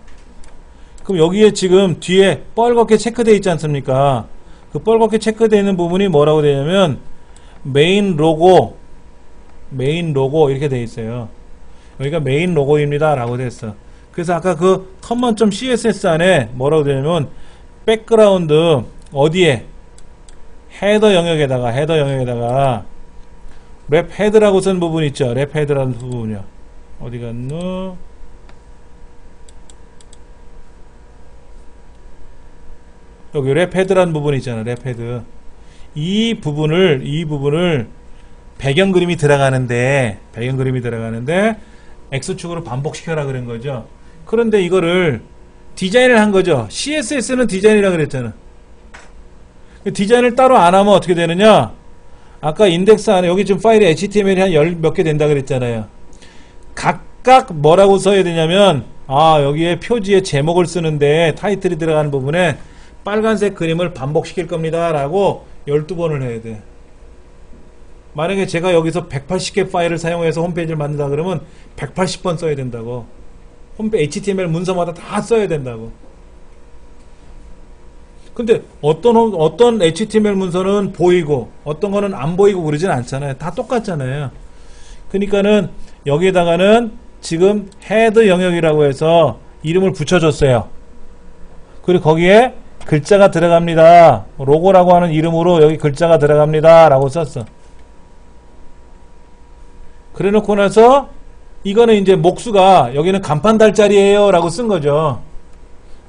그럼 여기에 지금 뒤에 뻘겋게 체크되어 있지 않습니까? 그 빨갛게 체크되어 있는 부분이 뭐라고 되냐면 메인 로고 이렇게 되어 있어요. 여기가 메인 로고입니다 라고 됐어. 그래서 아까 그 common.css 안에 뭐라고 되냐면 백그라운드 어디에 헤더 영역에다가 랩 헤드라고 쓴 부분 있죠. 랩 헤드라는 부분이요. 어디 갔노? 여기 랩 헤드라는 부분이 있잖아. 랩 헤드. 이 부분을 배경 그림이 들어가는데 X축으로 반복시켜라 그런 거죠. 그런데 이거를 디자인을 한 거죠. CSS는 디자인이라 그랬잖아. 디자인을 따로 안 하면 어떻게 되느냐? 아까 인덱스 안에 여기 지금 파일이 HTML이 한 10 몇 개 된다 그랬잖아요. 각각 뭐라고 써야 되냐면 여기에 표지에 제목을 쓰는데 타이틀이 들어가는 부분에 빨간색 그림을 반복시킬 겁니다 라고 12번을 해야 돼. 만약에 제가 여기서 180개 파일을 사용해서 홈페이지를 만든다 그러면 180번 써야 된다고. HTML 문서마다 다 써야 된다고. 근데 어떤 HTML 문서는 보이고 어떤 거는 안 보이고 그러진 않잖아요. 다 똑같잖아요. 그러니까는 여기에다가는 지금 헤드 영역이라고 해서 이름을 붙여줬어요. 그리고 거기에 글자가 들어갑니다. 로고라고 하는 이름으로 여기 글자가 들어갑니다 라고 썼어. 그래 놓고 나서 이거는 이제 목수가 여기는 간판 달 자리에요 라고 쓴 거죠.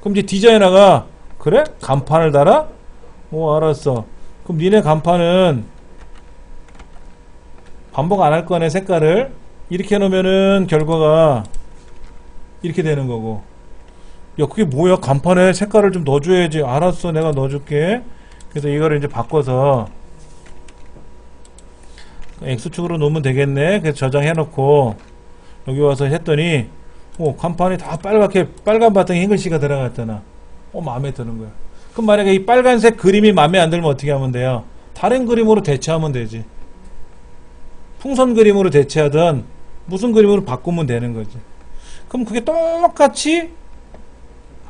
그럼 이제 디자이너가 그래? 간판을 달아? 알았어. 그럼 니네 간판은 반복 안 할 거네. 색깔을 이렇게 해놓으면은 결과가 이렇게 되는 거고. 야, 그게 뭐야? 간판에 색깔을 좀 넣어줘야지. 알았어, 내가 넣어줄게. 그래서 이거를 이제 바꿔서 X축으로 놓으면 되겠네. 그래서 저장해놓고 여기 와서 했더니 간판이 다 빨간 바탕에 흰 글씨가 들어갔잖아. 마음에 드는 거야. 그럼 만약에 이 빨간색 그림이 마음에 안 들면 어떻게 하면 돼요? 다른 그림으로 대체하면 되지. 풍선 그림으로 대체하든 무슨 그림으로 바꾸면 되는 거지. 그럼 그게 똑같이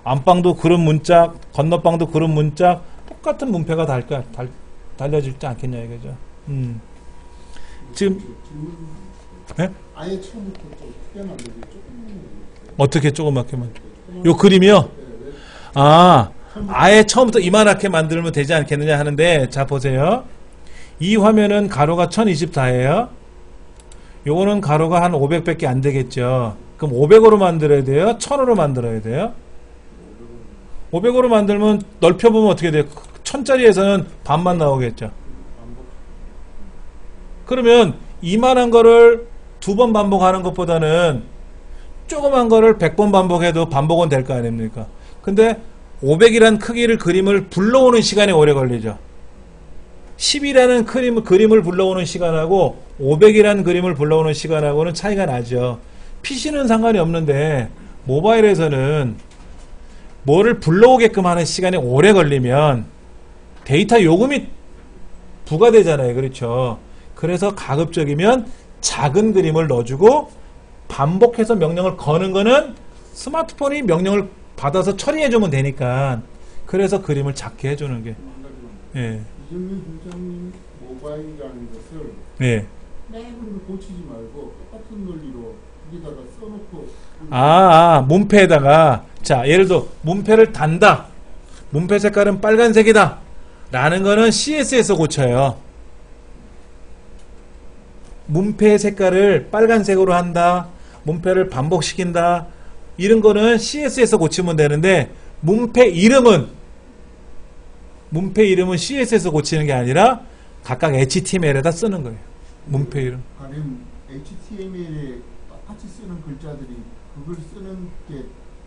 안방도 그런 문짝, 건너방도 그런 문짝, 똑같은 문패가 달려지지 않겠냐 이거죠. 지금 네? 아예 처음부터 좀 크게 만들기 어떻게 조그맣게 만들? 요 그림이요? 아예 처음부터 이만하게 만들면 되지 않겠느냐 하는데, 자 보세요. 이 화면은 가로가 1024예요. 요거는 가로가 한 500밖에 안 되겠죠. 그럼 500으로 만들어야 돼요? 1000으로 만들어야 돼요? 500으로 만들면 넓혀보면 어떻게 돼요? 1000짜리에서는 반만 나오겠죠. 그러면 이만한 거를 2번 반복하는 것보다는 조그만 거를 100번 반복해도 반복은 될 거 아닙니까? 근데 500이란 크기를 그림을 불러오는 시간이 오래 걸리죠. 10이라는 그림을 불러오는 시간하고 500이라는 그림을 불러오는 시간하고는 차이가 나죠. PC는 상관이 없는데 모바일에서는 뭐를 불러오게끔 하는 시간이 오래 걸리면 데이터 요금이 부과되잖아요. 그렇죠. 그래서 가급적이면 작은 그림을 넣어주고 반복해서 명령을 거는 거는 스마트폰이 명령을 받아서 처리해주면 되니까, 그래서 그림을 작게 해주는 게. 예. 이정민 부장님 모바일이라는 것을 예. 그림을 고치지 말고 똑같은 논리로 여기다가 써놓고 문패에다가, 자 예를 들어 문패를 단다, 문패 색깔은 빨간색이다 라는 거는 CSS에서 고쳐요. 문패 색깔을 빨간색으로 한다, 문패를 반복시킨다, 이런 거는 CSS에서 고치면 되는데, 문패 이름은 CSS에서 고치는 게 아니라 각각 HTML에다 쓰는 거예요. 문패 이름. 가령 HTML에 똑같이 쓰는 글자들이 그걸 쓰는 게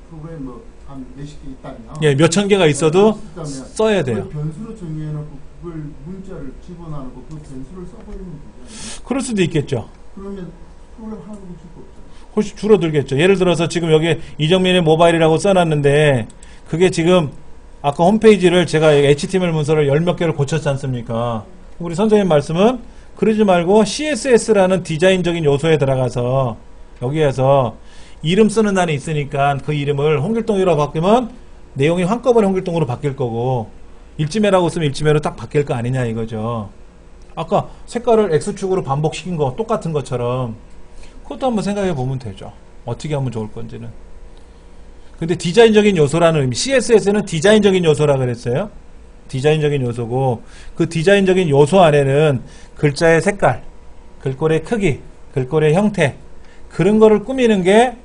프로그램 한 몇십 개 있다면, 예, 몇천 개가 있어도 써야 돼요. 그걸 변수로 정의해놓고 그걸 문자를 집어넣고 그 변수를 써버리면 되잖아요. 그럴 수도 있겠죠. 그러면 프로그램 하나도 고칠 거 없잖아요. 훨씬 줄어들겠죠. 예를 들어서 지금 여기 이정민의 모바일이라고 써놨는데, 그게 지금 아까 홈페이지를 제가 HTML 문서를 10몇 개를 고쳤지 않습니까? 우리 선생님 말씀은 그러지 말고 CSS라는 디자인적인 요소에 들어가서 여기에서 이름 쓰는 단이 있으니까 그 이름을 홍길동이라고 바뀌면 내용이 한꺼번에 홍길동으로 바뀔 거고, 일지매라고 쓰면 일지매로 딱 바뀔 거 아니냐 이거죠. 아까 색깔을 X축으로 반복시킨 거 똑같은 것처럼 그것도 한번 생각해 보면 되죠. 어떻게 하면 좋을 건지는. 근데 디자인적인 요소라는 의미, CSS는 디자인적인 요소라 그랬어요. 디자인적인 요소고, 그 디자인적인 요소 안에는 글자의 색깔, 글꼴의 크기, 글꼴의 형태, 그런 거를 꾸미는 게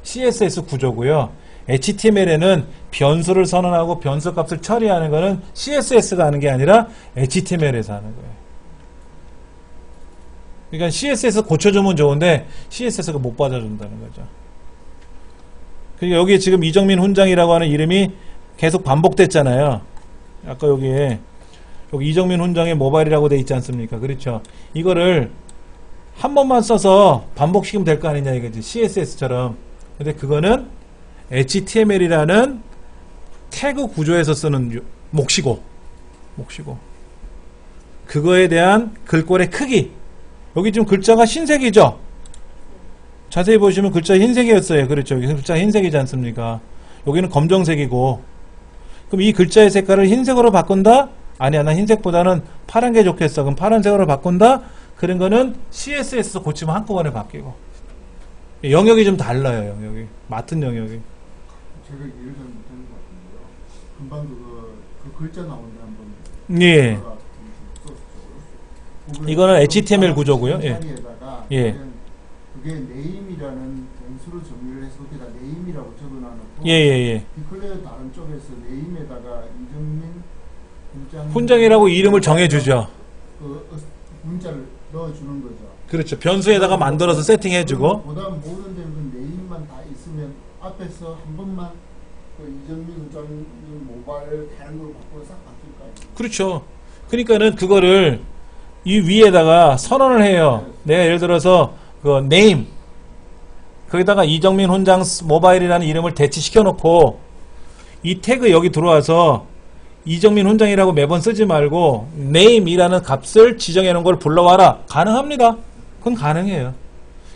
CSS 구조고요. HTML에는 변수를 선언하고 변수 값을 처리하는 거는 CSS가 하는 게 아니라 HTML에서 하는 거예요. 그러니까 CSS 고쳐주면 좋은데 CSS가 못 받아준다는 거죠. 그러니까 여기 지금 이정민 훈장이라고 하는 이름이 계속 반복됐잖아요. 아까 여기 이정민 훈장의 모바일이라고 돼 있지 않습니까? 그렇죠. 이거를 한 번만 써서 반복시키면 될 거 아니냐 이거지. CSS처럼. 근데 그거는 HTML이라는 태그 구조에서 쓰는 몫이고 그거에 대한 글꼴의 크기. 여기 지금 글자가 흰색이죠? 자세히 보시면 글자 흰색이었어요. 그렇죠. 여기 글자 흰색이지 않습니까? 여기는 검정색이고. 그럼 이 글자의 색깔을 흰색으로 바꾼다? 아니야, 나 흰색보다는 파란 게 좋겠어. 그럼 파란색으로 바꾼다? 그런 거는 CSS 고치면 한꺼번에 바뀌고. 영역이 좀 달라요, 영역이. 맡은 영역이. 제가 이해를 잘 못하는 것 같은데요. 금방도 그 글자 나오는데 한번. 예. 썼었죠. 이거는 HTML 구조고요. 예. 자리에다가 예. 그게 네임이라는 변수를 정의를 해서 거기다 네임이라고 적어놔놓고 예. 디클레어 다른 쪽에서 네임에다가 이정민 훈장이라고 이름을 정해주죠. 그 문자를 넣어주는 거죠. 그렇죠. 변수에다가 만들어서 세팅해주고. 보다 모든 데는 네임만 다 있으면 앞에서 한 번만 그 이정민 훈장님 모바일 다른 걸 바꾸고 싹 바뀔 거 아니에요. 그렇죠. 그러니까는 그거를 이 위에다가 선언을 해요. 내가 예를 들어서 그 네임 거기다가 이정민 훈장 모바일이라는 이름을 대치시켜 놓고 이 태그 여기 들어와서 이정민 훈장이라고 매번 쓰지 말고 name이라는 값을 지정해 놓은 걸 불러와라. 가능합니다. 그건 가능해요.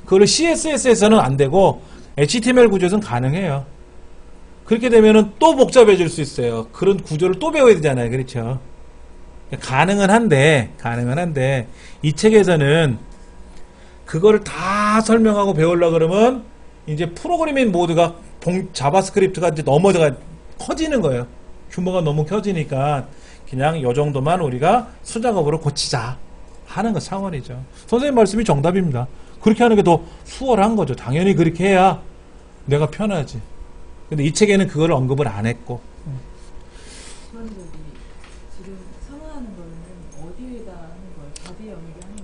그거를 CSS에서는 안 되고 HTML 구조에서는 가능해요. 그렇게 되면은 또 복잡해질 수 있어요. 그런 구조를 또 배워야 되잖아요. 그렇죠? 가능은 한데 이 책에서는 그거를 다 설명하고 배우려고 그러면 이제 프로그래밍 모드가 자바스크립트가 이제 넘어가 커지는 거예요. 규모가 너무 커지니까 그냥 요 정도만 우리가 수작업으로 고치자 하는 거 차원이죠. 선생님 말씀이 정답입니다. 그렇게 하는 게 더 수월한 거죠. 당연히 그렇게 해야 내가 편하지. 근데 이 책에는 그걸 언급을 안 했고. 지금 선언하는 거는 어디에다 하는 거예요? 답의 영역에 하는 게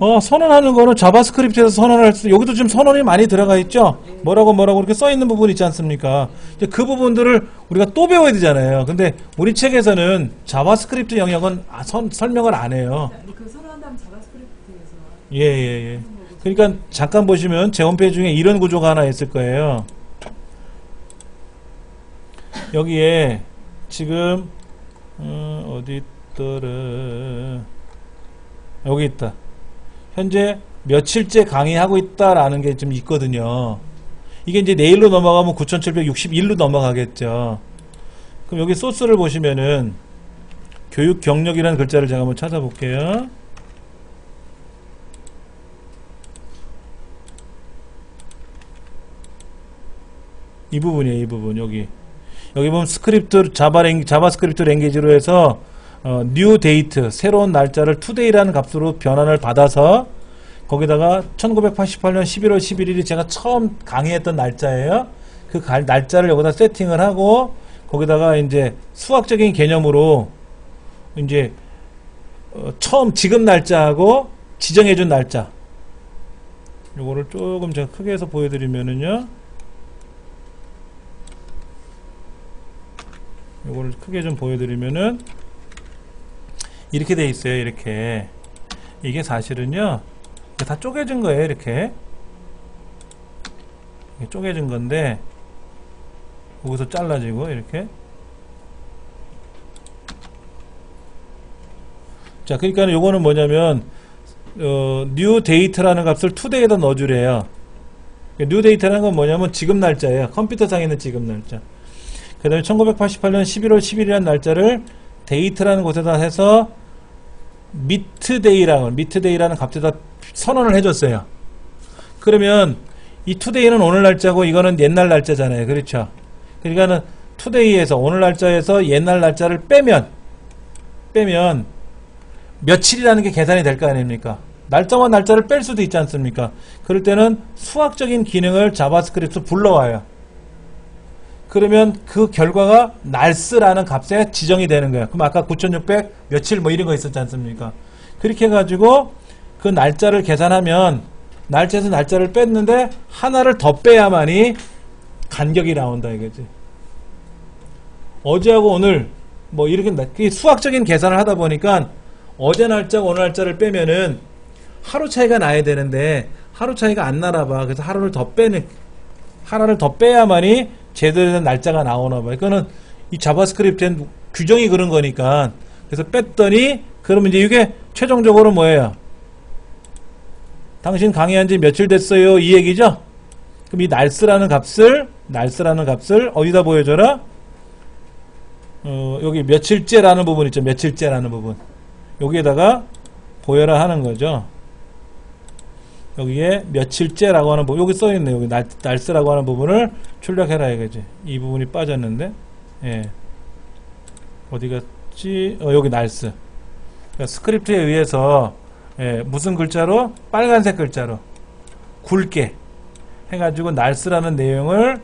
아니고 선언하는 거는 자바스크립트에서 선언할 수, 여기도 지금 선언이 많이 들어가 있죠? 뭐라고 이렇게 써 있는 부분 있지 않습니까? 이제 그 부분들을 우리가 또 배워야 되잖아요. 근데 우리 책에서는 자바스크립트 영역은 설명을 안 해요. 그 선언한다면 자바스크립트에서 예. 그러니까 잠깐 보시면 제 홈페이지 중에 이런 구조가 하나 있을 거예요. 여기에 지금 어디 있더라? 여기 있다. 현재 며칠째 강의하고 있다라는 게 좀 있거든요. 이게 이제 내일로 넘어가면 9761로 넘어가겠죠. 그럼 여기 소스를 보시면은 교육 경력이라는 글자를 제가 한번 찾아볼게요. 이 부분이에요, 이 부분. 여기 보면 스크립트, 자바스크립트 랭귀지로 해서 new date, 새로운 날짜를 today라는 값으로 변환을 받아서 거기다가 1988년 11월 11일이 제가 처음 강의했던 날짜예요. 그 날짜를 여기다 세팅을 하고 거기다가 이제 수학적인 개념으로 이제 처음 지금 날짜하고 지정해준 날짜 요거를 조금 제가 크게 해서 보여드리면은요. 요거를 크게 좀 보여드리면은 이렇게 돼 있어요. 이렇게 이게 사실은요 다 쪼개진 거예요. 이렇게 쪼개진 건데 여기서 잘라지고 이렇게. 자, 그러니까 요거는 뭐냐면 new date라는 값을 today에다 넣어주래요. new date라는 건 뭐냐면 지금 날짜예요. 컴퓨터상에 있는 지금 날짜. 그 다음에 1988년 11월 10일이라는 날짜를 데이트라는 곳에다 해서 미트데이라는 값에다 선언을 해줬어요. 그러면 이 투데이는 오늘 날짜고 이거는 옛날 날짜잖아요. 그렇죠? 그러니까는 투데이에서 오늘 날짜에서 옛날 날짜를 빼면 며칠이라는 게 계산이 될 거 아닙니까? 날짜와 날짜를 뺄 수도 있지 않습니까? 그럴 때는 수학적인 기능을 자바스크립트 불러와요. 그러면 그 결과가 날스라는 값에 지정이 되는 거예요. 그럼 아까 9600 며칠 뭐 이런 거 있었지 않습니까? 그렇게 해가지고 그 날짜를 계산하면 날짜에서 날짜를 뺐는데 하나를 더 빼야만이 간격이 나온다 이거지. 어제하고 오늘 뭐 이렇게 수학적인 계산을 하다 보니까 어제 날짜가 오늘 날짜를 빼면은 하루 차이가 나야 되는데 하루 차이가 안 나나 봐. 그래서 하나를 더 빼야만이 제대로 된 날짜가 나오나 봐. 이거는 이 자바스크립트엔 규정이 그런 거니까. 그래서 뺐더니 그러면 이제 이게 최종적으로 뭐예요? 당신 강의한 지 며칠 됐어요? 이 얘기죠? 그럼 이 날스라는 값을 어디다 보여줘라? 여기 며칠째라는 부분 있죠. 며칠째라는 부분. 여기에다가 보여라 하는 거죠. 여기에 며칠째라고 하는 부분, 여기 써있네. 여기 날스라고 하는 부분을 출력해라 이거지. 이 부분이 빠졌는데, 예. 어디 갔지? 여기 날스. 그러니까 스크립트에 의해서, 예, 무슨 글자로? 빨간색 글자로. 굵게. 해가지고 날스라는 내용을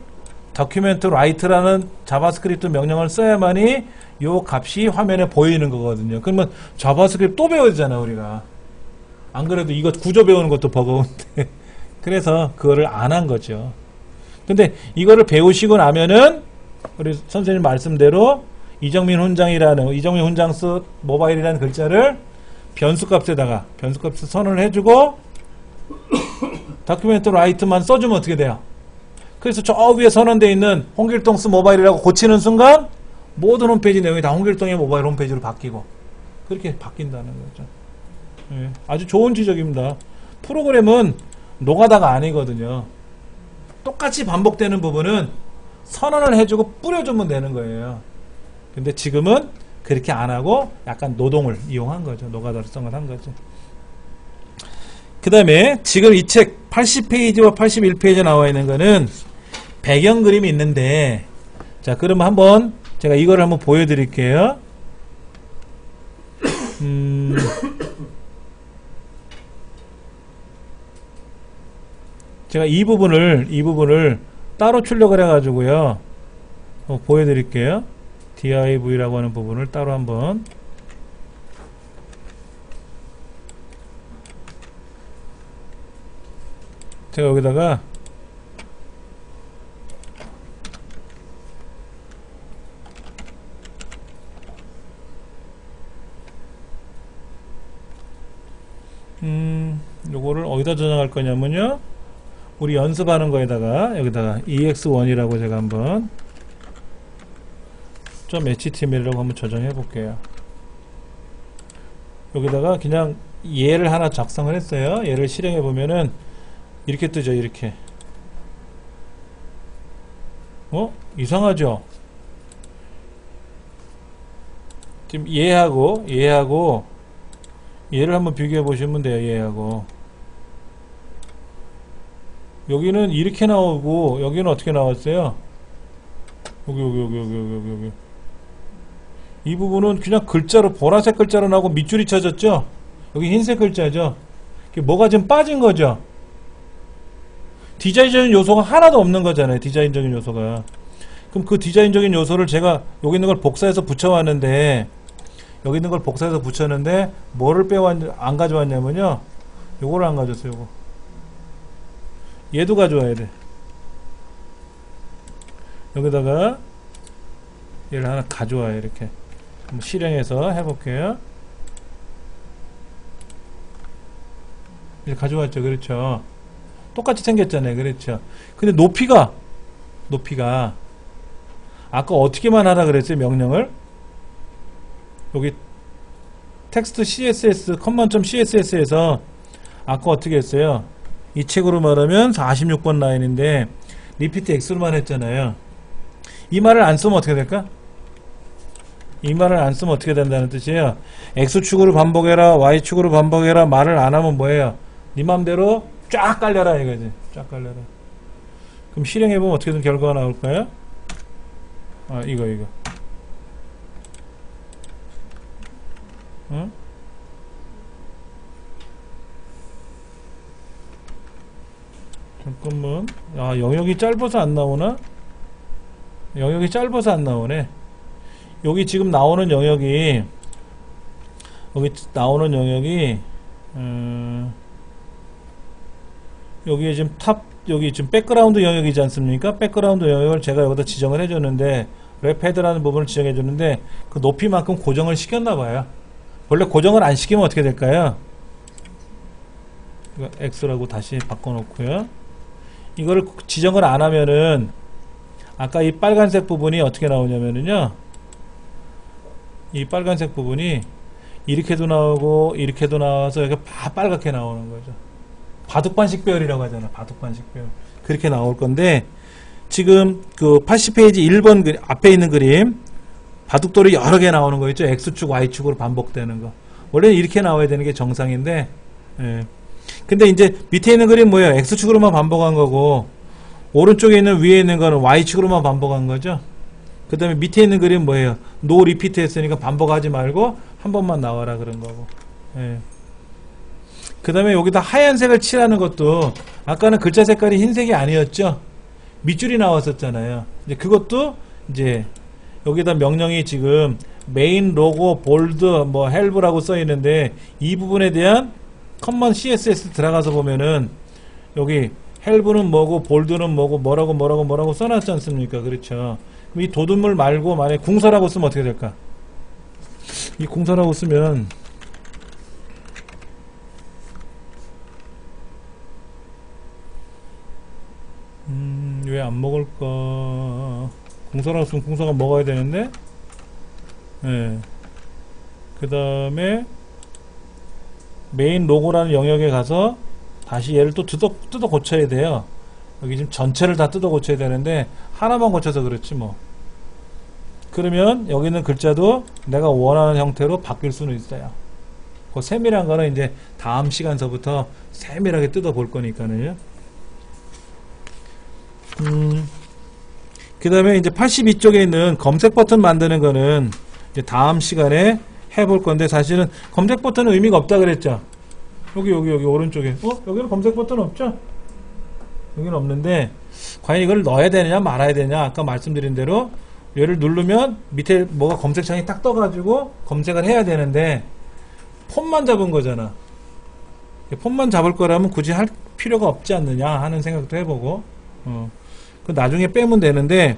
document write라는 자바스크립트 명령을 써야만이 요 값이 화면에 보이는 거거든요. 그러면 자바스크립트 또 배워야 되잖아, 우리가. 안 그래도 이거 구조 배우는 것도 버거운데. 그래서 그거를 안 한 거죠. 근데 이거를 배우시고 나면은 우리 선생님 말씀대로 이정민 훈장스 모바일이라는 글자를 변수값에다가 변수값을 선언을 해주고 다큐멘트 라이트만 써주면 어떻게 돼요? 그래서 저 위에 선언되어 있는 홍길동스 모바일이라고 고치는 순간 모든 홈페이지 내용이 다 홍길동의 모바일 홈페이지로 바뀌고 그렇게 바뀐다는 거죠. 예, 아주 좋은 지적입니다. 프로그램은 노가다가 아니거든요. 똑같이 반복되는 부분은 선언을 해주고 뿌려주면 되는 거예요. 근데 지금은 그렇게 안 하고 약간 노동을 이용한 거죠. 노가다성을 한 거죠. 그 다음에 지금 이 책 80페이지와 81페이지에 나와 있는 거는 배경 그림이 있는데, 자, 그러면 한번 제가 이거를 한번 보여드릴게요. 제가 이 부분을 따로 출력을 해가지고요. 보여드릴게요. div라고 하는 부분을 따로 한번. 제가 여기다가 요거를 어디다 저장할 거냐면요. 우리 연습하는 거에다가 여기다가 ex1이라고 제가 한번 .html이라고 한번 저장해 볼게요. 여기다가 그냥 얘를 하나 작성을 했어요. 얘를 실행해 보면은 이렇게 뜨죠. 이렇게. 이상하죠? 지금 얘하고 얘를 한번 비교해 보시면 돼요. 얘하고 여기는 이렇게 나오고 여기는 어떻게 나왔어요? 여기 이 부분은 그냥 글자로 보라색 글자로 나오고 밑줄이 쳐졌죠? 여기 흰색 글자죠? 뭐가 좀 빠진 거죠? 디자인적인 요소가 하나도 없는 거잖아요. 디자인적인 요소가. 그럼 그 디자인적인 요소를 제가 여기 있는 걸 복사해서 붙여왔는데 여기 있는 걸 복사해서 붙였는데 뭐를 안 가져왔냐면요. 요거를 안 가져왔어요. 요거. 얘도 가져와야 돼. 여기다가 얘를 하나 가져와요. 이렇게. 한번 실행해서 해볼게요. 이렇게 가져왔죠. 그렇죠. 똑같이 생겼잖아요. 그렇죠. 근데 높이가 아까 어떻게만 하라 그랬어요? 명령을 여기 텍스트 CSS command.css에서 아까 어떻게 했어요? 이 책으로 말하면 46번 라인인데 리피트 X로만 했잖아요. 이 말을 안 쓰면 어떻게 될까? 이 말을 안 쓰면 어떻게 된다는 뜻이에요? X축으로 반복해라, Y축으로 반복해라 말을 안 하면 뭐예요? 네 맘대로 쫙 깔려라 이거지. 쫙 깔려라. 그럼 실행해보면 어떻게 된 결과가 나올까요? 아, 이거. 응? 잠깐만. 아, 영역이 짧아서 안 나오나? 영역이 짧아서 안 나오네. 여기 지금 나오는 영역이 여기에 지금 여기 지금 백그라운드 영역이지 않습니까? 백그라운드 영역을 제가 여기다 지정을 해줬는데 랩헤드라는 부분을 지정해줬는데 그 높이만큼 고정을 시켰나봐요. 원래 고정을 안 시키면 어떻게 될까요? 이거 X라고 다시 바꿔놓고요. 이거를 지정을 안 하면은 아까 이 빨간색 부분이 어떻게 나오냐면은요, 이 빨간색 부분이 이렇게도 나오고 이렇게도 나와서 이렇게 빨갛게 나오는 거죠. 바둑반식 배열이라고 하잖아. 바둑반식 배열. 그렇게 나올 건데 지금 그 80페이지 1번 앞에 있는 그림 바둑돌이 여러 개 나오는 거 있죠. X축, Y축으로 반복되는 거. 원래는 이렇게 나와야 되는 게 정상인데, 예. 근데 이제 밑에 있는 그림 뭐예요? X축으로만 반복한 거고 오른쪽에 있는 위에 있는 거는 Y축으로만 반복한 거죠. 그 다음에 밑에 있는 그림 뭐예요? 노 리피트 했으니까 반복하지 말고 한 번만 나와라 그런 거고. 예. 그 다음에 여기다 하얀색을 칠하는 것도 아까는 글자 색깔이 흰색이 아니었죠. 밑줄이 나왔었잖아요. 이제 그것도 이제 여기다 명령이 지금 메인 로고 볼드 뭐 헬브라고 써 있는데 이 부분에 대한 커먼 CSS 들어가서 보면은 여기 헬브는 뭐고 볼드는 뭐고 뭐라고 써놨지 않습니까? 그렇죠. 그럼 이 도둠물 말고 만약에 궁서라고 쓰면 어떻게 될까? 이 궁서라고 쓰면 왜 안 먹을까? 궁서라고 쓰면 궁서가 먹어야 되는데, 예. 그 다음에 메인 로고라는 영역에 가서 다시 얘를 또 뜯어 고쳐야 돼요. 여기 지금 전체를 다 뜯어 고쳐야 되는데 하나만 고쳐서 그렇지 뭐. 그러면 여기 있는 글자도 내가 원하는 형태로 바뀔 수는 있어요. 그 세밀한 거는 이제 다음 시간서부터 세밀하게 뜯어 볼 거니까는요. 그 다음에 이제 82쪽에 있는 검색 버튼 만드는 거는 이제 다음 시간에 해볼 건데 사실은 검색 버튼은 의미가 없다 그랬죠. 여기 오른쪽에 여기는 검색 버튼 없죠. 여기는 없는데 과연 이걸 넣어야 되느냐 말아야 되냐 아까 말씀드린 대로 얘를 누르면 밑에 뭐가 검색창이 딱 떠가지고 검색을 해야 되는데 폰만 잡은 거잖아. 폰만 잡을 거라면 굳이 할 필요가 없지 않느냐 하는 생각도 해보고 그 나중에 빼면 되는데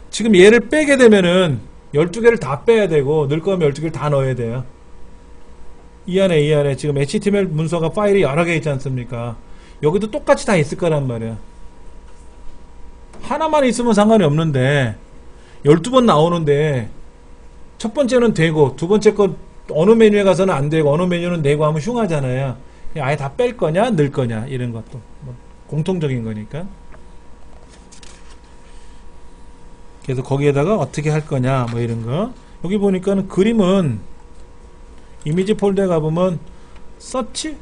지금 얘를 빼게 되면은 12개를 다 빼야 되고 넣을 거면 12개를 다 넣어야 돼요. 이 안에 지금 HTML 문서가 파일이 여러 개 있지 않습니까? 여기도 똑같이 다 있을 거란 말이야. 하나만 있으면 상관이 없는데 12번 나오는데 첫 번째는 되고 두 번째 거 어느 메뉴에 가서는 안 되고 어느 메뉴는 되고 하면 흉하잖아요. 아예 다 뺄 거냐 넣을 거냐 이런 것도 뭐 공통적인 거니까. 그래서 거기에다가 어떻게 할 거냐 뭐 이런 거. 여기 보니까는 그림은 이미지 폴더에 가보면 서치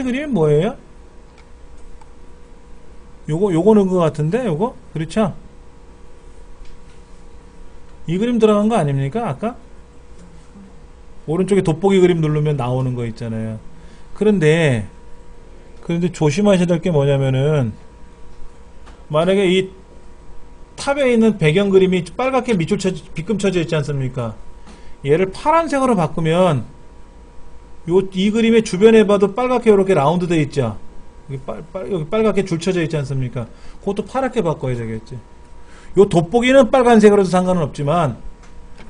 그림이 뭐예요? 요거 넣은 것 같은데 요거? 그렇죠? 이 그림 들어간 거 아닙니까? 아까? 오른쪽에 돋보기 그림 누르면 나오는 거 있잖아요. 그런데 조심하셔야 될 게 뭐냐면은 만약에 이 탑에 있는 배경 그림이 빨갛게 빗금 쳐져 있지 않습니까? 얘를 파란색으로 바꾸면 이 그림의 주변에 봐도 빨갛게 이렇게 라운드 되어 있죠. 여기 빨갛게 줄 쳐져 있지 않습니까? 그것도 파랗게 바꿔야 되겠지. 요 돋보기는 빨간색으로도 상관은 없지만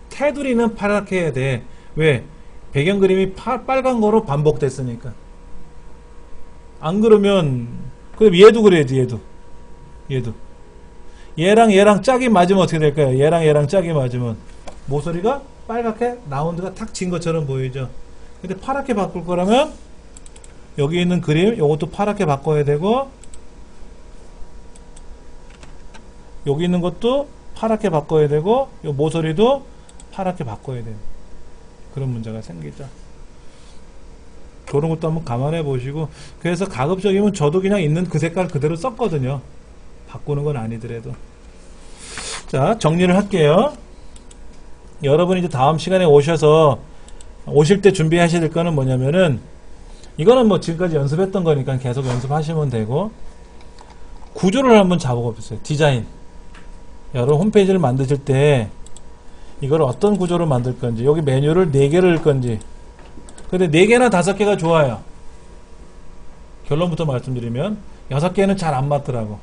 테두리는 파랗게 해야 돼. 왜? 배경 그림이 빨간 거로 반복됐으니까. 안 그러면 그럼 얘도 그래야지. 얘도 얘랑 짝이 맞으면 어떻게 될까요? 얘랑 짝이 맞으면 모서리가 빨갛게 라운드가 탁 진 것처럼 보이죠. 근데 파랗게 바꿀 거라면 여기 있는 그림 요것도 파랗게 바꿔야 되고 여기 있는 것도 파랗게 바꿔야 되고 요 모서리도 파랗게 바꿔야 되는 그런 문제가 생기죠. 그런 것도 한번 감안해 보시고, 그래서 가급적이면 저도 그냥 있는 그 색깔 그대로 썼거든요. 바꾸는 건 아니더라도. 자, 정리를 할게요. 여러분이 이제 다음 시간에 오실 때 준비하셔야 될 거는 뭐냐면은, 이거는 뭐 지금까지 연습했던 거니까 계속 연습하시면 되고, 구조를 한번 잡아보세요. 디자인. 여러분 홈페이지를 만드실 때 이걸 어떤 구조로 만들 건지, 여기 메뉴를 4개를 넣을 건지. 근데 4개나 5개가 좋아요. 결론부터 말씀드리면 6개는 잘 안 맞더라고.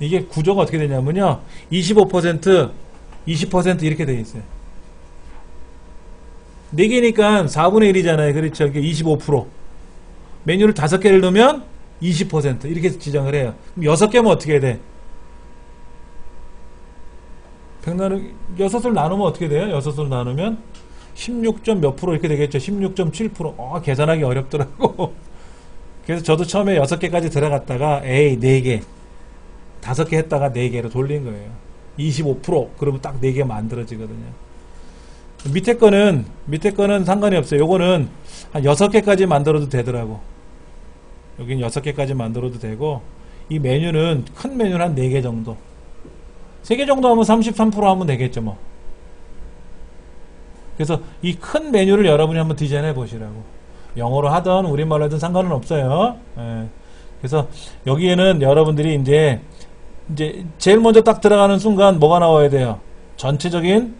이게 구조가 어떻게 되냐면요, 25%, 20% 이렇게 돼 있어요. 4개니까 4분의 1이잖아요. 그렇죠. 이게 25%. 메뉴를 5개를 넣으면 20% 이렇게 지정을 해요. 그럼 6개면 어떻게 돼? 6을 나누면 어떻게 돼요? 6을 나누면 16점 몇 프로 이렇게 되겠죠. 16.7%. 계산하기 어렵더라고. 그래서 저도 처음에 6개까지 들어갔다가 4개, 5개 했다가 4개로 돌린 거예요. 25% 그러면 딱 4개 만들어지거든요. 밑에 거는 상관이 없어요. 요거는 한 6개까지 만들어도 되더라고. 여긴 6개까지 만들어도 되고, 이 메뉴는 큰 메뉴는 한 4개 정도, 3개 정도 하면 33% 하면 되겠죠 뭐. 그래서 이 큰 메뉴를 여러분이 한번 디자인해 보시라고. 영어로 하든 우리말로 하든 상관은 없어요. 예. 그래서 여기에는 여러분들이 이제 제일 먼저 딱 들어가는 순간 뭐가 나와야 돼요? 전체적인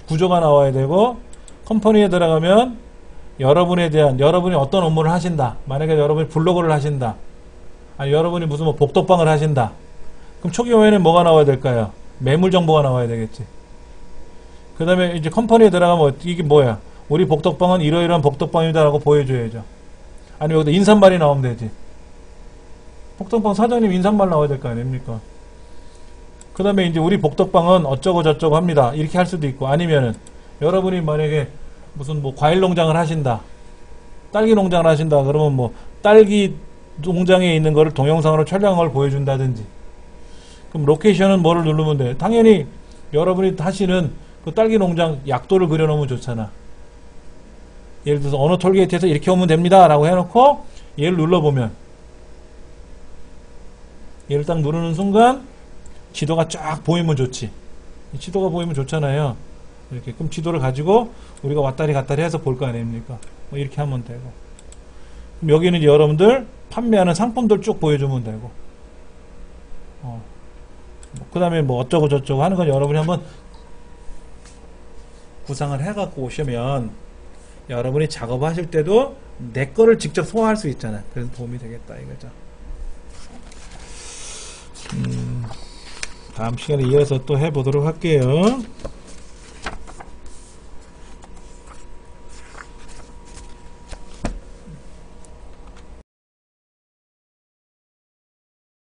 구조가 나와야 되고, 컴퍼니에 들어가면 여러분이 어떤 업무를 하신다. 만약에 여러분이 블로그를 하신다. 아니 여러분이 무슨 뭐 복덕방을 하신다. 그럼 초기 화면에 뭐가 나와야 될까요? 매물 정보가 나와야 되겠지. 그 다음에 이제 컴퍼니에 들어가면 이게 뭐야? 우리 복덕방은 이러이러한 복덕방이다라고 보여줘야죠. 아니면 여기다 인사말이 나오면 되지. 복덕방 사장님 인사말 나와야 될 거 아닙니까? 그 다음에 이제 우리 복덕방은 어쩌고 저쩌고 합니다. 이렇게 할 수도 있고, 아니면은 여러분이 만약에 무슨 뭐 과일 농장을 하신다, 딸기 농장을 하신다, 그러면 뭐 딸기 농장에 있는 거를 동영상으로 촬영한 걸 보여준다든지. 그럼 로케이션은 뭐를 누르면 돼? 당연히 여러분이 하시는 그 딸기 농장 약도를 그려놓으면 좋잖아. 예를 들어서 어느 톨게이트에서 이렇게 오면 됩니다 라고 해놓고 얘를 눌러보면, 얘를 딱 누르는 순간 지도가 쫙 보이면 좋지. 지도가 보이면 좋잖아요. 이렇게. 그럼 지도를 가지고 우리가 왔다리 갔다리 해서 볼 거 아닙니까? 뭐 이렇게 하면 되고. 그럼 여기는 이제 여러분들 판매하는 상품들 쭉 보여주면 되고. 그 다음에 뭐 어쩌고 저쩌고 하는 건 여러분이 한번 구상을 해갖고 오시면 여러분이 작업하실 때도 내 거를 직접 소화할 수 있잖아. 그래서 도움이 되겠다 이거죠. 다음 시간에 이어서 또 해보도록 할게요.